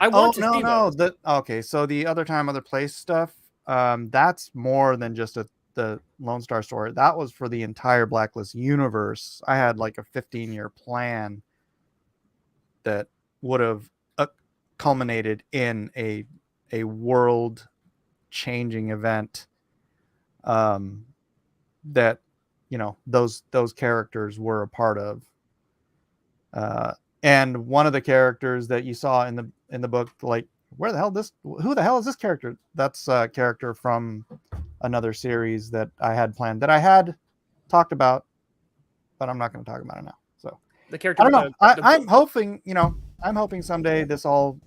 S3: I want to see those.
S6: Okay, so the other time, other place stuff, that's more than just the Lone Star story. That was for the entire Blacklist universe. I had like a 15-year plan that would have culminated in a world-changing event. That those characters were a part of. And one of the characters that you saw in the book, like, who the hell is this character? That's a character from another series that I had planned, that I had talked about, but I'm not going to talk about it now. So
S3: The character.
S6: I don't know. I'm hoping someday this all,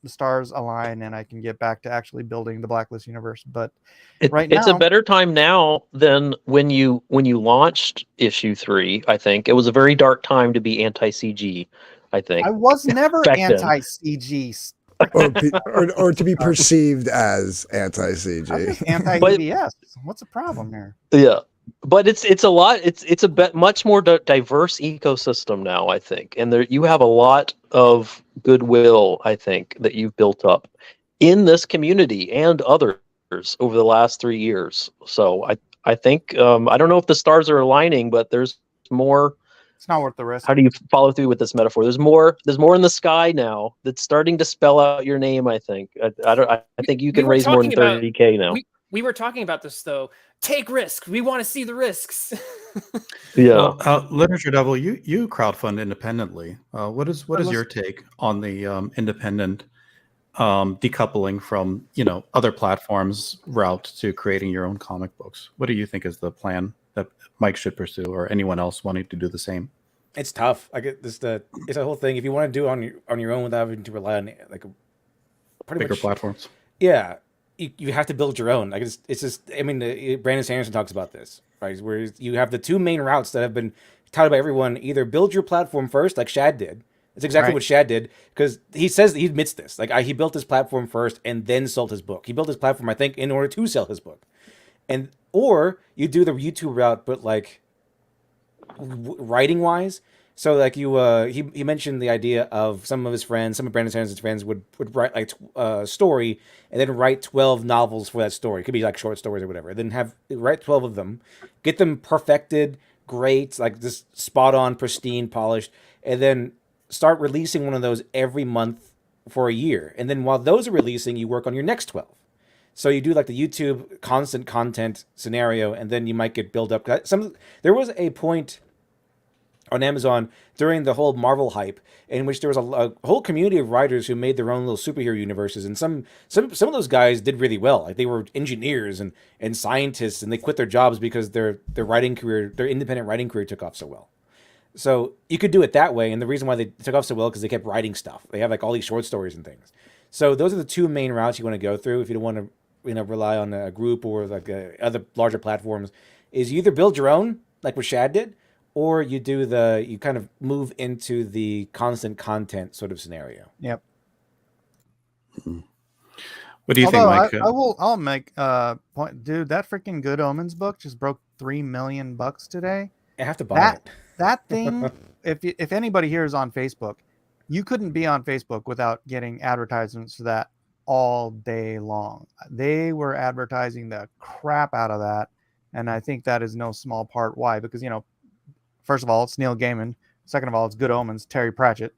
S6: the stars align and I can get back to actually building the Blacklist universe. But
S2: It's a better time now than when you launched issue 3. I think it was a very dark time to be anti-CG. I think
S6: I was never
S2: back then.
S6: anti-CG.
S4: or to be perceived as anti-CG.
S6: Anti-EVS. What's the problem here?
S2: Yeah, but it's a lot. It's a much more diverse ecosystem now, I think, and there you have a lot of goodwill, I think, that you've built up in this community and others over the last 3 years. So I think I don't know if the stars are aligning, but there's more.
S6: It's not worth the risk.
S2: How do you follow through with this metaphor? There's more in the sky now that's starting to spell out your name, I think. I think you can raise more than 30K now.
S3: We were talking about this though. Take risks. We want to see the risks.
S2: Yeah.
S1: Well, Literature Devil, you crowdfund independently. What is your take on the independent decoupling from other platforms route to creating your own comic books? What do you think is the plan that Mike should pursue, or anyone else wanting to do the same?
S5: It's tough. I get this. It's a whole thing. If you want to do it on your own without having to rely on like pretty
S1: bigger
S5: much
S1: platforms,
S5: yeah, you have to build your own. Like it's just. I mean, Brandon Sanderson talks about this, right? Where you have the 2 main routes that have been touted by everyone. Either build your platform first, like Shad did. It's exactly what Shad did, because he says he admits this. Like he built his platform first and then sold his book. He built his platform, I think, in order to sell his book, or you do the YouTube route, but like writing wise. So like he mentioned the idea of some of Brandon Sanderson's friends would write like a story and then write 12 novels for that story. It could be like short stories or whatever. Then write 12 of them, get them perfected, great, like just spot on, pristine, polished, and then start releasing one of those every month for a year. And then while those are releasing, you work on your next 12. So you do like the YouTube constant content scenario, and then you might get built up. There was a point on Amazon during the whole Marvel hype in which there was a whole community of writers who made their own little superhero universes, and some of those guys did really well. Like they were engineers and scientists, and they quit their jobs because their independent writing career took off so well. So you could do it that way, and the reason why they took off so well because they kept writing stuff. They have like all these short stories and things. So those are the 2 main routes you want to go through if you don't want to rely on a group or like other larger platforms. Is you either build your own like what Shad did, or you kind of move into the constant content sort of scenario.
S6: Yep.
S1: What do you think, Mike?
S6: I'll make point, dude. That freaking Good Omens book just broke $3 million today.
S5: I have to buy it.
S6: That thing. if anybody here is on Facebook, you couldn't be on Facebook without getting advertisements for that all day long. They were advertising the crap out of that, and I think that is no small part why. Because first of all, it's Neil Gaiman. Second of all, it's Good Omens, Terry Pratchett.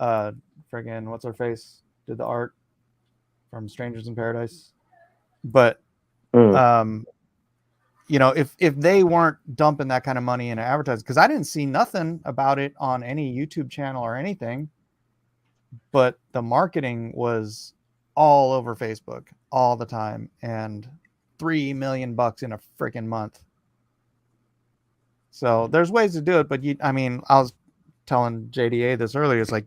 S6: Friggin' what's her face did the art from Strangers in Paradise. But if they weren't dumping that kind of money in advertising, because I didn't see nothing about it on any YouTube channel or anything, but the marketing was all over Facebook all the time, and $3 million in a freaking month. So there's ways to do it, but I was telling JDA this earlier. It's like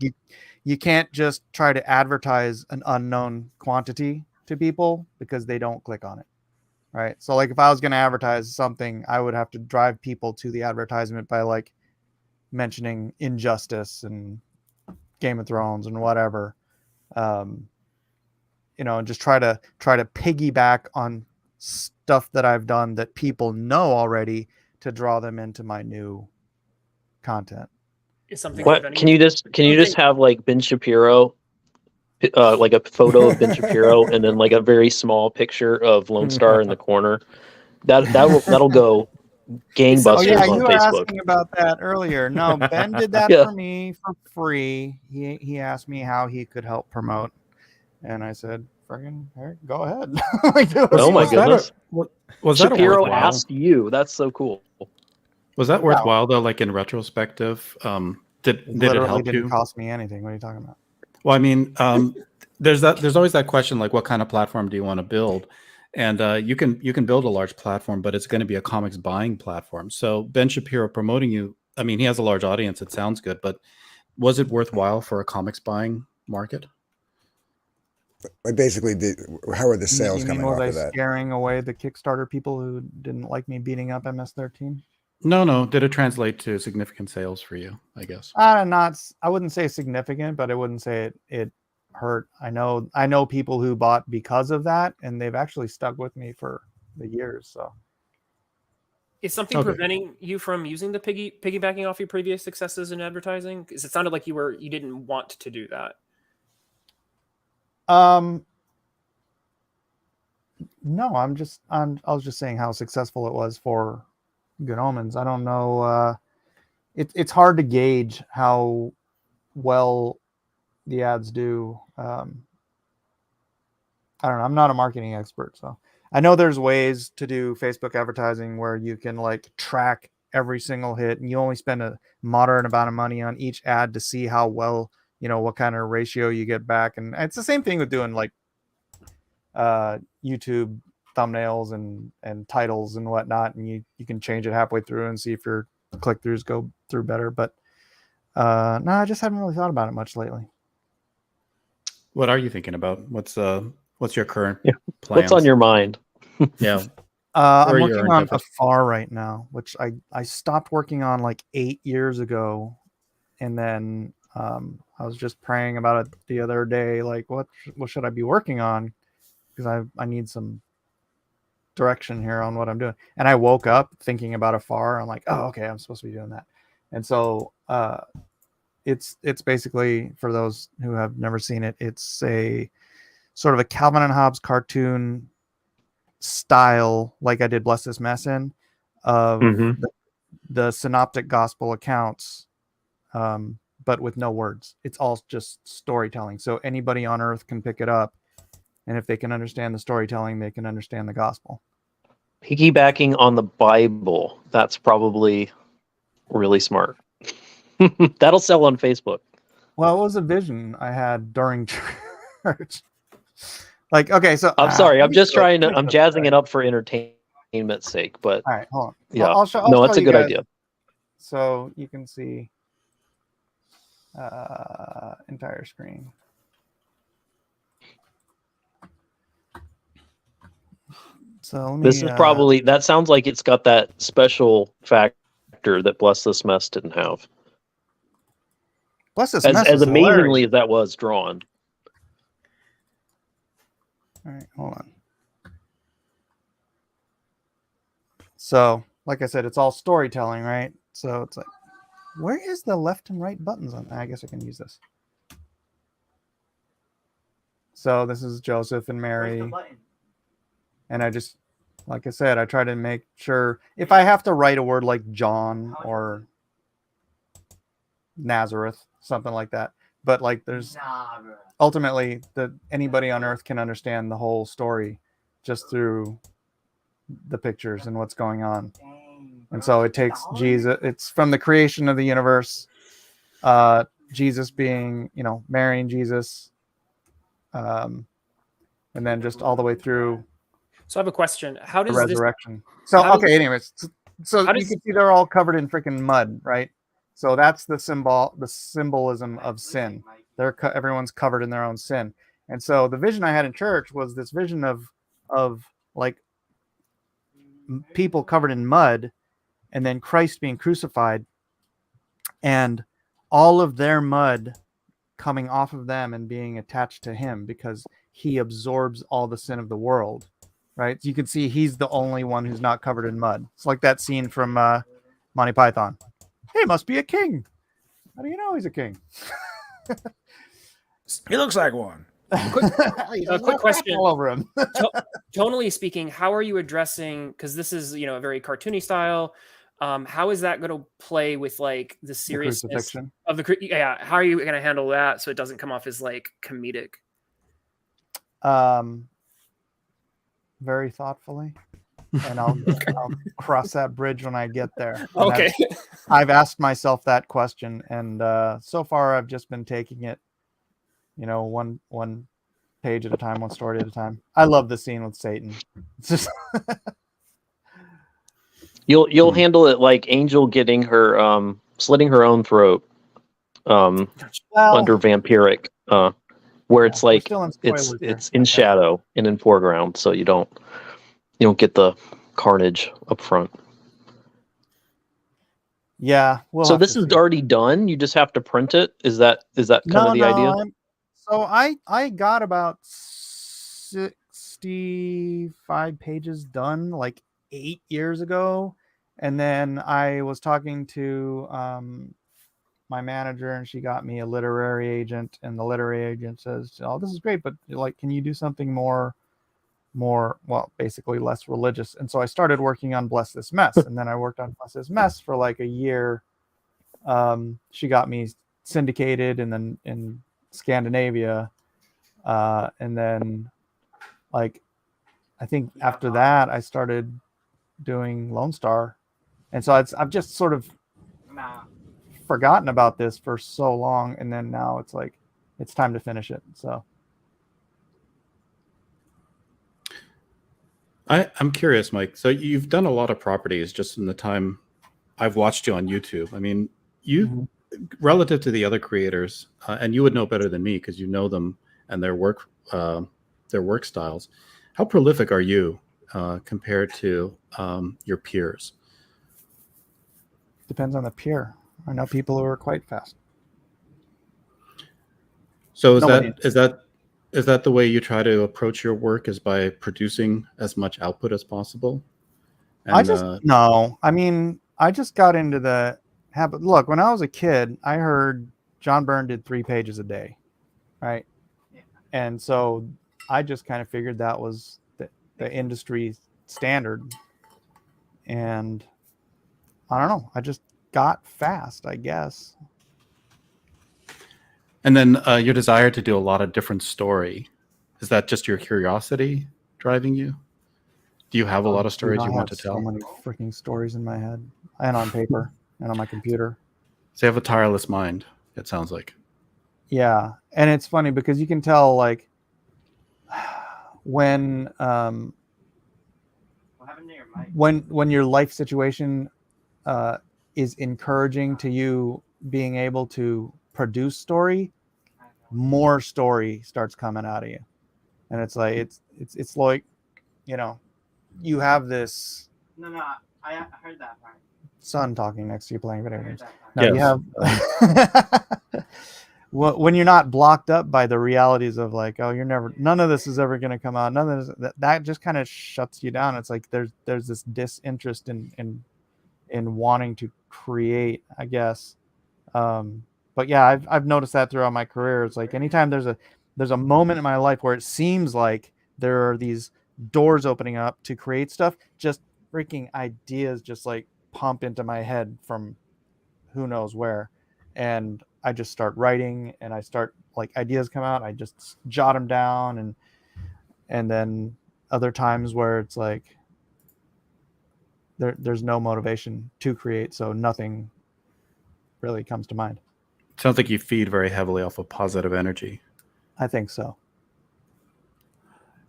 S6: you can't just try to advertise an unknown quantity to people because they don't click on it. Right. So like if I was going to advertise something, I would have to drive people to the advertisement by like mentioning Injustice and Game of Thrones and whatever. And just try to piggyback on stuff that I've done that people know already to draw them into my new content.
S3: Is something
S2: What
S3: preventing
S2: can you just have like Ben Shapiro, like a photo of Ben Shapiro, and then like a very small picture of Lonestar in the corner? That'll go gangbusters
S6: Oh yeah,
S2: on
S6: you were
S2: Facebook.
S6: asking about that earlier. No, Ben did that
S2: Yeah.
S6: for me for free. He asked me how he could help promote, and I said, "Friggin' go ahead." Like, do
S2: Oh my
S1: Was that a-
S2: goodness.
S1: Was that
S2: Shapiro
S1: worthwhile?
S2: asked you. That's so cool.
S1: Was that worthwhile though? Like in retrospective, did it
S6: literally
S1: help
S6: didn't
S1: you?
S6: cost me anything. What are you talking about?
S1: Well, I mean, there's always that question, like, what kind of platform do you want to build? And you can build a large platform, but it's going to be a comics buying platform. So Ben Shapiro promoting you, I mean, he has a large audience. It sounds good, but was it worthwhile for a comics buying market?
S4: Like basically, how are the
S6: You
S4: sales
S6: mean
S4: coming
S6: was
S4: off
S6: I
S4: of that?
S6: scaring away the Kickstarter people who didn't like me beating up MS-13?
S1: No. Did it translate to significant sales for you? I guess.
S6: I wouldn't say significant, but I wouldn't say it hurt. I know people who bought because of that, and they've actually stuck with me for the years. So
S3: Is something
S1: Okay.
S3: preventing you from using the piggybacking off your previous successes in advertising? Because it sounded like you didn't want to do that.
S6: no, I was just saying how successful it was for Good Omens. I don't know. It's hard to gauge how well the ads do. I don't know. I'm not a marketing expert, so I know there's ways to do Facebook advertising where you can like track every single hit, and you only spend a moderate amount of money on each ad to see how well, what kind of ratio you get back. And it's the same thing with doing like YouTube thumbnails and titles and whatnot, and you can change it halfway through and see if your click-throughs go through better. But no, I just haven't really thought about it much lately.
S1: What are you thinking about? What's your current plans?
S2: What's on your mind?
S1: Yeah.
S6: I'm
S1: Or your
S6: working on
S1: endeavors?
S6: Afar right now, which I stopped working on like 8 years ago, and then I was just praying about it the other day, like what should I be working on, because I need some direction here on what I'm doing. And I woke up thinking about Afar. I'm like, oh, okay, I'm supposed to be doing that. And so it's basically, for those who have never seen it, it's a sort of a Calvin and Hobbes cartoon style, like I did Bless This Mess in, of the synoptic gospel accounts, but with no words. It's all just storytelling. So anybody on earth can pick it up, and if they can understand the storytelling, they can understand the gospel.
S2: Piggybacking on the Bible. That's probably really smart. That'll sell on Facebook.
S6: Well, it was a vision I had during church. Like, okay, so
S2: I'm sorry. I'm just trying to.
S6: let me
S2: I'm
S6: go
S2: jazzing
S6: there.
S2: it up for entertainment's sake. But
S6: All right, hold on.
S2: yeah,
S6: I'll show
S2: that's a
S6: you
S2: good
S6: guys,
S2: idea.
S6: so you can see entire screen. So let me,
S2: This is probably. That sounds like it's got that special factor that Bless This Mess didn't have.
S6: Bless This Mess
S2: As
S6: was
S2: amazingly
S6: hilarious.
S2: as that was drawn.
S6: All right, hold on. So, like I said, it's all storytelling, right? So it's like, where is the left and right buttons on? I guess I can use this. So this is Joseph and Mary. And I just, like I said, I try to make sure if I have to write a word like John or Nazareth, something like that. But like there's ultimately that anybody on earth can understand the whole story just through the pictures and what's going on. And so it takes Jesus, it's from the creation of the universe, Jesus being, marrying Jesus, and then just all the way through
S3: So I have a question. How
S6: the
S3: does this?
S6: resurrection. So,
S3: how does-
S6: okay, anyways, so
S3: how
S6: you
S3: does-
S6: can see they're all covered in freaking mud, right? So that's the symbolism of sin. everyone's covered in their own sin. And so the vision I had in church was this vision of like people covered in mud, and then Christ being crucified, and all of their mud coming off of them and being attached to him because he absorbs all the sin of the world. Right? So you can see he's the only one who's not covered in mud. It's like that scene from Monty Python. He must be a king. How do you know he's a king?
S5: He looks like one.
S3: Quick question.
S6: All over him.
S3: Tonally speaking, how are you addressing, because this is, a very cartoony style, how is that going to play with like the seriousness
S6: crucifixion.
S3: of the how are you going to handle that so it doesn't come off as like comedic?
S6: Very thoughtfully, and I'll cross that bridge when I get there. And
S3: Okay.
S6: I've asked myself that question, and so far I've just been taking it, one page at a time, one story at a time. I love the scene with Satan. It's just
S2: You'll handle it like Angel getting her slitting her own throat under vampiric, where it's like it's in shadow and in foreground, so you don't get the carnage up front.
S6: Yeah.
S2: So this is already done. You just have to print it. Is that kind of the idea?
S6: So I got about 65 pages done like 8 years ago, and then I was talking to my manager, and she got me a literary agent, and the literary agent says, "Oh, this is great, but like, can you do something more, well, basically less religious?" And so I started working on Bless This Mess, and then I worked on Bless This Mess for like a year. She got me syndicated, and then in Scandinavia, and then like I think after that I started doing Lonestar, and so I've just sort of forgotten about this for so long, and then now it's like it's time to finish it. So
S1: I'm curious, Mike. So you've done a lot of properties just in the time I've watched you on YouTube. I mean, you relative to the other creators, and you would know better than me because you know them and their work styles. How prolific are you compared to your peers?
S6: depends on the peer. I know people who are quite fast.
S1: So is that the way you try to approach your work, is by producing as much output as possible? And,
S6: no. I mean, I just got into the habit. Look, when I was a kid, I heard John Byrne did 3 pages a day, right? Yeah. And so I just kind of figured that was the industry standard. And I don't know. I just got fast, I guess.
S1: And then your desire to do a lot of different story, is that just your curiosity driving you? Do you have a lot of stories you want to tell?
S6: So many freaking stories in my head and on paper and on my computer.
S1: So you have a tireless mind, it sounds like.
S6: Yeah. And it's funny because you can tell like when your life situation is encouraging to you being able to produce story, more story starts coming out of you. And it's like it's like, you have this
S7: I heard that part.
S6: son talking next to you playing video games.
S1: Yes.
S6: You have when you're not blocked up by the realities of like, oh, none of this is ever going to come out. None of this, that just kind of shuts you down. It's like there's this disinterest in wanting to create, I guess. But yeah, I've noticed that throughout my career. It's like anytime there's a moment in my life where it seems like there are these doors opening up to create stuff, just freaking ideas just like pump into my head from who knows where, and I just start writing, and I start like ideas come out, I just jot them down, and then other times where it's like there's no motivation to create, so nothing really comes to mind.
S1: Sounds like you feed very heavily off of positive energy.
S6: I think so.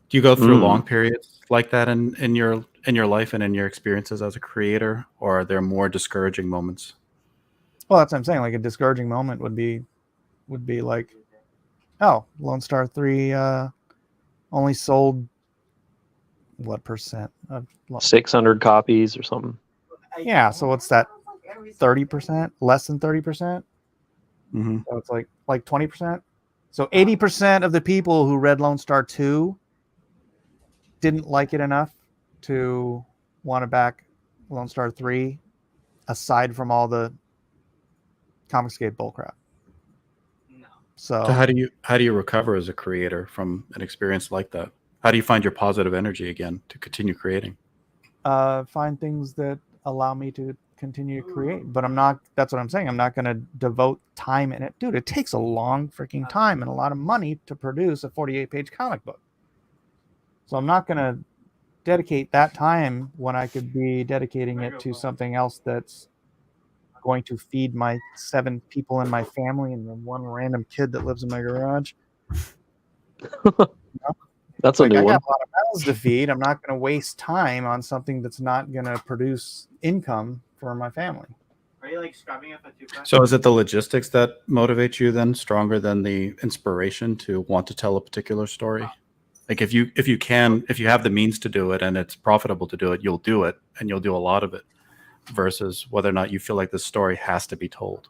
S1: Do you go through long periods like that in your life and in your experiences as a creator, or are there more discouraging moments?
S6: Well, that's what I'm saying. Like a discouraging moment would be like Oh, Lone Star 3 only sold what percent of
S2: 600 copies or something.
S6: Yeah, so what's that? 30%? Less than 30%?
S1: Mm-hmm.
S6: So it's like 20%. So 80% of the people who read Lone Star 2 didn't like it enough to want to back Lone Star 3, aside from all the Comicsgate bullcrap.
S7: No.
S1: So
S6: So
S1: how do you recover as a creator from an experience like that? How do you find your positive energy again to continue creating?
S6: find things that allow me to continue to create. But I'm not, that's what I'm saying. I'm not going to devote time in it. Dude, it takes a long freaking time and a lot of money to produce a 48-page comic book. So I'm not going to dedicate that time when I could be dedicating it to something else that's going to feed my 7 people in my family and the one random kid that lives in my garage.
S2: That's
S6: Like,
S2: a new
S6: I
S2: one.
S6: got a lot of mouths to feed. I'm not going to waste time on something that's not going to produce income for my family.
S7: Are you like scrubbing it for toothbrush?
S1: So is it the logistics that motivate you then stronger than the inspiration to want to tell a particular story? Like if you have the means to do it and it's profitable to do it, you'll do it and you'll do a lot of it versus whether or not you feel like this story has to be told.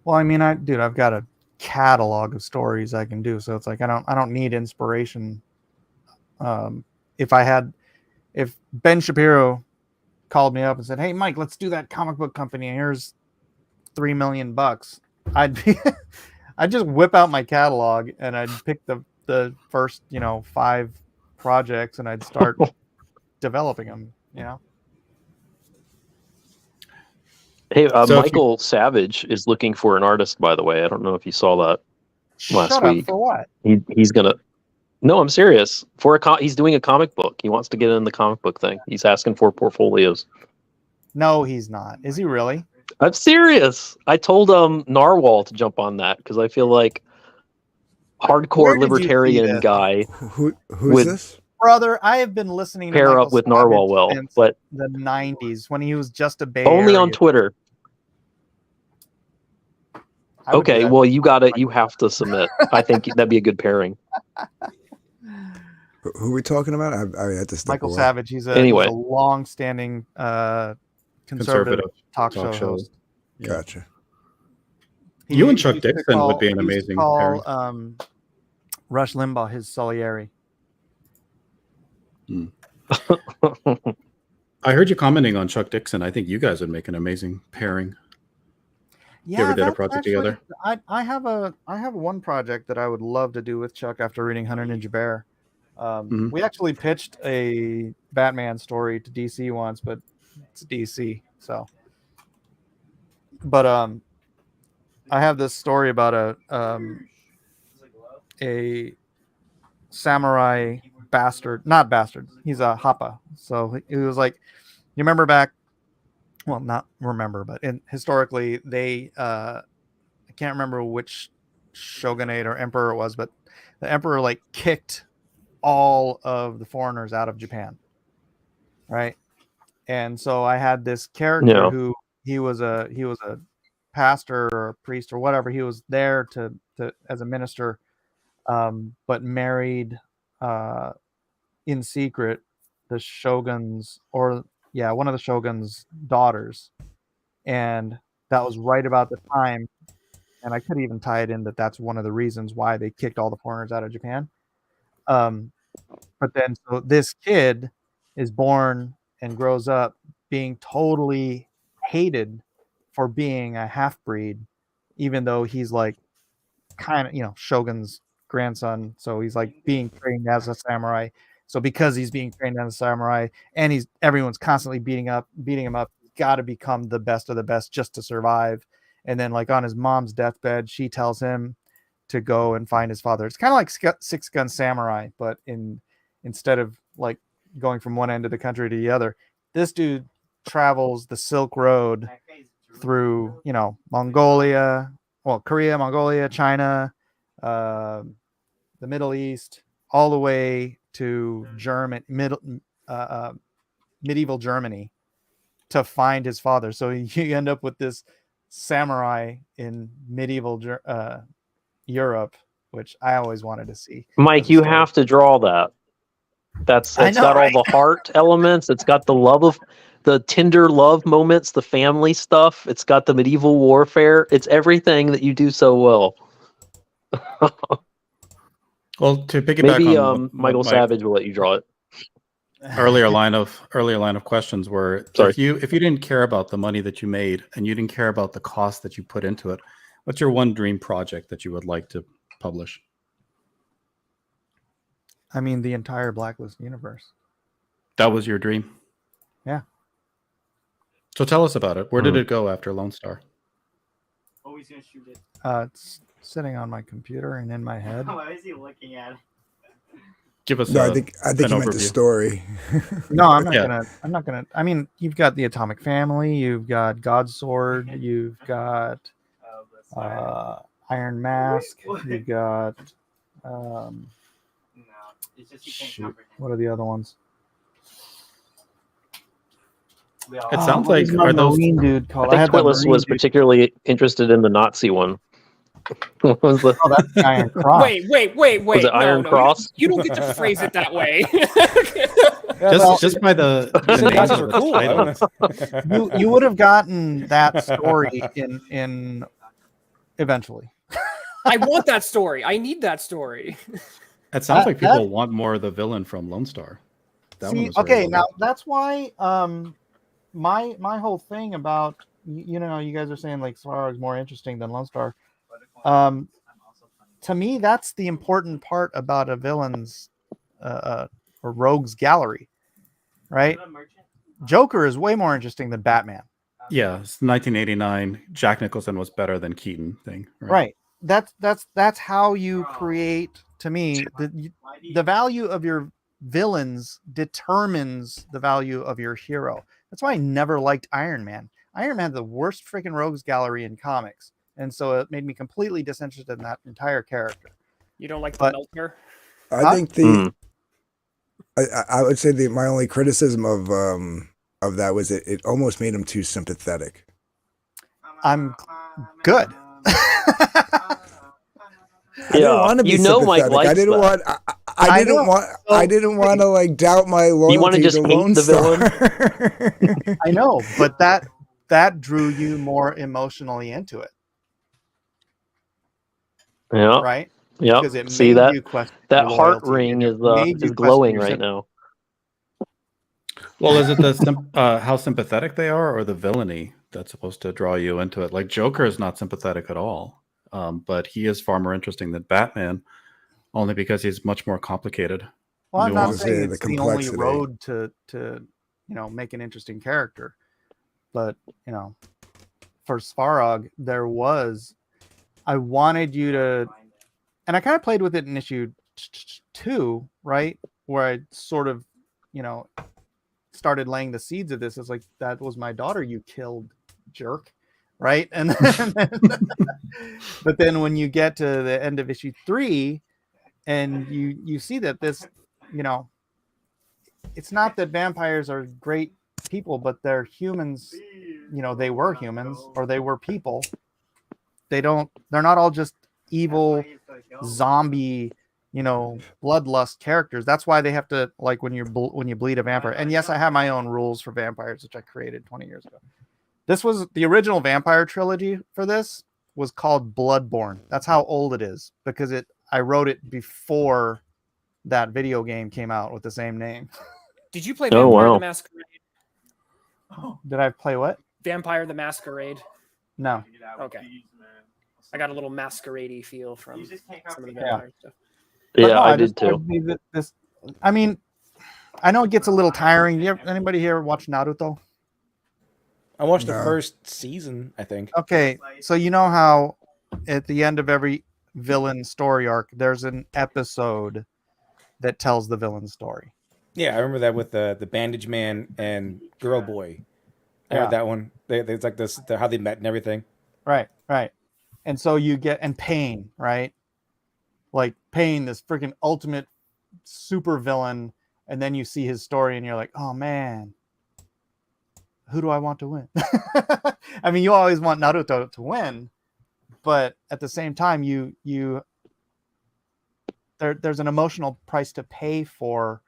S6: Well, I mean, I've got a catalog of stories I can do, so it's like I don't need inspiration. If Ben Shapiro called me up and said, "Hey, Mike, let's do that comic book company. Here's $3 million," I'd be, I'd just whip out my catalog and I'd pick the first 5 projects and I'd start developing them.
S2: Hey,
S1: So if you
S2: Michael Savage is looking for an artist, by the way. I don't know if you saw that last
S6: Shut up
S2: week.
S6: for what?
S2: He's gonna. No, I'm serious. He's doing a comic book. He wants to get in the comic book thing. He's asking for portfolios.
S6: No, he's not. Is he really?
S2: I'm serious. I told Narwhal to jump on that because I feel like
S6: Where
S2: hardcore
S6: did you see
S2: libertarian
S6: this?
S2: guy
S4: Who's
S2: would
S4: this?
S6: Brother, I have been listening to
S2: pair
S6: Michael
S2: up with
S6: Savage
S2: Narwhal well,
S6: since
S2: but
S6: the 90s when he was just a Bay
S2: only on
S6: Area.
S2: Twitter.
S6: I would do
S2: Okay,
S6: that.
S2: well you have to submit. I think that'd be a good pairing.
S4: Who are we talking about? I had to step
S6: Michael
S4: away.
S6: Savage, he's
S2: Anyway.
S6: a long-standing conservative talk show host.
S1: Yeah.
S4: Gotcha.
S1: You and
S6: He
S1: Chuck
S6: used to
S1: Dixon would be an
S6: he used to
S1: amazing
S6: call
S1: pairing.
S6: Rush Limbaugh his Salieri.
S1: I heard you commenting on Chuck Dixon. I think you guys would make an amazing pairing.
S6: Yeah,
S1: you ever did a
S6: that's
S1: project
S6: actually,
S1: together?
S6: I have one project that I would love to do with Chuck after reading Hunter Ninja Bear.
S1: Mhm.
S6: We actually pitched a Batman story to DC once, but it's DC, so. But I have this story about a samurai bastard, not bastard. He's a Happa. So he was like, you remember back? Well, not remember, but historically they I can't remember which shogunate or emperor it was, but the emperor like kicked all of the foreigners out of Japan, right? And so I had this character
S2: Yeah.
S6: who he was a pastor or a priest or whatever. He was there to as a minister, but married in secret the shogun's one of the shogun's daughters, and that was right about the time. And I could even tie it in that that's one of the reasons why they kicked all the foreigners out of Japan. But then, so this kid is born and grows up being totally hated for being a half breed, even though he's like kind of, Shogun's grandson. So he's like being trained as a samurai. So because he's being trained as a samurai and everyone's constantly beating him up, he's got to become the best of the best just to survive. And then like on his mom's deathbed, she tells him to go and find his father. It's kind of like Six Gun Samurai, but instead of like going from one end of the country to the other, this dude travels the Silk Road through, Mongolia, Korea, Mongolia, China, the Middle East, all the way to medieval Germany to find his father. So you end up with this samurai in medieval Europe which I always wanted to see.
S2: Mike,
S6: as a
S2: you
S6: story.
S2: have to draw that. It's
S6: I know,
S2: got
S6: right?
S2: all the heart elements. It's got the tender love moments, the family stuff. It's got the medieval warfare. It's everything that you do so well.
S1: Well, to piggyback
S2: Maybe
S1: on what
S2: Michael
S1: my
S2: Savage will let you draw it.
S1: earlier line of questions were,
S2: Sorry.
S1: if you didn't care about the money that you made and you didn't care about the cost that you put into it, what's your one dream project that you would like to publish?
S6: I mean, the entire Blacklist universe.
S1: That was your dream?
S6: Yeah.
S1: So tell us about it. Where did it go after Lone Star?
S7: Oh, he's gonna shoot it.
S6: It's sitting on my computer and in my head.
S7: Why is he looking at it?
S1: Give us
S4: No, I think
S1: an
S4: you meant the
S1: overview.
S4: story.
S6: No, I'm
S1: Yeah.
S6: not gonna. I mean, you've got the Atomic Family, you've got God's Sword, you've got Iron Mask, you've got
S7: No, it's just you can't
S6: shoot,
S7: comprehend.
S6: what are the other ones?
S1: It sounds
S6: what is
S1: like,
S6: my
S1: are those
S6: Marine dude
S2: I
S6: called?
S2: think
S6: had that
S2: Twitless
S6: Marine
S2: was
S6: dude-
S2: particularly interested in the Nazi one. What was the
S6: Oh, that's the Iron Cross.
S3: Wait.
S2: Was it
S3: No,
S2: Iron
S3: no,
S2: Cross?
S3: You don't get to phrase it that way.
S1: just by the
S5: The
S1: name
S5: Nazis
S1: of
S5: were
S1: the
S5: cool. I
S1: title?
S5: don't know.
S6: You would have gotten that story in eventually.
S3: I want that story. I need that story.
S1: It sounds like people
S6: that-
S1: want more of the villain from Lone Star. That one
S6: See,
S1: was very
S6: okay,
S1: well
S6: now that's why my whole thing about you know, you guys are saying like Svarog is more interesting than Lone Star. To me, that's the important part about a villain's or rogue's gallery, right? Joker is way more interesting than Batman.
S1: Yeah, it's 1989. Jack Nicholson was better than Keaton thing.
S6: Right. That's how you create. To me, the value of your villains determines the value of your hero. That's why I never liked Iron Man. Iron Man had the worst freaking rogues gallery in comics, and so it made me completely disinterested in that entire character.
S3: You don't like the
S6: But-
S3: Meltner?
S4: I think I would say my only criticism of that was it almost made him too sympathetic.
S6: I'm good.
S4: I didn't want to be
S2: you know Mike
S4: sympathetic.
S2: likes
S4: I didn't
S2: that.
S4: want. I didn't want to like doubt my loyalty.
S2: You wanna just
S4: to
S2: hate
S4: Lone
S2: the
S4: Star.
S6: I know, but that drew you more emotionally into it,
S2: Yeah,
S6: right?
S2: yeah.
S6: Because it
S2: See
S6: made
S2: that
S6: you question
S2: that
S6: your
S2: heart
S6: loyalty,
S2: ring
S6: and it made you
S2: is glowing
S6: question
S2: right now.
S1: Well, is it how sympathetic they are, or the villainy that's supposed to draw you into it? Like Joker is not sympathetic at all, but he is far more interesting than Batman, only because he's much more complicated.
S6: Well, I'm not
S1: nuance.
S6: saying
S4: Yeah,
S6: it's
S4: the
S6: the only
S4: complexity.
S6: road to make an interesting character, but for Svarog I wanted you to, and I kind of played with it in issue 2, right, where I sort of started laying the seeds of this. It's like, that was my daughter you killed, jerk, right? And but then when you get to the end of issue 3 and you see that this, it's not that vampires are great people, but they're humans. They were humans, or they were people. They're not all just evil zombie, bloodlust characters. That's why they have to, like, when you bleed a vampire. And yes, I have my own rules for vampires, which I created 20 years ago. This was the original vampire trilogy for this was called Bloodborne. That's how old it is, because I wrote it before that video game came out with the same name.
S3: Did you play
S2: Oh,
S3: Vampire
S2: wow.
S3: the Masquerade?
S6: Did I play what?
S3: Vampire the Masquerade.
S6: No.
S3: Okay. I got a little masquerade-y feel from some of the
S6: Yeah.
S3: vampire stuff.
S6: But
S2: Yeah,
S6: no,
S2: I
S6: just
S2: did too.
S6: wanted to be I mean, I know it gets a little tiring. Anybody here watch Naruto?
S5: I watched the
S4: No.
S5: first season, I think.
S6: Okay, so you know how at the end of every villain story arc, there's an episode that tells the villain story.
S5: Yeah, I remember that with the Bandage Man and Girl Boy. I
S6: Yeah.
S5: heard that one. It's like this, how they met and everything.
S6: Right. And so you get, and Pain, right? Like Pain, this freaking ultimate super villain, and then you see his story and you're like, oh man, who do I want to win? I mean, you always want Naruto to win, but at the same time, you there's an emotional price to pay for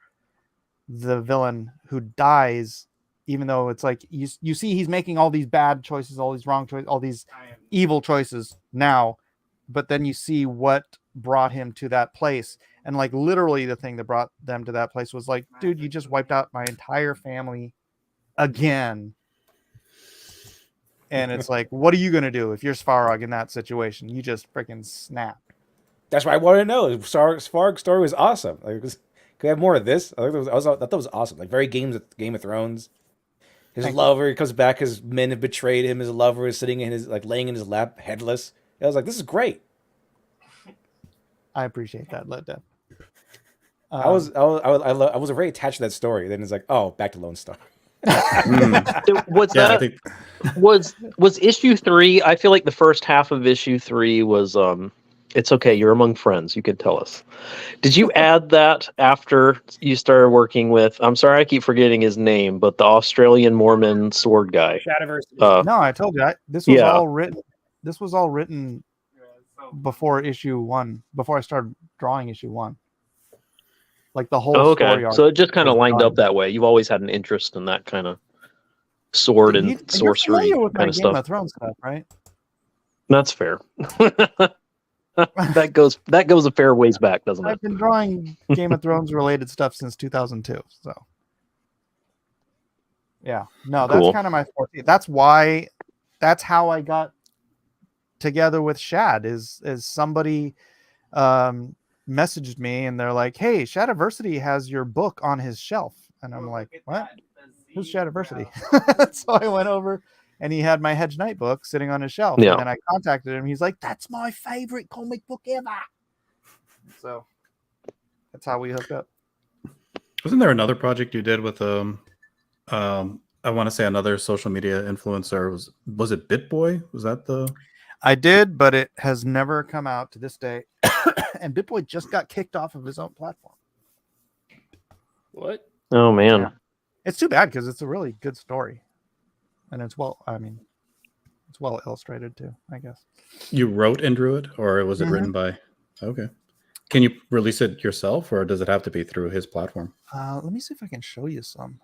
S6: the villain who dies, even though it's like you see he's making all these bad choices, all these wrong choices, all these evil choices now, but then you see what brought him to that place. And like literally the thing that brought them to that place was like, dude, you just wiped out my entire family again. And it's like, what are you going to do if you're Svarog in that situation? You just freaking snap.
S5: That's what I wanted to know. Svarg's story was awesome. Like, could we have more of this? I thought that was awesome. Like very Game of Thrones. His lover, he comes back. His men have betrayed him. His lover is sitting in his laying in his lap, headless. I was like, this is great.
S6: I appreciate that letdown.
S5: I was very attached to that story. Then it's like, oh, back to Lone Star.
S2: Was
S1: Yeah, I
S2: that
S1: think
S2: was issue 3? I feel like the first half of issue 3 was it's okay, you're among friends, you can tell us. Did you add that after you started working with, I'm sorry I keep forgetting his name, but the Australian Mormon sword guy?
S3: Shadiversity.
S6: No, I told you this was all written. This was all written before issue 1, before I started drawing issue 1. Like the whole story arc.
S2: So it just kind of lined up that way. You've always had an interest in that kind of sword and sorcery
S6: with
S2: kind of
S6: Game
S2: stuff.
S6: of Thrones stuff, right?
S2: That's fair. that goes a fair ways back, doesn't it?
S6: I've been drawing Game of Thrones related stuff since 2002. So yeah, no, that's
S2: Cool.
S6: kind of my forte. That's how I got together with Shad. Is somebody messaged me and they're like, hey, Shadiversity has your book on his shelf. And I'm like, what? Who's Shadiversity? So I went over and he had my Hedge Knight book sitting on his shelf.
S2: Yeah.
S6: And then I contacted him. He's like, that's my favorite comic book ever. So that's how we hooked up.
S1: wasn't there another project you did with I want to say another social media influencer? Was it BitBoy? Was that the?
S6: I did, but it has never come out to this day. And BitBoy just got kicked off of his own platform.
S3: What?
S2: Oh man.
S6: Yeah. It's too bad because it's a really good story. And it's well illustrated too, I guess.
S1: You wrote and drew it, or was it written by? Okay. Can you release it yourself, or does it have to be through his platform?
S6: Let me see if I can show you some.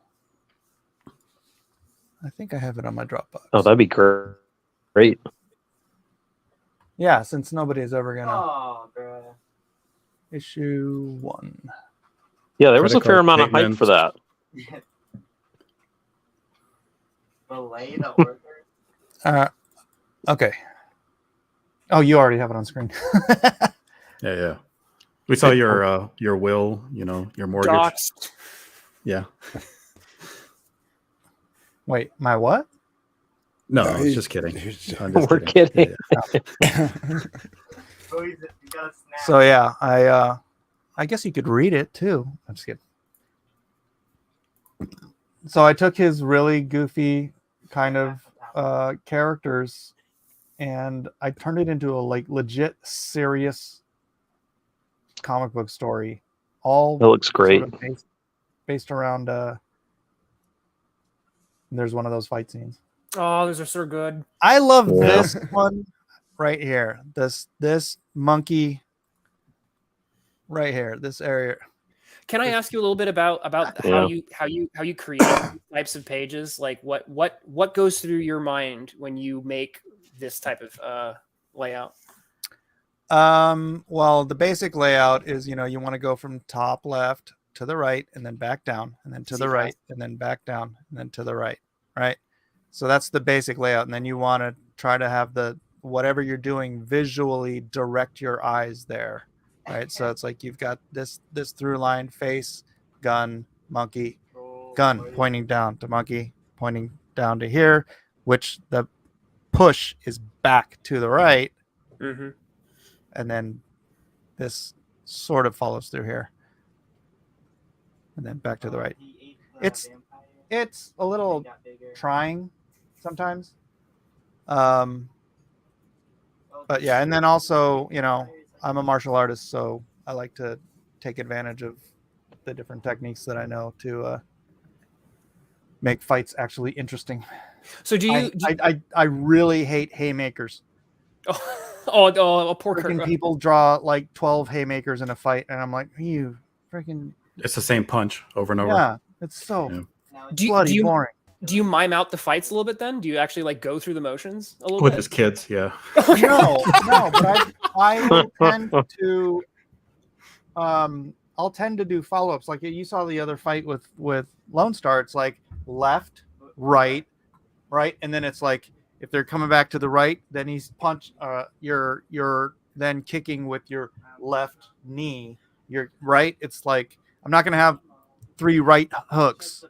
S6: I think I have it on my Dropbox.
S2: Oh, that'd be great.
S6: Yeah, since nobody's ever gonna
S7: Oh, bro.
S6: issue 1.
S2: Yeah, there was a
S1: Credit
S2: fair
S1: card
S2: amount of hype
S1: statements.
S2: for that.
S7: Belay the order.
S6: Okay. Oh, you already have it on screen.
S1: Yeah. We saw your will, your mortgage.
S3: Doxed.
S1: Yeah.
S6: Wait, my what?
S1: No, I was
S4: he's-
S1: just kidding.
S4: he's-
S1: I'm just
S2: We're kidding.
S1: Yeah.
S7: Oh, you gotta snap.
S6: So yeah, I guess you could read it too. I'm just kidding. So I took his really goofy kind of characters and I turned it into a legit serious comic book story. All
S2: That looks great.
S6: sort of based around there's one of those fight scenes.
S3: Oh, those are so good.
S6: I love
S2: Yeah.
S6: this one right here. This monkey right here. This area.
S3: Can I ask you a little bit about
S2: Yeah.
S3: how you create these types of pages? Like what goes through your mind when you make this type of layout?
S6: Well, the basic layout is, you want to go from top left to the right and then back down and then to the right and then back down and then to the right, right? So that's the basic layout. And then you want to try to have whatever you're doing visually direct your eyes there, right? So it's like you've got this through line, face, gun, monkey, gun pointing down to monkey, pointing down to here, which the push is back to the right.
S3: Mm-hmm.
S6: And then this sort of follows through here and then back to the right. It's a little trying sometimes, but yeah. And then also, I'm a martial artist, so I like to take advantage of the different techniques that I know to make fights actually interesting.
S3: So do you?
S6: I really hate haymakers.
S3: Oh. Oh, poor
S6: Freaking
S3: Kurt.
S6: people draw like 12 haymakers in a fight, and I'm like, you freaking
S1: It's the same punch over and over.
S6: yeah, it's so
S1: Yeah.
S6: bloody boring.
S3: Do you mime out the fights a little bit then? Do you actually like go through the motions a little
S1: With
S3: bit?
S1: his kids, yeah.
S3: Okay.
S6: No, but I will tend to I'll tend to do follow-ups. Like you saw the other fight with Lonestar, it's like left, right, and then it's like if they're coming back to the right, then he's you're then kicking with your left knee. Your right, it's like I'm not gonna have 3 right hooks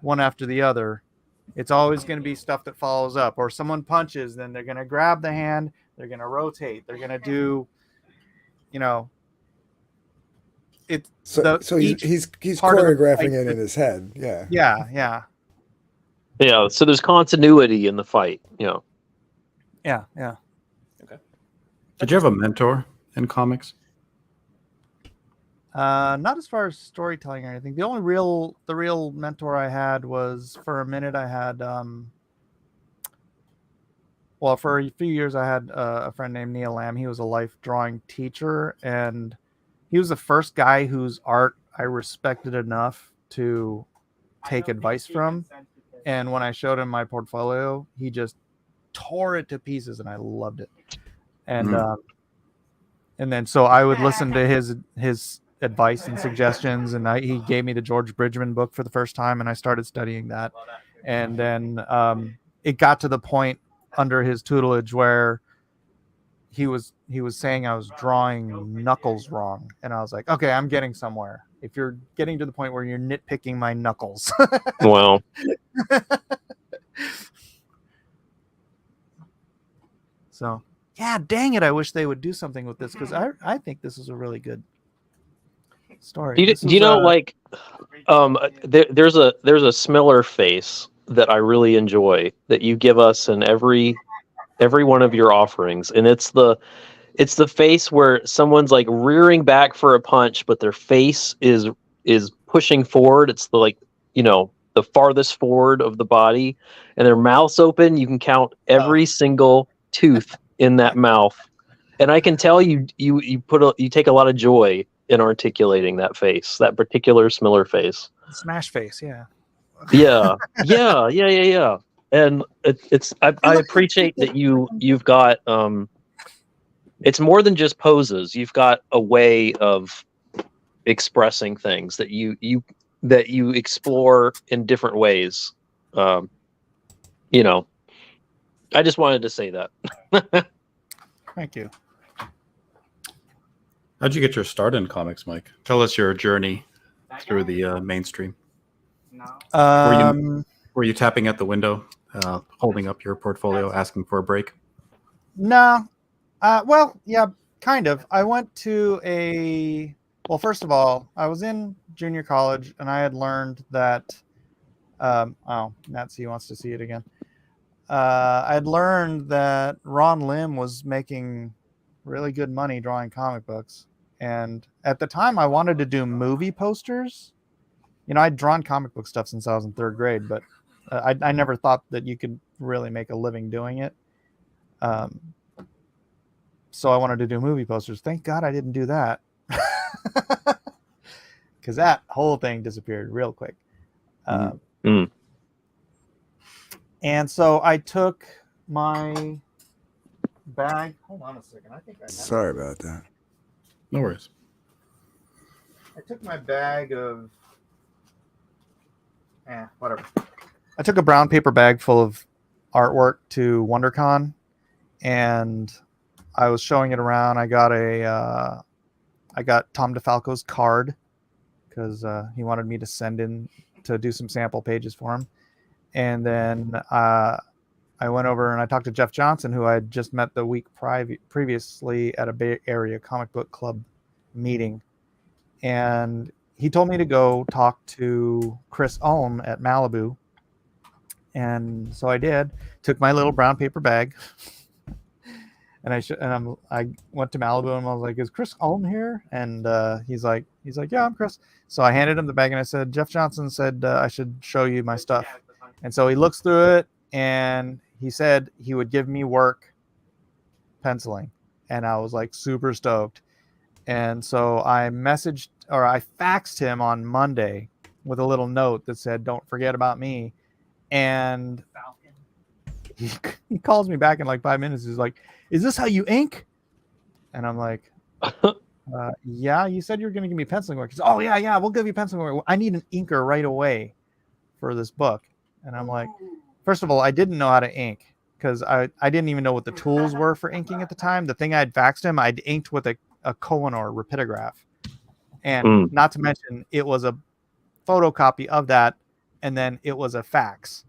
S6: one after the other. It's always going to be stuff that follows up, or someone punches, then they're going to grab the hand, they're going to rotate, they're going to do, it.
S4: So he's choreographing it in his head. Yeah.
S6: Yeah.
S2: Yeah. So there's continuity in the fight.
S6: Yeah.
S1: Did you have a mentor in comics?
S6: Not as far as storytelling or anything. The real mentor I had was, for a minute I had for a few years I had a friend named Neil Lamb. He was a life drawing teacher, and he was the first guy whose art I respected enough to take advice from. And when I showed him my portfolio, he just tore it to pieces, and I loved it. And and then so I would listen to his advice and suggestions, and he gave me the George Bridgman book for the first time, and I started studying that. And then it got to the point under his tutelage where he was saying I was drawing knuckles wrong, and I was like, okay, I'm getting somewhere. If you're getting to the point where you're nitpicking my knuckles.
S2: Wow.
S6: So yeah, dang it, I wish they would do something with this, because I think this is a really good story.
S2: Do you know, like, there's a Smiller face that I really enjoy that you give us in every one of your offerings, and it's the face where someone's like rearing back for a punch, but their face is pushing forward. It's the farthest forward of the body, and their mouth's open. You can count every single tooth in that mouth, and I can tell you take a lot of joy in articulating that face, that particular Smiller face.
S6: Smash face, yeah.
S2: Yeah. And I appreciate that you've got it's more than just poses. You've got a way of expressing things that you explore in different ways. I just wanted to say that.
S6: Thank you.
S1: How'd you get your start in comics, Mike? Tell us your journey through the mainstream. Were you tapping at the window, holding up your portfolio, asking for a break?
S6: No. Well, yeah, kind of. I went to first of all, I was in junior college, and I had learned that, Nancy wants to see it again. I had learned that Ron Lim was making really good money drawing comic books. And at the time, I wanted to do movie posters. I'd drawn comic book stuff since I was in 3rd grade, but I never thought that you could really make a living doing it. So I wanted to do movie posters. Thank God I didn't do that, because that whole thing disappeared real quick. And so I took my bag. Hold on a second. I think I have
S4: Sorry about that.
S1: No worries.
S6: I took my bag of whatever. I took a brown paper bag full of artwork to WonderCon, and I was showing it around. I got Tom DeFalco's card because he wanted me to send in to do some sample pages for him. And then I went over and I talked to Jeff Johnson, who I had just met the week previously at a Bay Area comic book club meeting. And he told me to go talk to Chris Ulm at Malibu. And so I did. Took my little brown paper bag. And I went to Malibu and I was like, "Is Chris Ulm here?" And he's like, "Yeah, I'm Chris." So I handed him the bag and I said, "Jeff Johnson said I should show you my stuff." And so he looks through it and he said he would give me work penciling, and I was like super stoked. And so I faxed him on Monday with a little note that said, "Don't forget about me." And he calls me back in like 5 minutes. He's like, "Is this how you ink?" And I'm like, "Yeah, you said you were going to give me penciling work." He's, "Oh yeah, we'll give you penciling work. I need an inker right away for this book." And I'm like, first of all, I didn't know how to ink because I didn't even know what the tools were for inking at the time. The thing I'd faxed him, I'd inked with a Kohinoor rapidograph. And not to mention, it was a photocopy of that, and then it was a fax.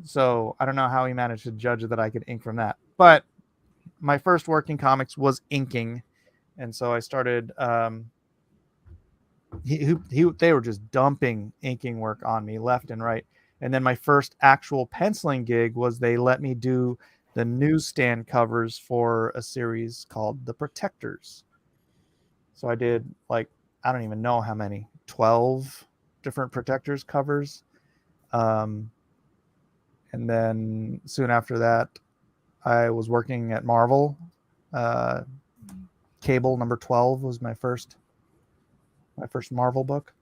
S6: So I don't know how he managed to judge that I could ink from that. But my first work in comics was inking. And so I started, they were just dumping inking work on me left and right. And then my first actual penciling gig was they let me do the newsstand covers for a series called The Protectors. So I did like, I don't even know how many, 12 different Protectors covers. And then soon after that, I was working at Marvel. Cable number 12 was my first Marvel book.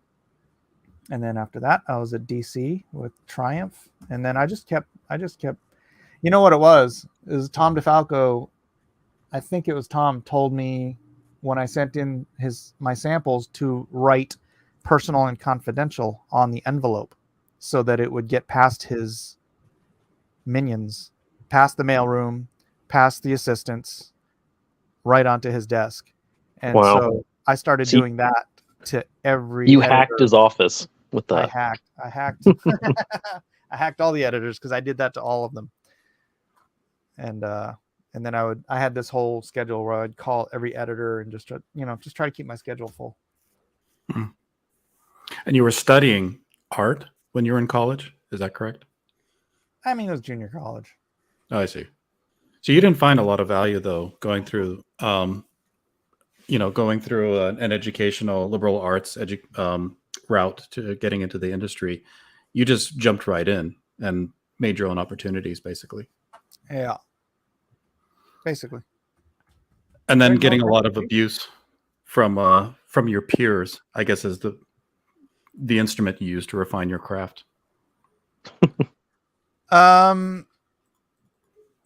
S6: And then after that, I was at DC with Triumph. And then I just kept, you know what it was? It was Tom DeFalco. I think it was Tom told me when I sent in my samples to write personal and confidential on the envelope so that it would get past his minions, past the mailroom, past the assistants, right onto his desk. And so I started doing that to every
S2: You
S6: editor.
S2: hacked his office with that.
S6: I hacked I hacked all the editors because I did that to all of them. And then I had this whole schedule where I'd call every editor and just try to keep my schedule full.
S1: And you were studying art when you were in college, is that correct?
S6: I mean, it was junior college.
S1: Oh, I see. So you didn't find a lot of value though going through an educational liberal arts route to getting into the industry. You just jumped right in and made your own opportunities, basically.
S6: Yeah, basically.
S1: And then getting a lot of abuse from your peers, I guess, is the instrument you use to refine your craft.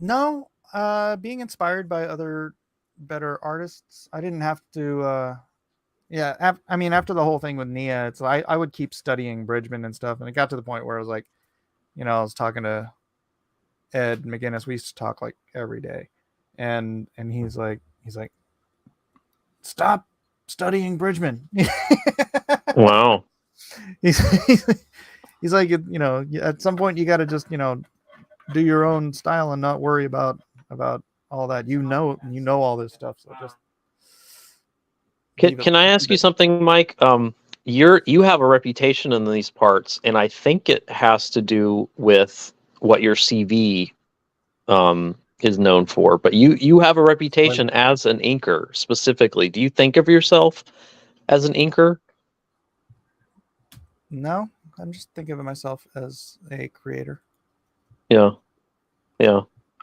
S6: No, being inspired by other better artists. I didn't have to. After the whole thing with Nia, it's like I would keep studying Bridgman and stuff, and it got to the point where I was like, I was talking to Ed McGinnis. We used to talk like every day, and he's like, stop studying Bridgman.
S2: Wow.
S6: He's like, at some point you got to just do your own style and not worry about all that. You know all this stuff, so just.
S2: Can I ask you something, Mike? You have a reputation in these parts, and I think it has to do with what your CV is known for. But you have a reputation as an inker specifically. Do you think of yourself as an inker?
S6: No, I'm just thinking of myself as a creator.
S2: Yeah.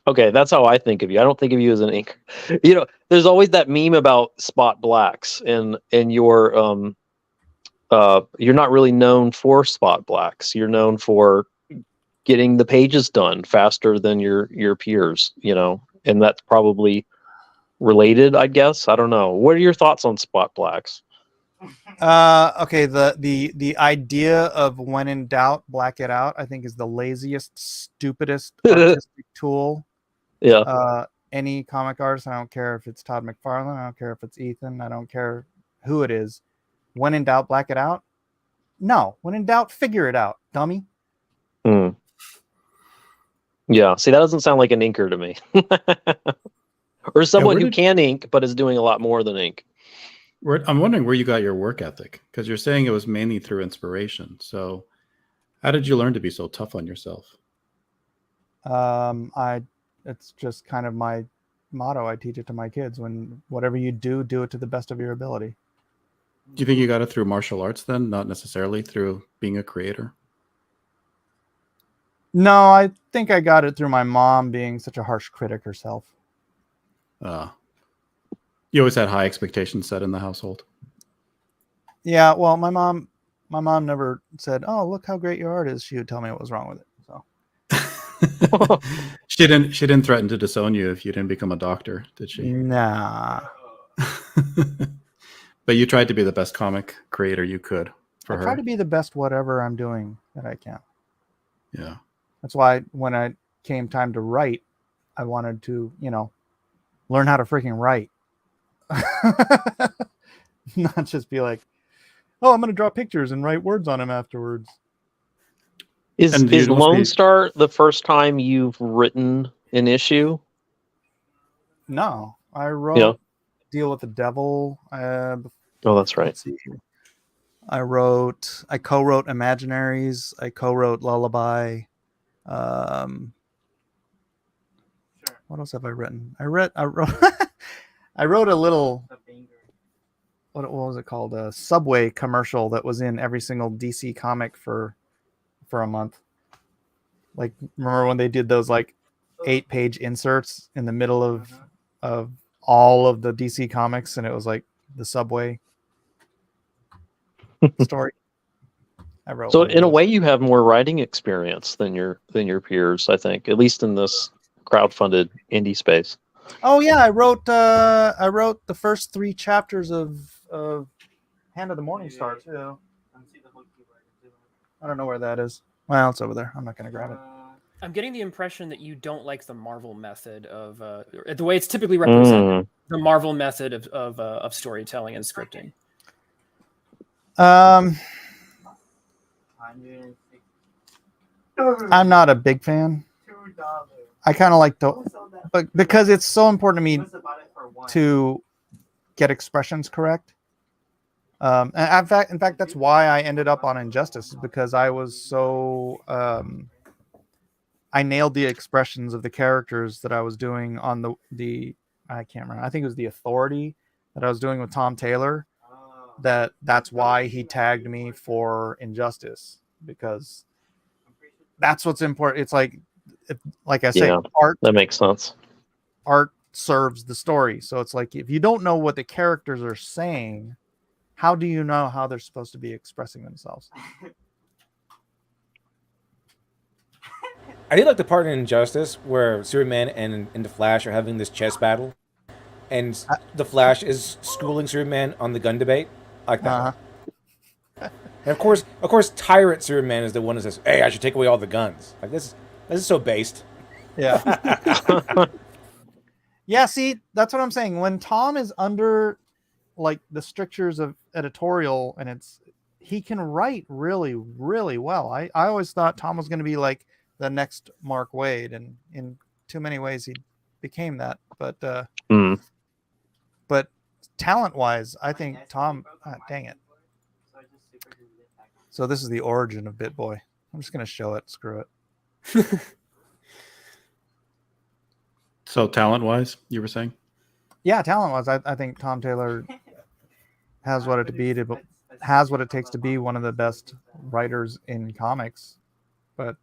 S2: Okay, that's how I think of you. I don't think of you as an inker. There's always that meme about spot blacks, and you're not really known for spot blacks. You're known for getting the pages done faster than your peers, and that's probably related, I guess. I don't know. What are your thoughts on spot blacks?
S6: Okay, the idea of when in doubt, black it out, I think is the laziest, stupidest artistic tool.
S2: Yeah.
S6: Any comic artist, I don't care if it's Todd McFarlane, I don't care if it's Ethan, I don't care who it is. When in doubt, black it out. No, when in doubt, figure it out, dummy.
S2: Yeah, see, that doesn't sound like an inker to me. Or someone who can ink but is doing a lot more than ink.
S1: I'm wondering where you got your work ethic, because you're saying it was mainly through inspiration. So how did you learn to be so tough on yourself?
S6: It's just kind of my motto. I teach it to my kids. When whatever you do it to the best of your ability.
S1: Do you think you got it through martial arts then, not necessarily through being a creator?
S6: No, I think I got it through my mom being such a harsh critic herself.
S1: You always had high expectations set in the household.
S6: Yeah, well, my mom never said, "Oh, look how great your art is." She would tell me what was wrong with it. So
S1: She didn't threaten to disown you if you didn't become a doctor, did she?
S6: nah,
S1: But you tried to be the best comic creator you could for
S6: I
S1: her.
S6: try to be the best whatever I'm doing that I can.
S1: Yeah.
S6: That's why when I came time to write, I wanted to, learn how to freaking write. Not just be like, oh, I'm going to draw pictures and write words on them afterwards.
S2: Is
S1: And you'd must
S2: Lone
S1: be-
S2: Star the first time you've written an issue?
S6: No, I wrote
S2: Yeah.
S6: Deal with the Devil.
S2: Oh, that's right.
S6: Let's see. I co-wrote Imaginaries. I co-wrote Lullaby. What else have I written? I wrote I wrote a little, what was it called? A Subway commercial that was in every single DC comic for a month. Like, remember when they did those like 8-page inserts in the middle of all of the DC comics, and it was like the Subway story. I wrote.
S2: So
S6: one of
S2: in a
S6: those.
S2: way, you have more writing experience than your peers, I think, at least in this crowdfunded indie space.
S6: Oh yeah, I wrote the first 3 chapters of Hand of the Morning Star too. I don't know where that is. Well, it's over there. I'm not gonna grab it.
S3: I'm getting the impression that you don't like the Marvel method of the way it's typically represented. The Marvel method of storytelling and scripting.
S6: I'm not a big fan. I kind of like but because it's so important to me to get expressions correct. And in fact, that's why I ended up on Injustice, because I was so I nailed the expressions of the characters that I was doing on the I can't remember. I think it was the Authority that I was doing with Tom Taylor. That's why he tagged me for Injustice, because that's what's important. It's like I say, art.
S2: That makes sense.
S6: Art serves the story. So it's like, if you don't know what the characters are saying, how do you know how they're supposed to be expressing themselves?
S5: I did like the part in Injustice where Superman and the Flash are having this chess battle, and the Flash is schooling Superman on the gun debate. I like that. And of course, Tyrant Superman is the one that says, "Hey, I should take away all the guns." Like this is so based.
S6: Yeah. Yeah. See, that's what I'm saying. When Tom is under like the strictures of editorial, and he can write really, really well. I always thought Tom was going to be like the next Mark Waid, and in too many ways he became that. But talent wise, I think Tom. Dang it. So this is the origin of BitBoy. I'm just going to show it. Screw it.
S1: So talent-wise, you were saying?
S6: Yeah, talent-wise, I think Tom Taylor has what it takes to be one of the best writers in comics. But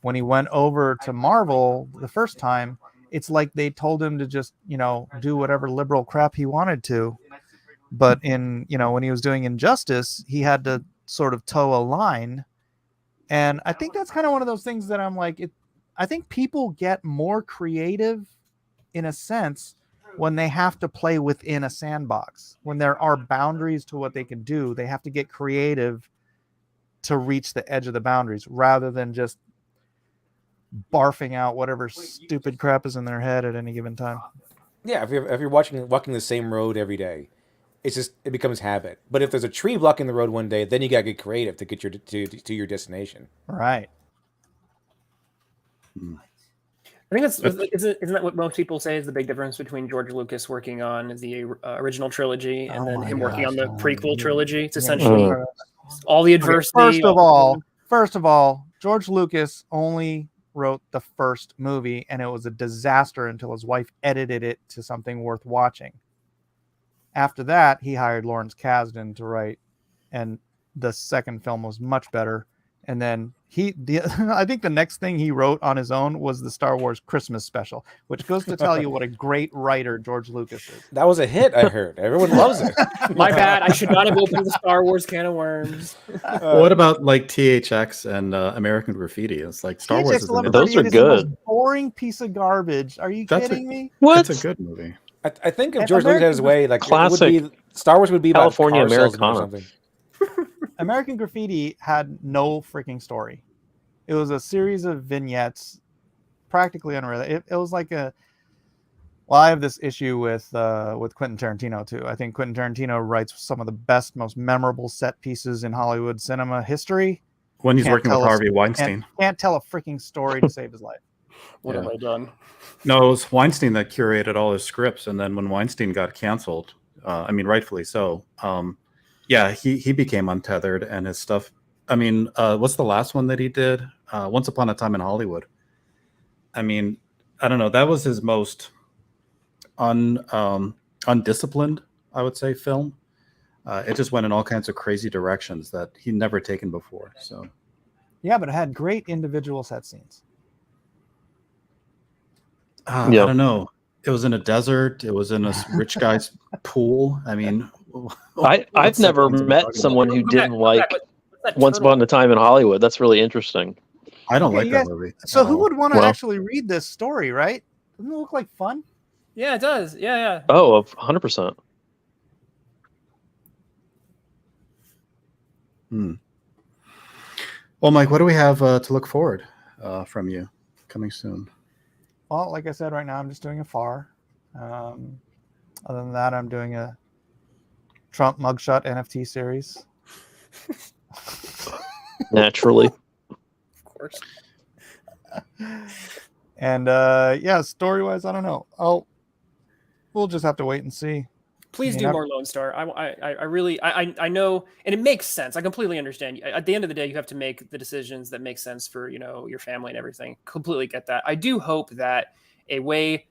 S6: when he went over to Marvel the first time, it's like they told him to just, do whatever liberal crap he wanted to. But when he was doing Injustice, he had to sort of toe a line. And I think that's kind of one of those things that I'm like, I think people get more creative in a sense when they have to play within a sandbox. When there are boundaries to what they can do, they have to get creative to reach the edge of the boundaries rather than just barfing out whatever stupid crap is in their head at any given time.
S5: Yeah, if you're walking the same road every day, it becomes habit. But if there's a tree blocking the road one day, then you gotta get creative to get to your destination.
S6: Right.
S3: I think isn't that what most people say is the big difference between George Lucas working on the original trilogy and then him working on the prequel trilogy? It's essentially all the adversity.
S6: First of all, George Lucas only wrote the first movie, and it was a disaster until his wife edited it to something worth watching. After that, he hired Lawrence Kasdan to write, and the second film was much better. And then I think the next thing he wrote on his own was the Star Wars Christmas special, which goes to tell you what a great writer George Lucas is.
S5: That was a hit, I heard. Everyone loves it.
S3: My bad. I should not have opened the Star Wars can of worms.
S1: What about like THX and American Graffiti? It's like Star Wars.
S6: THX
S1: Is
S2: Those are
S6: 1138 is the most
S2: good.
S6: boring piece of garbage. Are you kidding me?
S2: What?
S1: It's a good movie.
S5: I think if
S6: And
S5: George Lucas had his
S6: American
S5: way, like
S2: Classic
S5: it would be Star Wars would be about
S2: California
S5: car salesmen or
S2: Americana.
S5: something.
S6: American Graffiti had no freaking story. It was a series of vignettes, practically unrelated. It was like a. Well, I have this issue with Quentin Tarantino too. I think Quentin Tarantino writes some of the best, most memorable set pieces in Hollywood cinema history.
S1: When he's
S6: Can't
S1: working with
S6: tell us-
S1: Harvey Weinstein.
S6: Can't tell a freaking story to save his life.
S7: What
S1: Yeah.
S7: have I done?
S1: No, it was Weinstein that curated all his scripts, and then when Weinstein got canceled, I mean, rightfully so. Yeah, he became untethered, and his stuff. I mean, what's the last one that he did? Once Upon a Time in Hollywood. I mean, I don't know. That was his most undisciplined, I would say, film. It just went in all kinds of crazy directions that he'd never taken before. So
S6: Yeah, but it had great individual set scenes.
S1: I
S2: Yeah.
S1: don't know. It was in a desert. It was in a rich guy's pool. I mean,
S2: I've
S1: what's the
S2: never
S1: point of
S2: met
S1: talking
S2: someone
S1: about
S2: who
S1: it?
S2: didn't like
S3: What's that
S2: Once
S3: turtle?
S2: Upon a Time in Hollywood. That's really interesting.
S1: I don't
S6: Okay,
S1: like
S6: you
S1: that
S6: guys-
S1: movie.
S6: So
S1: at
S6: who
S1: all.
S6: would want to
S2: Well-
S6: actually read this story, right? Doesn't it look like fun?
S3: Yeah, it does. Yeah, yeah.
S2: Oh, 100%.
S1: Well, Mike, what do we have to look forward from you coming soon?
S6: Well, like I said, right now I'm just doing a FAR. Other than that, I'm doing a Trump mugshot NFT series.
S2: Naturally.
S3: Of course.
S6: And yeah, story wise, I don't know. We'll just have to wait and see.
S3: Please
S6: You
S3: do
S6: know?
S3: more Lone Star. I really I know, and it makes sense. I completely understand. At the end of the day, you have to make the decisions that make sense for your family and everything. Completely get that. I do hope that a way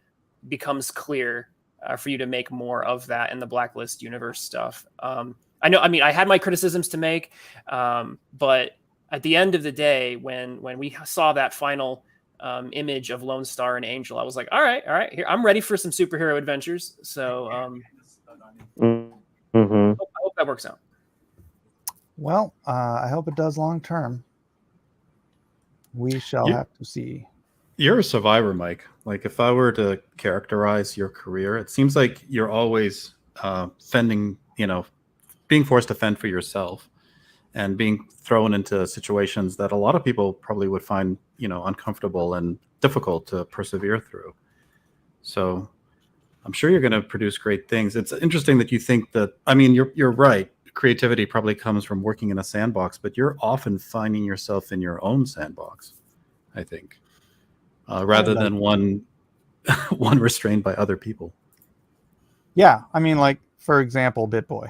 S3: becomes clear for you to make more of that in the Blacklist universe stuff. I know. I mean, I had my criticisms to make, but at the end of the day, when we saw that final image of Lone Star and Angel, I was like, all right, here I'm ready for some superhero adventures. So.
S2: Mm-hmm.
S3: I hope that works out.
S6: Well, I hope it does long term. We shall
S1: You-
S6: have to see.
S1: You're a survivor, Mike. Like, if I were to characterize your career, it seems like you're always fending, being forced to fend for yourself and being thrown into situations that a lot of people probably would find, uncomfortable and difficult to persevere through. So I'm sure you're going to produce great things. It's interesting that you think that, I mean, you're right. Creativity probably comes from working in a sandbox, but you're often finding yourself in your own sandbox, I think, rather than one restrained by other people.
S6: Yeah, I mean, like for example, BitBoy,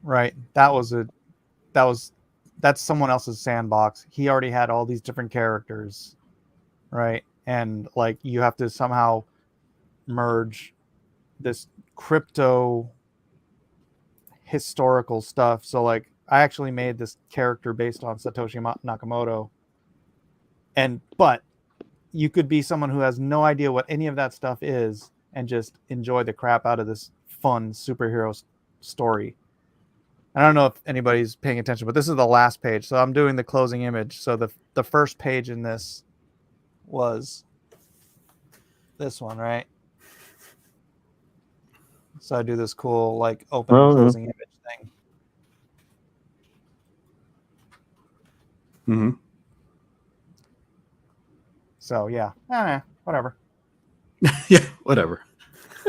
S6: right? That's someone else's sandbox. He already had all these different characters, right? And like you have to somehow merge this crypto historical stuff. So like I actually made this character based on Satoshi Nakamoto, but you could be someone who has no idea what any of that stuff is and just enjoy the crap out of this fun superhero story. I don't know if anybody's paying attention, but this is the last page. So I'm doing the closing image. So the first page in this was this one, right? So I do this cool like open and closing image thing.
S1: Mm-hmm.
S6: So yeah, whatever.
S1: Yeah, whatever.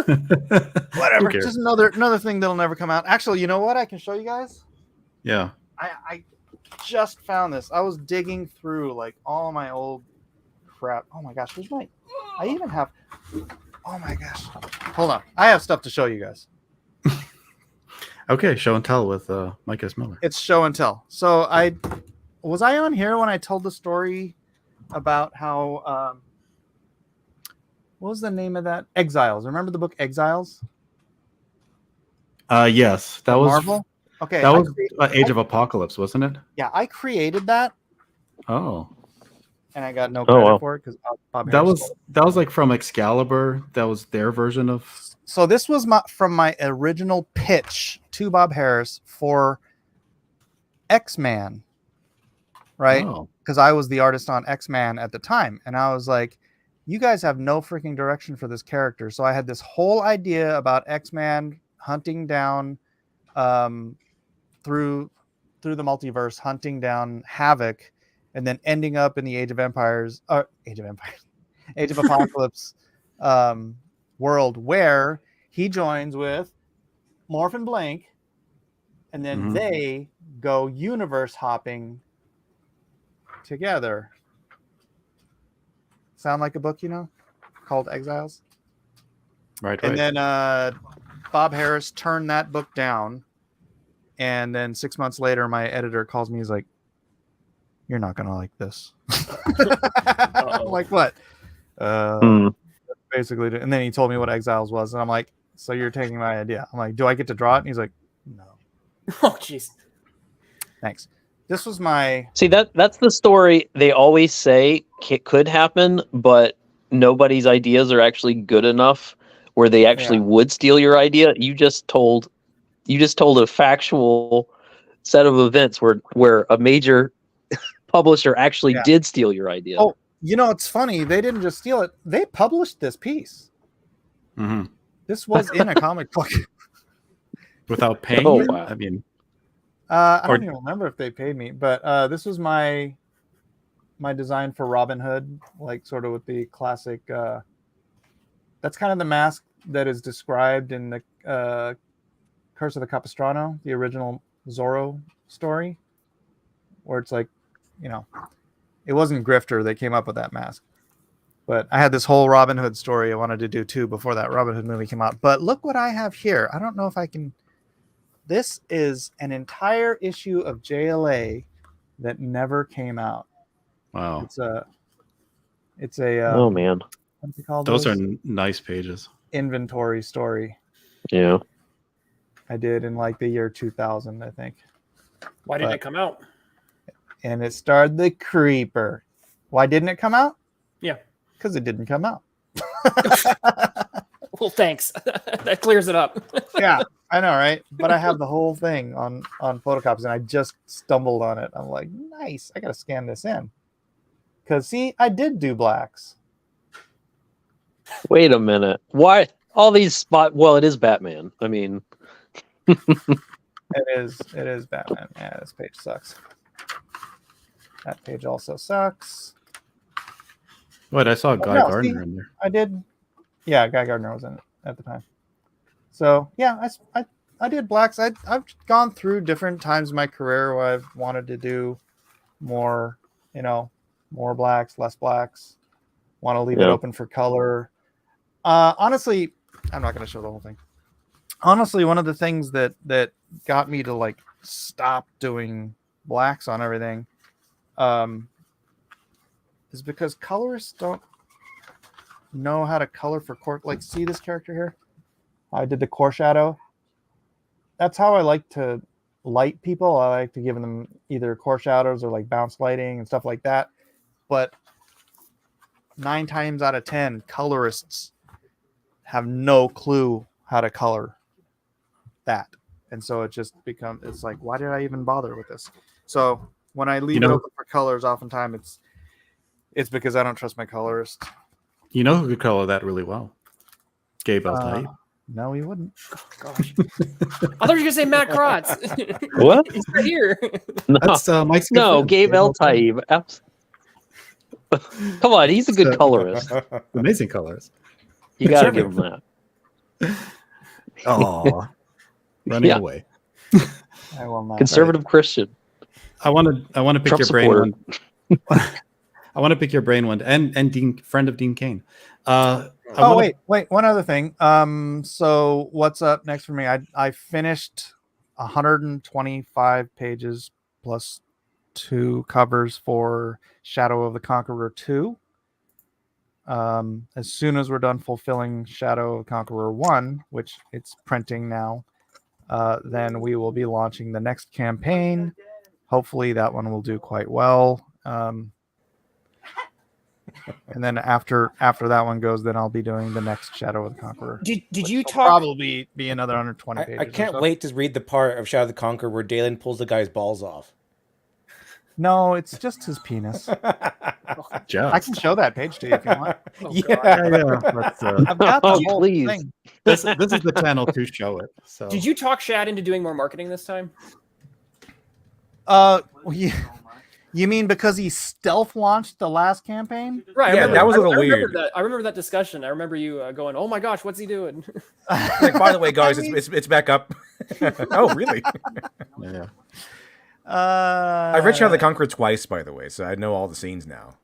S6: Whatever.
S1: Who cares?
S6: Just another thing that'll never come out. Actually, you know what? I can show you guys.
S1: Yeah.
S6: I just found this. I was digging through like all my old crap. Oh my gosh, I even have. Oh my gosh. Hold on. I have stuff to show you guys.
S1: Okay, show and tell with Mike S. Miller.
S6: It's show and tell. So I on here when I told the story about how what was the name of that? Exiles. Remember the book Exiles?
S1: Yes, that was
S6: Marvel. Okay,
S1: That was Age of Apocalypse, wasn't it?
S6: yeah, I created that
S1: Oh,
S6: and I got no
S2: Oh,
S6: credit
S2: wow.
S6: for it because Bob
S1: that
S6: Harris
S1: was like from Excalibur. That was their version of.
S6: So this was from my original pitch to Bob Harris for X-Man, right?
S1: Oh,
S6: Because I was the artist on X-Man at the time, and I was like, you guys have no freaking direction for this character. So I had this whole idea about X-Man hunting down through the multiverse, hunting down Havoc, and then ending up in the Age of Apocalypse world where he joins with Morph and Blank, and then
S1: Mhm.
S6: they go universe hopping together. Sound like a book, called Exiles?
S1: right.
S6: And then Bob Harris turned that book down. And then 6 months later, my editor calls me. He's like, "You're not going to like this." I'm like, what? Basically. And then he told me what Exiles was. And I'm like, so you're taking my idea. I'm like, do I get to draw it? And he's like, no.
S3: Oh, jeez.
S6: Thanks. This was my...
S2: See, that's the story they always say could happen, but nobody's ideas are actually good enough where they actually would steal your idea. You just told a factual set of events where a major publisher actually did steal your idea.
S6: Oh, it's funny. They didn't just steal it. They published this piece.
S1: Mm-hmm.
S6: This was in a comic book.
S1: Without paying
S2: Oh,
S1: you?
S2: wow.
S1: I mean,
S6: I don't even remember if they paid me, but this was my design for Robin Hood, like sort of with the classic. That's kind of the mask that is described in the Curse of the Capistrano, the original Zorro story, where it's like, it wasn't Grifter that came up with that mask. But I had this whole Robin Hood story I wanted to do too before that Robin Hood movie came out. But look what I have here. I don't know if I can. This is an entire issue of JLA that never came out.
S1: wow.
S6: It's a
S2: Oh man,
S6: what do you call
S1: Those are nice pages.
S6: inventory story
S2: yeah.
S6: I did in like the year 2000, I think.
S3: Why didn't it come out?
S6: And it starred the Creeper. Why didn't it come out?
S3: Yeah.
S6: Because it didn't come out.
S3: Well, thanks. That clears it up.
S6: Yeah, I know, right? But I have the whole thing on photocopies, and I just stumbled on it. I'm like, nice. I got to scan this in. Because, see, I did do blacks.
S2: Wait a minute. Why all these spot? Well, it is Batman. I mean,
S6: It is Batman. Yeah, this page sucks. That page also sucks.
S1: Wait, I saw Guy Gardner in there.
S6: I did. Yeah, Guy Gardner was in it at the time. So yeah, I did blacks. I've gone through different times in my career where I've wanted to do more, more blacks, less blacks. Want to leave it open for color. Honestly, I'm not going to show the whole thing. Honestly, one of the things that got me to like stop doing blacks on everything is because colorists don't know how to color for core. Like, see this character here? I did the core shadow. That's how I like to light people. I like to give them either core shadows or like bounce lighting and stuff like that. But 9 times out of 10, colorists have no clue how to color that. And so it just it's like, why did I even bother with this? So when I leave it open for colors, oftentimes it's because I don't trust my colorist.
S1: You know who could color that really well? Gabe Altai.
S6: No, he wouldn't.
S3: Gosh. I thought you were going to say Matt Krotz.
S2: What?
S3: He's right here.
S2: No,
S1: That's Mike's good
S2: no,
S1: friend,
S2: Gabe
S1: Altai.
S2: Eltaib. Come on, he's a good colorist.
S1: Amazing colors.
S2: You got to give him that.
S1: Oh, running
S2: Yeah.
S1: away.
S6: I will not.
S2: Conservative Christian.
S1: I want to pick
S2: Trump
S1: your brain
S2: supporter.
S1: one. I want to pick your brain one, and Dean, friend of Dean Kane.
S6: Wait, one other thing. So what's up next for me? I finished 125 pages plus 2 covers for Shadow of the Conqueror 2. As soon as we're done fulfilling Shadow of the Conqueror 1, which it's printing now, then we will be launching the next campaign. Hopefully that one will do quite well. And then after that one goes, then I'll be doing the next Shadow of the Conqueror.
S3: Did
S6: which
S3: you
S6: will
S3: talk?
S6: probably be another 120 pages.
S5: I can't
S6: or so.
S5: wait to read the part of Shadow of the Conqueror where Dalen pulls the guy's balls off.
S6: No, it's just his penis.
S1: Jeff.
S6: I can show that page to you if you want.
S3: Oh,
S1: Yeah. Let's,
S6: I've got the
S2: Oh,
S6: whole
S2: please.
S6: thing.
S1: this is the channel to show it. So
S3: Did you talk Shad into doing more marketing this time?
S6: You mean because he stealth launched the last campaign?
S3: Right.
S5: Yeah, that was a little
S3: I remember
S5: weird.
S3: that. I remember that discussion. I remember you going, "Oh my gosh, what's he doing?"
S5: Like, by the way, guys, it's back up. Oh, really?
S1: yeah.
S5: I read Shadow of the Conqueror twice, by the way, so I know all the scenes now.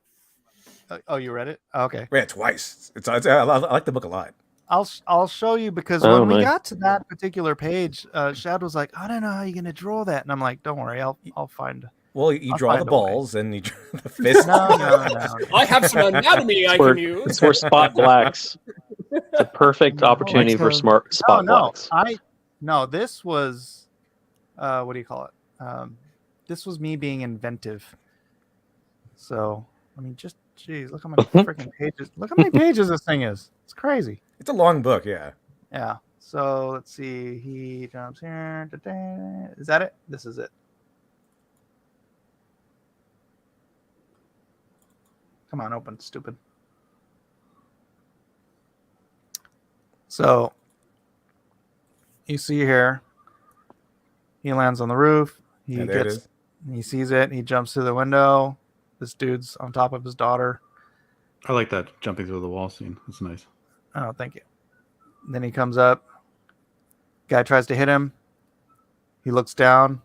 S6: Oh, you read it? Okay.
S5: Read it twice. I like the book a lot.
S6: I'll show you because
S2: Oh,
S6: when we
S2: nice.
S6: got to that particular page, Shad was like, "I don't know how you're gonna draw that," and I'm like, "Don't worry, I'll find."
S5: Well, you
S6: I'll
S5: draw
S6: find
S5: the
S6: a way.
S5: balls and you draw the fist.
S6: No.
S3: I have some anatomy I can use.
S2: It's where spot blacks. It's a perfect
S6: No,
S2: opportunity
S1: like
S2: for
S1: the-
S2: smart spot blacks.
S6: No, this was, what do you call it? This was me being inventive. So, I mean, just geez, look how many freaking pages. Look how many pages this thing is. It's crazy.
S5: It's a long book, yeah.
S6: Yeah. So let's see. He jumps here. Da-da. Is that it? This is it. Come on, open, stupid. So you see here, he lands on the roof. He
S5: Yeah, there it
S6: gets,
S5: is.
S6: he sees it. He jumps through the window. This dude's on top of his daughter.
S1: I like that jumping through the wall scene. That's nice.
S6: Oh, thank you. Then he comes up. Guy tries to hit him. He looks down.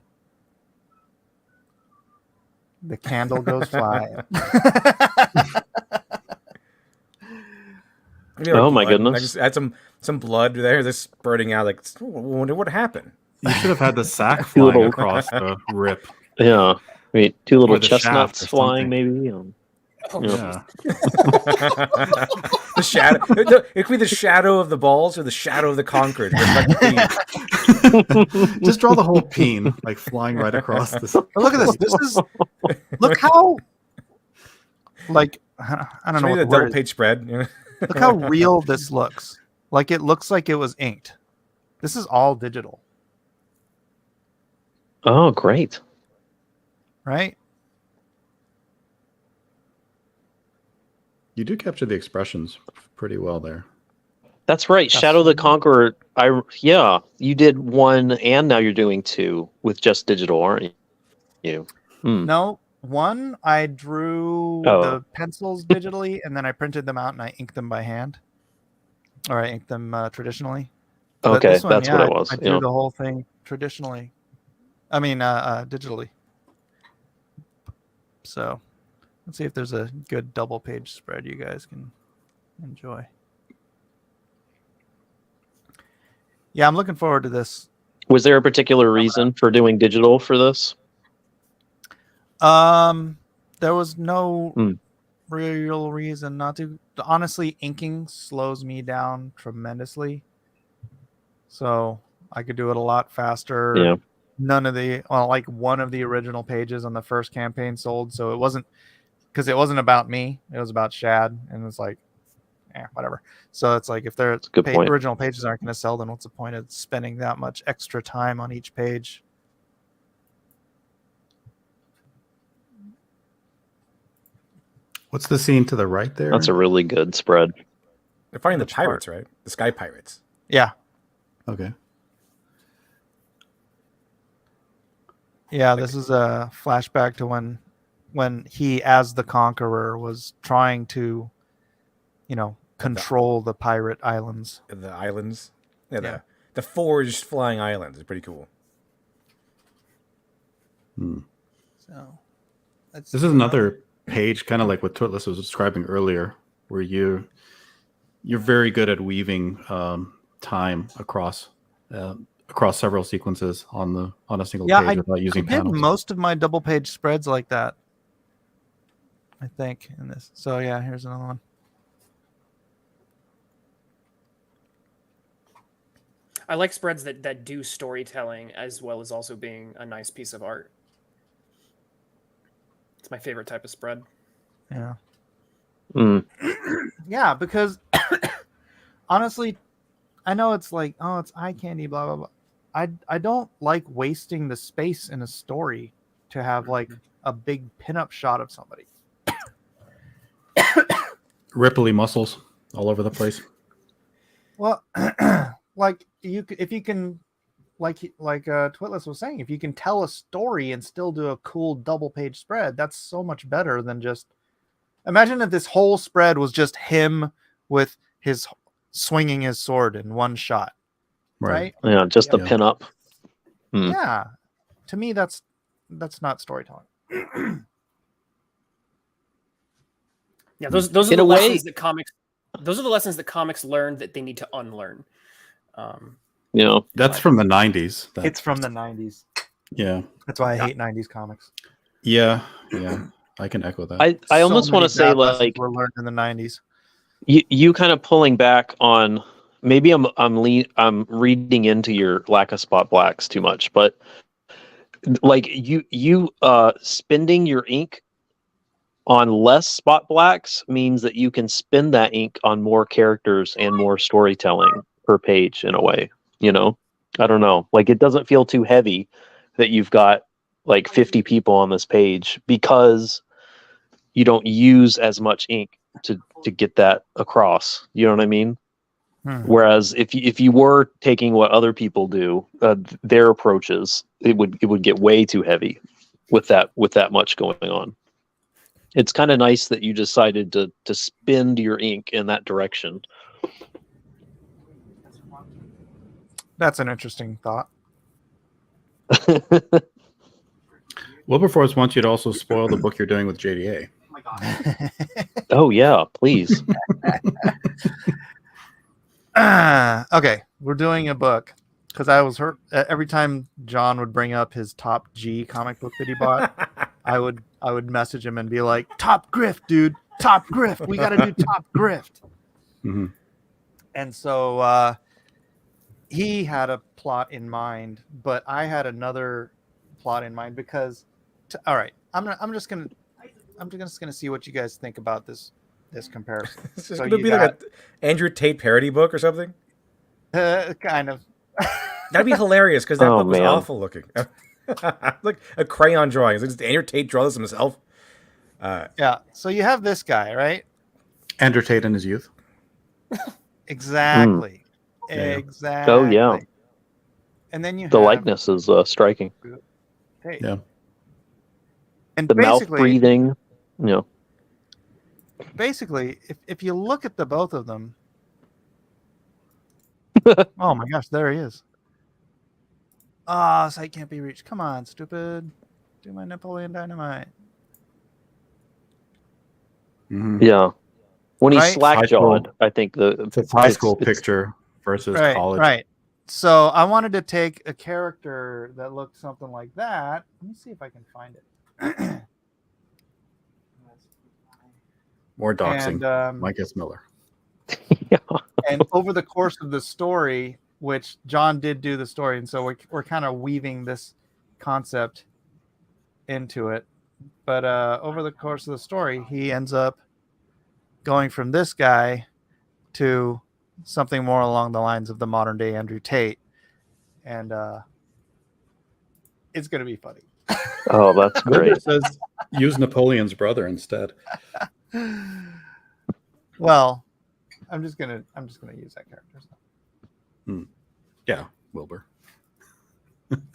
S6: The candle goes flying.
S5: Maybe
S2: Oh, my
S5: blood.
S2: goodness.
S5: I just add some blood there, that's spurting out. Like, I wonder what happened.
S1: You should have had the sack
S2: Two
S1: flying
S2: little-
S1: across the rip.
S2: Yeah. I mean, two little
S1: Or the shaft
S2: chestnuts
S1: or
S2: flying,
S1: something.
S2: maybe.
S3: Oh,
S2: Yeah.
S1: Yeah.
S5: The shadow. It could be the shadow of the balls or the shadow of the conquered.
S1: Just draw the whole peen like flying right across this.
S6: But look at this. This is look how like I don't know
S5: Maybe
S6: what
S5: the
S6: the
S5: double
S6: word is.
S5: page spread. You know?
S6: Look how real this looks. Like it looks like it was inked. This is all digital,
S2: Oh, great.
S6: right?
S1: You do capture the expressions pretty well there.
S2: That's right. Shadow of the Conqueror. You did one, and now you're doing two with just digital, aren't you?
S6: No, one I drew
S2: Oh.
S6: the pencils digitally, and then I printed them out and I inked them by hand, or I inked them traditionally. But
S2: Okay,
S6: this one,
S2: that's what
S6: yeah,
S2: it was.
S6: I drew
S2: Yeah.
S6: the whole thing traditionally. I mean, digitally. So, let's see if there's a good double page spread you guys can enjoy. Yeah, I'm looking forward to this.
S2: Was there a particular reason for doing digital for this?
S6: There was no
S2: Hmm.
S6: real reason not to. Honestly, inking slows me down tremendously. So I could do it a lot faster.
S2: Yeah.
S6: None of the, like one of the original pages on the first campaign sold. So it wasn't about me. It was about Shad. And it's like, whatever. So it's like, if their
S2: a good point.
S6: original pages aren't going to sell, then what's the point of spending that much extra time on each page?
S1: What's the scene to the right there?
S2: That's a really good spread.
S5: They're fighting the
S6: Which part?
S5: pirates, right? The sky pirates.
S6: Yeah.
S1: Okay.
S6: Yeah, this is a flashback to when he, as the conqueror, was trying to, control the pirate islands.
S5: The islands. Yeah,
S6: Yeah.
S5: the forged flying islands is pretty cool.
S6: So
S1: This is another page, kind of like what Twitless was describing earlier, where you're very good at weaving time across several sequences on a single page without using
S6: I did
S1: panels.
S6: most of my double page spreads like that, I think, in this. So yeah, here's another one.
S3: I like spreads that do storytelling as well as also being a nice piece of art. It's my favorite type of spread.
S6: Yeah.
S2: Mm.
S6: Yeah, because honestly, I know it's like, oh, it's eye candy, blah blah blah. I don't like wasting the space in a story to have like a big pinup shot of somebody.
S1: Ripply muscles all over the place.
S6: Well, like if you can, like Twitless was saying, if you can tell a story and still do a cool double page spread, that's so much better than just. Imagine if this whole spread was just him with his swinging his sword in one shot, right?
S2: Yeah, just a
S1: Yep.
S2: pinup. Mm.
S6: Yeah, to me that's not storytelling.
S3: Yeah, those are
S2: In
S3: the
S2: a way-
S3: lessons that comics. Those are the lessons that comics learn that they need to unlearn.
S2: You know,
S1: That's from the 90s.
S6: It's from the 90s.
S1: Yeah.
S6: That's why I hate 90s comics.
S1: Yeah. Yeah. I can echo that.
S2: I almost want to say, like,
S6: were learned in the 90s.
S2: you kind of pulling back on, maybe I'm reading into your lack of spot blacks too much, but like you spending your ink on less spot blacks means that you can spend that ink on more characters and more storytelling per page in a way, you know? I don't know. Like, it doesn't feel too heavy that you've got like 50 people on this page because you don't use as much ink to get that across. You know what I mean? Whereas if you were taking what other people do, their approaches, it would get way too heavy with that much going on. It's kind of nice that you decided to spend your ink in that direction.
S6: That's an interesting thought.
S1: Wilberforce wants you to also spoil the book you're doing with JDA.
S7: Oh my god.
S2: Oh yeah, please.
S6: Okay, we're doing a book because I was hurt every time John would bring up his top G comic book that he bought. I would message him and be like, "Top Grift, dude, Top Grift. We got to do Top Grift."
S1: Mm-hmm.
S6: And so he had a plot in mind, but I had another plot in mind because. All right, I'm just gonna see what you guys think about this comparison.
S5: It's just gonna be like an Andrew Tate parody book or something.
S6: Kind of.
S5: That'd be hilarious because that book was
S2: man.
S5: awful looking. Like a crayon drawing. It's like, did Andrew Tate draw this himself?
S6: Yeah. So you have this guy, right?
S1: Andrew Tate in his youth.
S6: Exactly.
S1: Yeah.
S6: Exactly.
S2: Oh yeah,
S6: And then you
S2: the
S6: have
S2: likeness is striking.
S6: Tate.
S1: Yeah.
S6: And
S2: The mouth
S6: basically,
S2: breathing, you know.
S6: basically, if you look at the both of them, oh my gosh, there he is. Ah, sight can't be reached. Come on, stupid. Do my Napoleon Dynamite.
S1: Mm-hmm.
S2: Yeah. When he's
S6: Right?
S2: slack jawed, I think
S1: It's a high school picture versus college.
S6: Right. So I wanted to take a character that looked something like that. Let me see if I can find it.
S1: More doxing.
S6: And,
S1: Mike S. Miller.
S2: Yeah.
S6: and over the course of the story, which John did do the story, and so we're kind of weaving this concept into it. But over the course of the story, he ends up going from this guy to something more along the lines of the modern day Andrew Tate, and it's going to be funny.
S2: Oh, that's
S1: Wilbur
S2: great.
S1: says use Napoleon's brother instead.
S6: Well, I'm just gonna use that character.
S1: Yeah, Wilbur.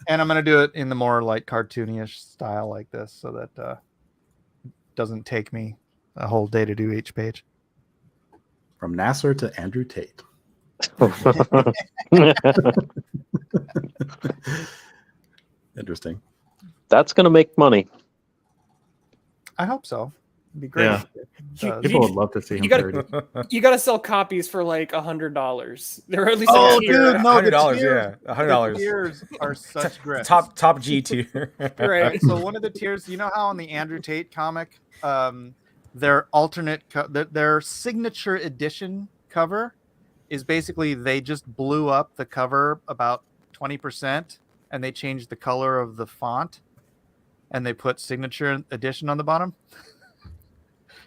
S6: And I'm gonna do it in the more like cartoonish style like this, so that it doesn't take me a whole day to do each page.
S1: From Nasser to Andrew Tate. Interesting.
S2: That's gonna make money.
S6: I hope so. It'd be great.
S1: Yeah.
S6: if it does.
S1: People would love to see him
S3: You gotta-
S1: parody.
S3: You got to sell copies for like $100. They're at least
S6: Oh,
S3: a tier.
S6: dude, no, the
S5: $100,
S6: tiers-
S5: yeah, $100.
S6: The tiers are such great.
S5: Top G tier.
S3: Right.
S6: So one of the tiers, you know how on the Andrew Tate comic, their their signature edition cover is basically they just blew up the cover about 20% and they changed the color of the font. and they put signature edition on the bottom,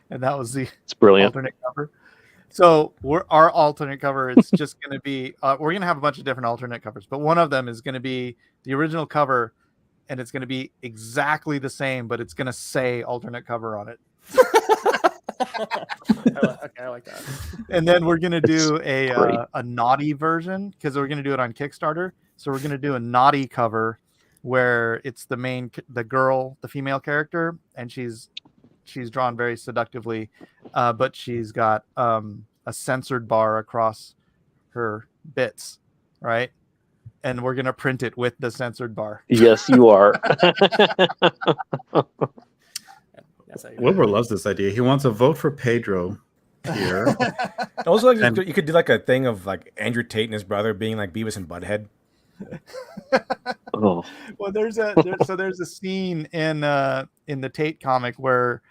S6: and that was the
S2: It's brilliant.
S6: alternate cover. So our alternate cover is just going to be we're going to have a bunch of different alternate covers, but one of them is going to be the original cover, and it's going to be exactly the same, but it's going to say alternate cover on it.
S3: Okay, I like that.
S6: And then we're going to do
S2: great.
S6: a naughty version because we're going to do it on Kickstarter. So we're going to do a naughty cover where it's the girl, the female character, and she's drawn very seductively, but she's got a censored bar across her bits, right? And we're gonna print it with the censored bar.
S2: Yes, you are.
S1: Wilbur loves this idea. He wants a vote for Pedro here.
S5: Also, like, you could do like a thing of like Andrew Tate and his brother being like Beavis and Butthead.
S2: Oh,
S6: Well, there's a scene in the Tate comic where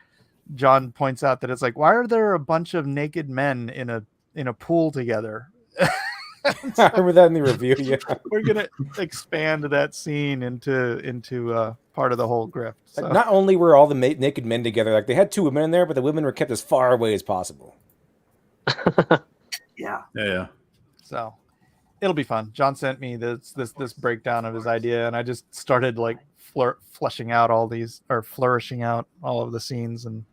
S6: John points out that it's like, why are there a bunch of naked men in a pool together?
S5: I remember that in the review. Yeah,
S6: We're gonna expand that scene into part of the whole grift. So.
S5: like, not only were all the naked men together, like they had two women in there, but the women were kept as far away as possible.
S1: Yeah.
S6: So it'll be fun. John sent me this breakdown of his idea, and I just started like flourishing out all of the scenes, and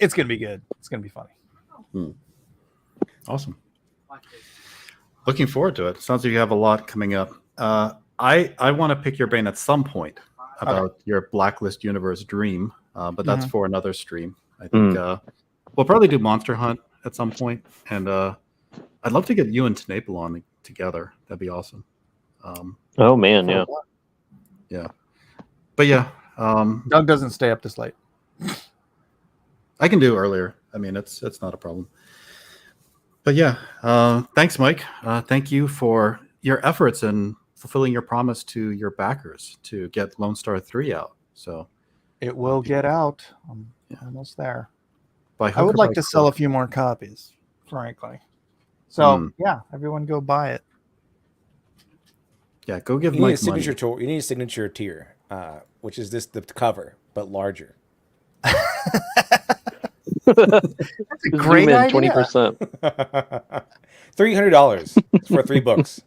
S6: it's gonna be good. It's gonna be funny.
S1: Awesome. Looking forward to it. Sounds like you have a lot coming up. I want to pick your brain at some point about your Blacklist universe dream, but that's for another stream. I think we'll probably do Monster Hunt at some point, and I'd love to get you and Tenaple on together. That'd be awesome.
S2: oh man, yeah.
S1: Yeah. But yeah,
S6: Doug doesn't stay up this late.
S1: I can do earlier. I mean, it's not a problem. But yeah, thanks, Mike. Thank you for your efforts in fulfilling your promise to your backers to get Lonestar 3 out. So
S6: It will get out. I'm almost there.
S1: by
S6: I
S1: hook
S6: would
S1: or
S6: like
S1: by
S6: to sell a
S1: crook.
S6: few more copies, frankly. So yeah, everyone go buy it.
S1: Yeah, go give
S5: You need a
S1: Mike money.
S5: signature tour. You need a signature tier, which is the cover but larger.
S6: That's a great idea.
S2: 20%.
S5: $300 for 3 books.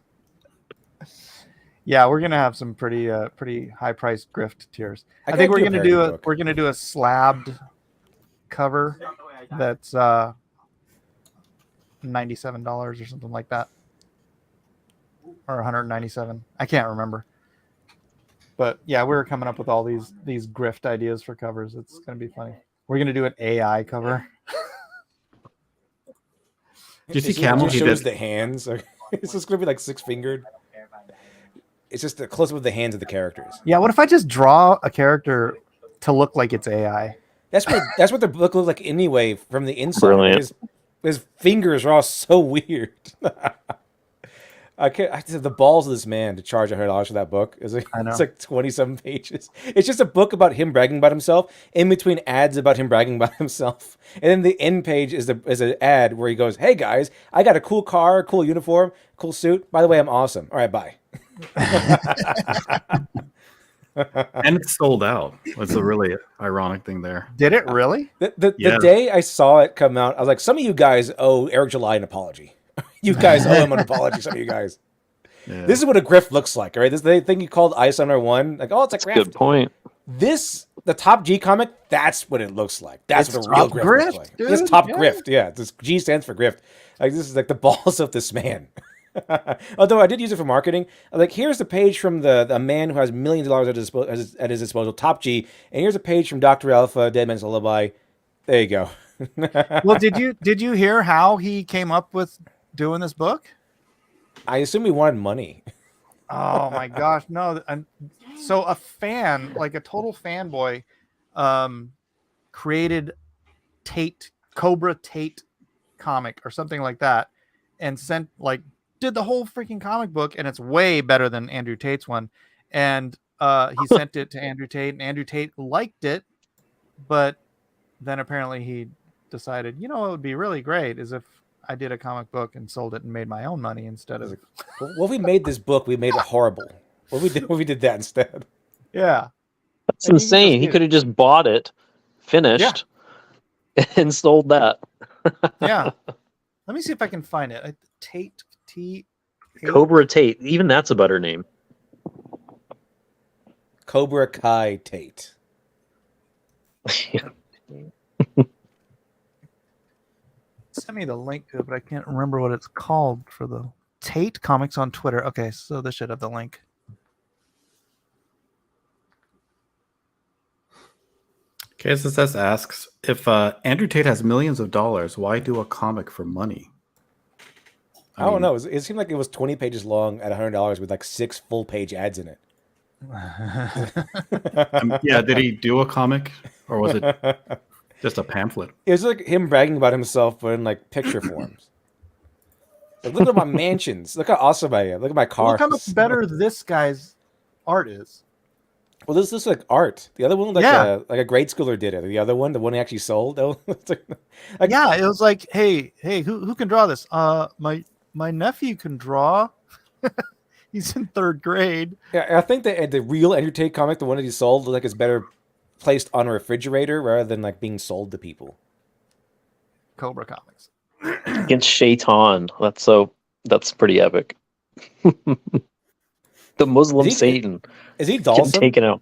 S6: Yeah, we're gonna have some pretty high priced grift tiers. I
S5: I
S6: think
S5: gotta
S6: we're
S5: do a
S6: gonna
S5: parody book.
S6: we're gonna do a slabbed cover that's $97 or something like that, or 197. I can't remember. But yeah, we're coming up with all these grift ideas for covers. It's gonna be funny. We're gonna do an AI cover.
S1: Do you see
S5: It
S1: Camel?
S5: just
S1: He
S5: shows
S1: did.
S5: the hands. It's just gonna be like 6-fingered. It's just a close up of the hands of the characters.
S6: Yeah, what if I just draw a character to look like it's AI?
S5: That's what the book looks like anyway from the inside.
S2: Brilliant.
S5: His fingers are all so weird. I have the balls of this man to charge $100 for that book. It's like,
S6: I know.
S5: it's like 27 pages. It's just a book about him bragging about himself. In between ads about him bragging about himself, and then the end page is an ad where he goes, "Hey guys, I got a cool car, cool uniform, cool suit. By the way, I'm awesome. All right, bye."
S1: And it's sold out. That's a really ironic thing there.
S6: Did it really?
S5: The
S1: Yeah.
S5: day I saw it come out, I was like, some of you guys owe Eric July an apology. You guys owe him an apology, some of you guys.
S1: Yeah.
S5: This is what a grift looks like, all right? This is the thing you called Ice on 1. Like, oh, it's a grift.
S2: Good point.
S5: The Top G comic, that's what it looks like. That's
S6: It's
S5: what a real
S6: Top
S5: grift
S6: Grift,
S5: looks like.
S6: dude.
S5: It's Top
S6: Yeah.
S5: Grift, yeah. This G stands for grift. Like, this is like the balls of this man. Although I did use it for marketing. Like, here's the page from the man who has millions of dollars at his disposal, Top G, and here's a page from Dr. Alpha, Dead Man's Lullaby. There you go.
S6: Well, did you hear how he came up with doing this book?
S5: I assume he wanted money.
S6: Oh my gosh, no! So a fan, like a total fanboy, created Cobra Tate comic or something like that, and did the whole freaking comic book, and it's way better than Andrew Tate's one. And he sent it to Andrew Tate, and Andrew Tate liked it, but then apparently he decided, what would be really great is if I did a comic book and sold it and made my own money instead of
S5: What if we made this book? We made it horrible. What if we did that instead?
S6: yeah.
S2: That's
S6: And you can
S2: insane.
S6: just
S2: He
S6: get-
S2: could have just bought it, finished, and sold that.
S6: Yeah. Let me see if I can find it. Tate T.
S2: Cobra Tate. Even that's a better name.
S5: Cobra Kai Tate.
S6: Send me the link to it, but I can't remember what it's called for the Tate Comics on Twitter. Okay, so this should have the link.
S1: KSSS asks if Andrew Tate has millions of dollars, why do a comic for money?
S5: I don't know. It seemed like it was 20 pages long at $100 with like 6 full-page ads in it.
S1: Yeah, did he do a comic or was it just a pamphlet?
S5: It was like him bragging about himself, but in like picture forms. Like, look at my mansions. Look how awesome I am. Look at my cars.
S6: Look how much better this guy's art is.
S5: Well, this is like art. The other one, like a grade schooler did it. The other one, the one he actually sold, though.
S6: Yeah, it was like, hey, who can draw this? My nephew can draw. He's in 3rd grade.
S5: Yeah, I think that the real Andrew Tate comic, the one that he sold, like is better placed on a refrigerator rather than like being sold to people.
S6: Cobra Comics.
S2: Against Shaitan. That's pretty epic. The Muslim Satan.
S5: Is he
S2: Getting
S5: Dalsum?
S2: taken out.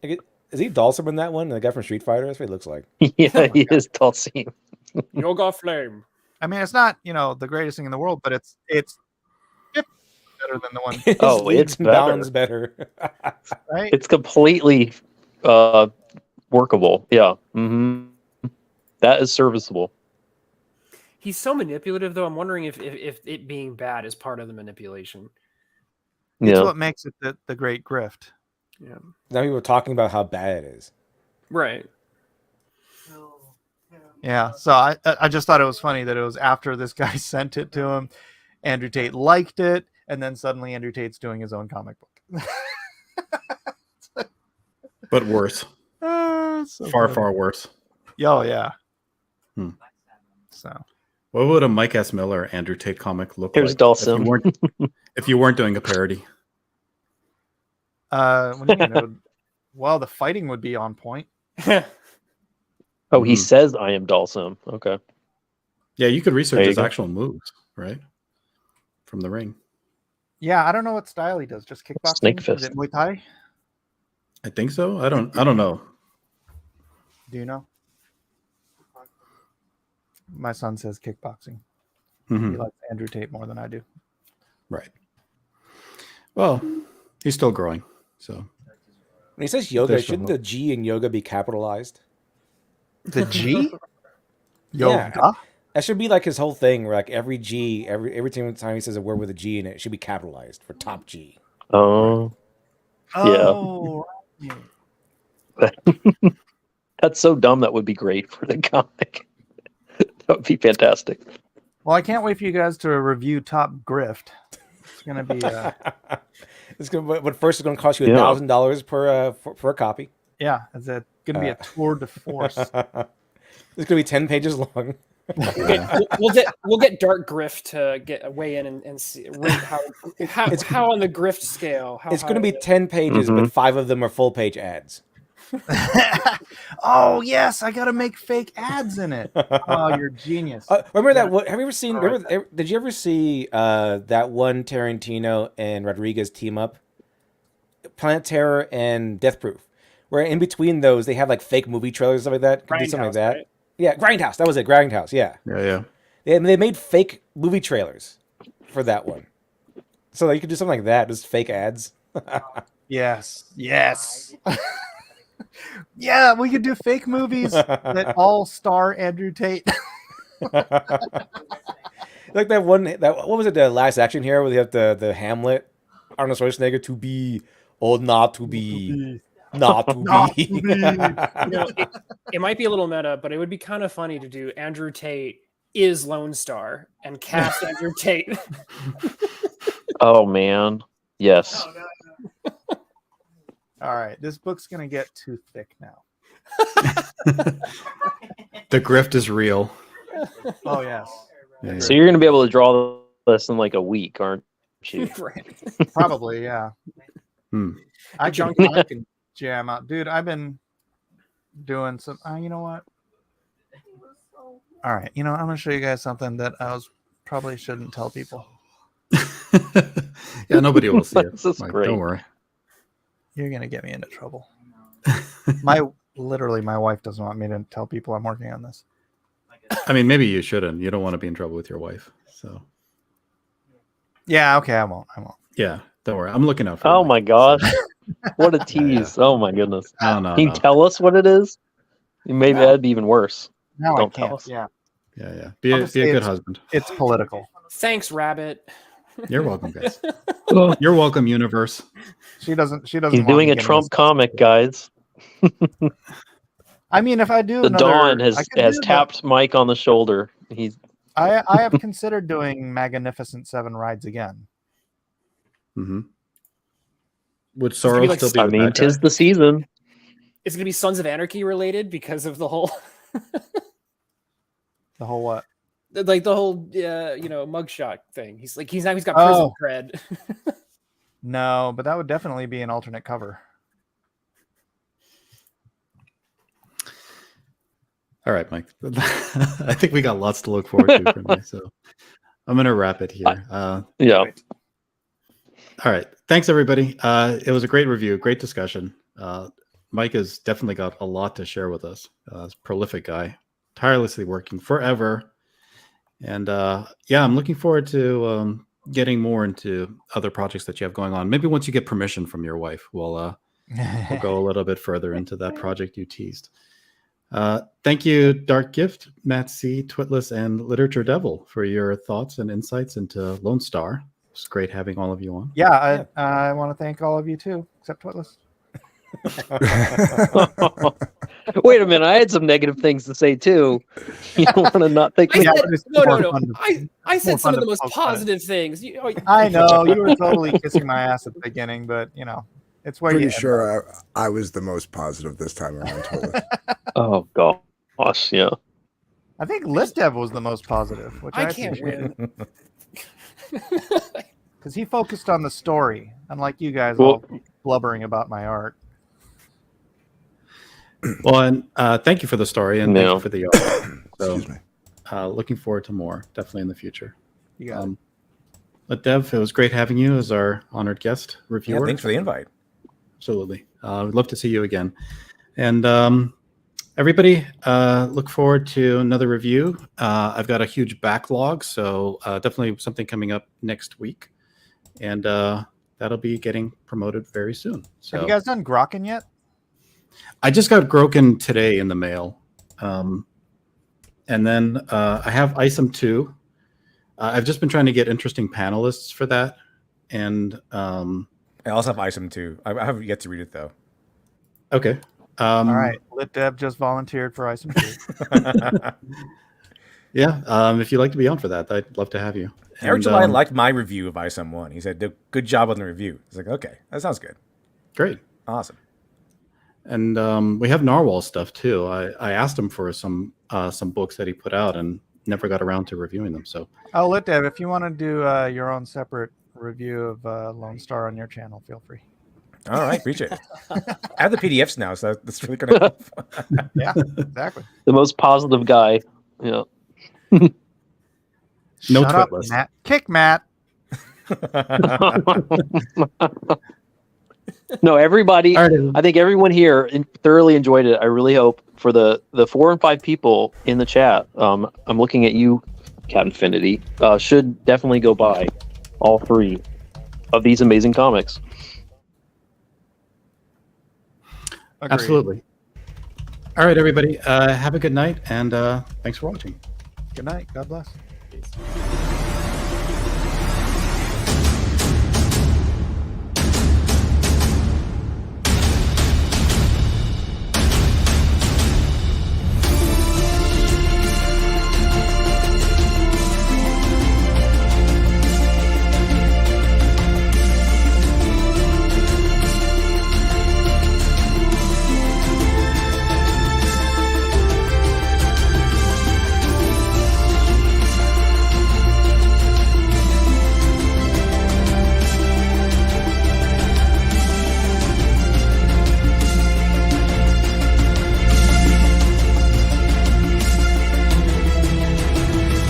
S5: Is he Dalsum in that one? The guy from Street Fighter? That's what he looks like.
S2: Yeah, he is Dalsim.
S3: Yoga Flame.
S6: I mean, it's not the greatest thing in the world, but it's better than the one,
S2: Oh,
S5: Leagues
S2: it's
S5: and
S2: better.
S5: bounds better.
S6: right?
S2: It's completely workable. Yeah. Mm-hmm. That is serviceable.
S3: He's so manipulative, though. I'm wondering if it being bad is part of the manipulation.
S6: It's
S2: Yeah.
S6: what makes it the great grift.
S3: Yeah.
S5: Now we were talking about how bad it is.
S3: Right.
S6: Yeah. So I just thought it was funny that it was after this guy sent it to him, Andrew Tate liked it, and then suddenly Andrew Tate's doing his own comic book.
S1: But worse.
S6: So
S1: Far,
S6: funny.
S1: far worse.
S6: Oh yeah.
S1: Hmm.
S6: So
S1: What would a Mike S. Miller Andrew Tate comic look
S2: Here's
S1: like
S2: Dalsim.
S1: if you weren't doing a parody?
S6: what do you mean? Well, the fighting would be on point.
S2: Oh, he
S1: Mhm.
S2: says I am Dalsim. Okay.
S1: Yeah, you could research
S2: There you
S1: his
S2: go.
S1: actual moves, right? From the ring.
S6: Yeah, I don't know what style he does. Just kickboxing.
S2: Snake
S6: Is
S2: fist.
S6: it Muay Thai?
S1: I think so. I don't know.
S6: Do you know? My son says kickboxing.
S1: Mhm.
S6: He likes Andrew Tate more than I do.
S1: Right. Well, he's still growing. So
S5: When he says yoga,
S1: There's
S5: shouldn't
S1: some-
S5: the G in yoga be capitalized?
S6: The G?
S5: Yeah.
S6: Yoga?
S5: That should be like his whole thing, where like every G, every time he says a word with a G in it, it should be capitalized for top G.
S2: Oh,
S6: Oh, right.
S2: that's so dumb. That would be great for the comic. That would be fantastic.
S6: Well, I can't wait for you guys to review Top Grift. It's gonna be
S5: It's gonna, but first it's going to cost you
S2: Yeah.
S5: $1,000 for a copy.
S6: yeah, it's gonna be a tour de force.
S5: It's going to be 10 pages long.
S3: We'll get Dark Grift to weigh in and see rate how on the Grift scale. How
S5: It's going to
S3: high
S5: be
S3: is it?
S5: 10 pages,
S2: Mhm.
S5: but 5 of them are full page ads.
S6: Oh yes, I gotta make fake ads in it. Oh, you're a genius.
S5: Remember that?
S6: Yeah.
S5: What have you ever seen?
S6: All right.
S5: Remember, did you ever see that one Tarantino and Rodriguez team up, Planet Terror and Death Proof, where in between those they have like fake movie trailers and stuff like that? Could do something like
S3: Grindhouse,
S5: that.
S3: right?
S5: Yeah, Grindhouse. That was it. Grindhouse. Yeah,
S1: yeah.
S5: they made fake movie trailers for that one, so you could do something like that. Just fake ads.
S6: Yes. Yeah, we could do fake movies that all star Andrew Tate.
S5: Like that one. What was it? The Last Action Hero where they have the Hamlet, Arnold Schwarzenegger, to be or not to be, not to be.
S3: You know, it might be a little meta, but it would be kind of funny to do Andrew Tate is Lonestar and cast Andrew Tate.
S2: Oh man, yes.
S6: All right, this book's gonna get too thick now.
S1: The grift is real.
S6: Oh yes,
S1: Yeah,
S2: So you're gonna be able to draw this in like a week, aren't you?
S3: Right.
S6: probably yeah.
S1: Hmm.
S6: I
S3: Junk-
S6: can jam out, dude. I've been doing some. You know what? All right, I'm going to show you guys something that probably shouldn't tell people.
S1: Yeah, nobody will see it.
S2: This is
S1: Mike,
S2: great.
S1: don't worry.
S6: You're going to get me into trouble. Literally, my wife doesn't want me to tell people I'm working on this.
S1: I mean, maybe you shouldn't. You don't want to be in trouble with your wife. So
S6: Yeah, okay, I won't.
S1: yeah, don't worry. I'm looking out for
S2: Oh
S1: you,
S2: my
S1: Mike.
S2: gosh.
S1: So,
S2: What a tease. Oh my goodness.
S1: no.
S2: Can you tell us what it is? Maybe
S6: No.
S2: that'd be even worse.
S6: No,
S2: Don't
S6: I can't.
S2: tell us.
S6: Yeah,
S1: Yeah. Be
S6: I'll
S1: a
S6: just say
S1: good
S6: it's-
S1: husband.
S6: it's political.
S3: Thanks, Rabbit.
S1: You're welcome, guys. You're welcome, universe.
S6: She doesn't.
S2: He's
S6: want
S2: doing
S6: me
S2: a
S6: getting
S2: Trump
S6: this-
S2: comic, guys.
S6: I mean, if I do
S2: The
S6: another,
S2: Dawn
S6: I
S2: has
S6: could
S2: has
S6: do
S2: tapped Mike on the shoulder. He's
S6: I have considered doing Magnificent Seven rides again.
S1: Mm-hmm. Would
S3: gonna be
S1: Soros
S3: like-
S1: still be
S2: I
S1: the
S2: mean,
S1: bad guy?
S2: tis the season.
S3: It's gonna be Sons of Anarchy related because of the whole,
S6: The whole what?
S3: like the whole, mugshot thing. He's got prison
S6: Oh.
S3: cred.
S6: No, but that would definitely be an alternate cover.
S1: All right, Mike. I think we got lots to look forward to from you. So I'm going to wrap it here.
S2: Yeah.
S1: All right. Thanks, everybody. It was a great review, great discussion. Mike has definitely got a lot to share with us. He's a prolific guy, tirelessly working forever. And I'm looking forward to getting more into other projects that you have going on. Maybe once you get permission from your wife, we'll go a little bit further into that project you teased. Thank you, Dark Gift, Matt C., Twitless, and Literature Devil for your thoughts and insights into Lonestar. It's great having all of you on.
S6: Yeah, I want to thank all of you too, except Twitless.
S2: Wait a minute. I had some negative things to say too. You don't want to not think
S3: I
S2: me.
S3: said,
S6: it's
S3: no.
S6: more fun to-
S3: I said
S6: more
S3: some
S6: fun
S3: of the
S6: to
S3: most
S6: poke fun at.
S3: positive things.
S6: I know you were totally kissing my ass at the beginning, but it's where
S4: Pretty
S6: you
S4: sure I was the most positive this time around. Totally.
S2: Oh gosh, yeah.
S6: I think Listev was the most positive, which
S3: I
S6: I
S3: can't
S6: appreciate.
S3: win.
S6: Because he focused on the story, unlike you guys
S2: Well-
S6: all blubbering about my art.
S1: Well, and thank you for the story and thank
S2: No.
S1: you for the art. So,
S4: Excuse me.
S1: looking forward to more, definitely in the future.
S6: You got it.
S1: But Dev, it was great having you as our honored guest
S5: Yeah,
S1: reviewer.
S5: thanks for the invite.
S1: Absolutely. We'd love to see you again. And everybody, look forward to another review. I've got a huge backlog, so definitely something coming up next week. And that'll be getting promoted very soon. So
S6: Have you guys done Grokken yet?
S1: I just got Groken today in the mail. And then I have Isom 2. I've just been trying to get interesting panelists for that. And
S5: I also have Isom too. I have yet to read it though.
S1: okay.
S6: All right, Lit Deb just volunteered for Isom 2.
S1: Yeah. If you'd like to be on for that, I'd love to have you.
S5: Eric
S1: And,
S5: July liked my review of Isom 1. He said, good job on the review. It's like, okay, that sounds good.
S1: Great.
S5: Awesome.
S1: And we have Narwhal stuff too. I asked him for some books that he put out and never got around to reviewing them. So
S6: Oh, Lit Deb, if you want to do your own separate review of Lone Star on your channel, feel free.
S5: All right, appreciate it. I have the PDFs now, so that's really going to
S6: Yeah, exactly.
S2: The most positive guy. Yeah.
S1: no
S6: Shut up,
S1: Twitless.
S6: Matt. Kick Matt.
S2: No, everybody.
S1: All right.
S2: I think everyone here thoroughly enjoyed it. I really hope for the 4 and 5 people in the chat. I'm looking at you, Cat Infinity. Should definitely go buy all 3 of these amazing comics.
S6: Agreed.
S1: Absolutely. All right, everybody. Have a good night, and thanks for watching.
S6: Good night. God bless.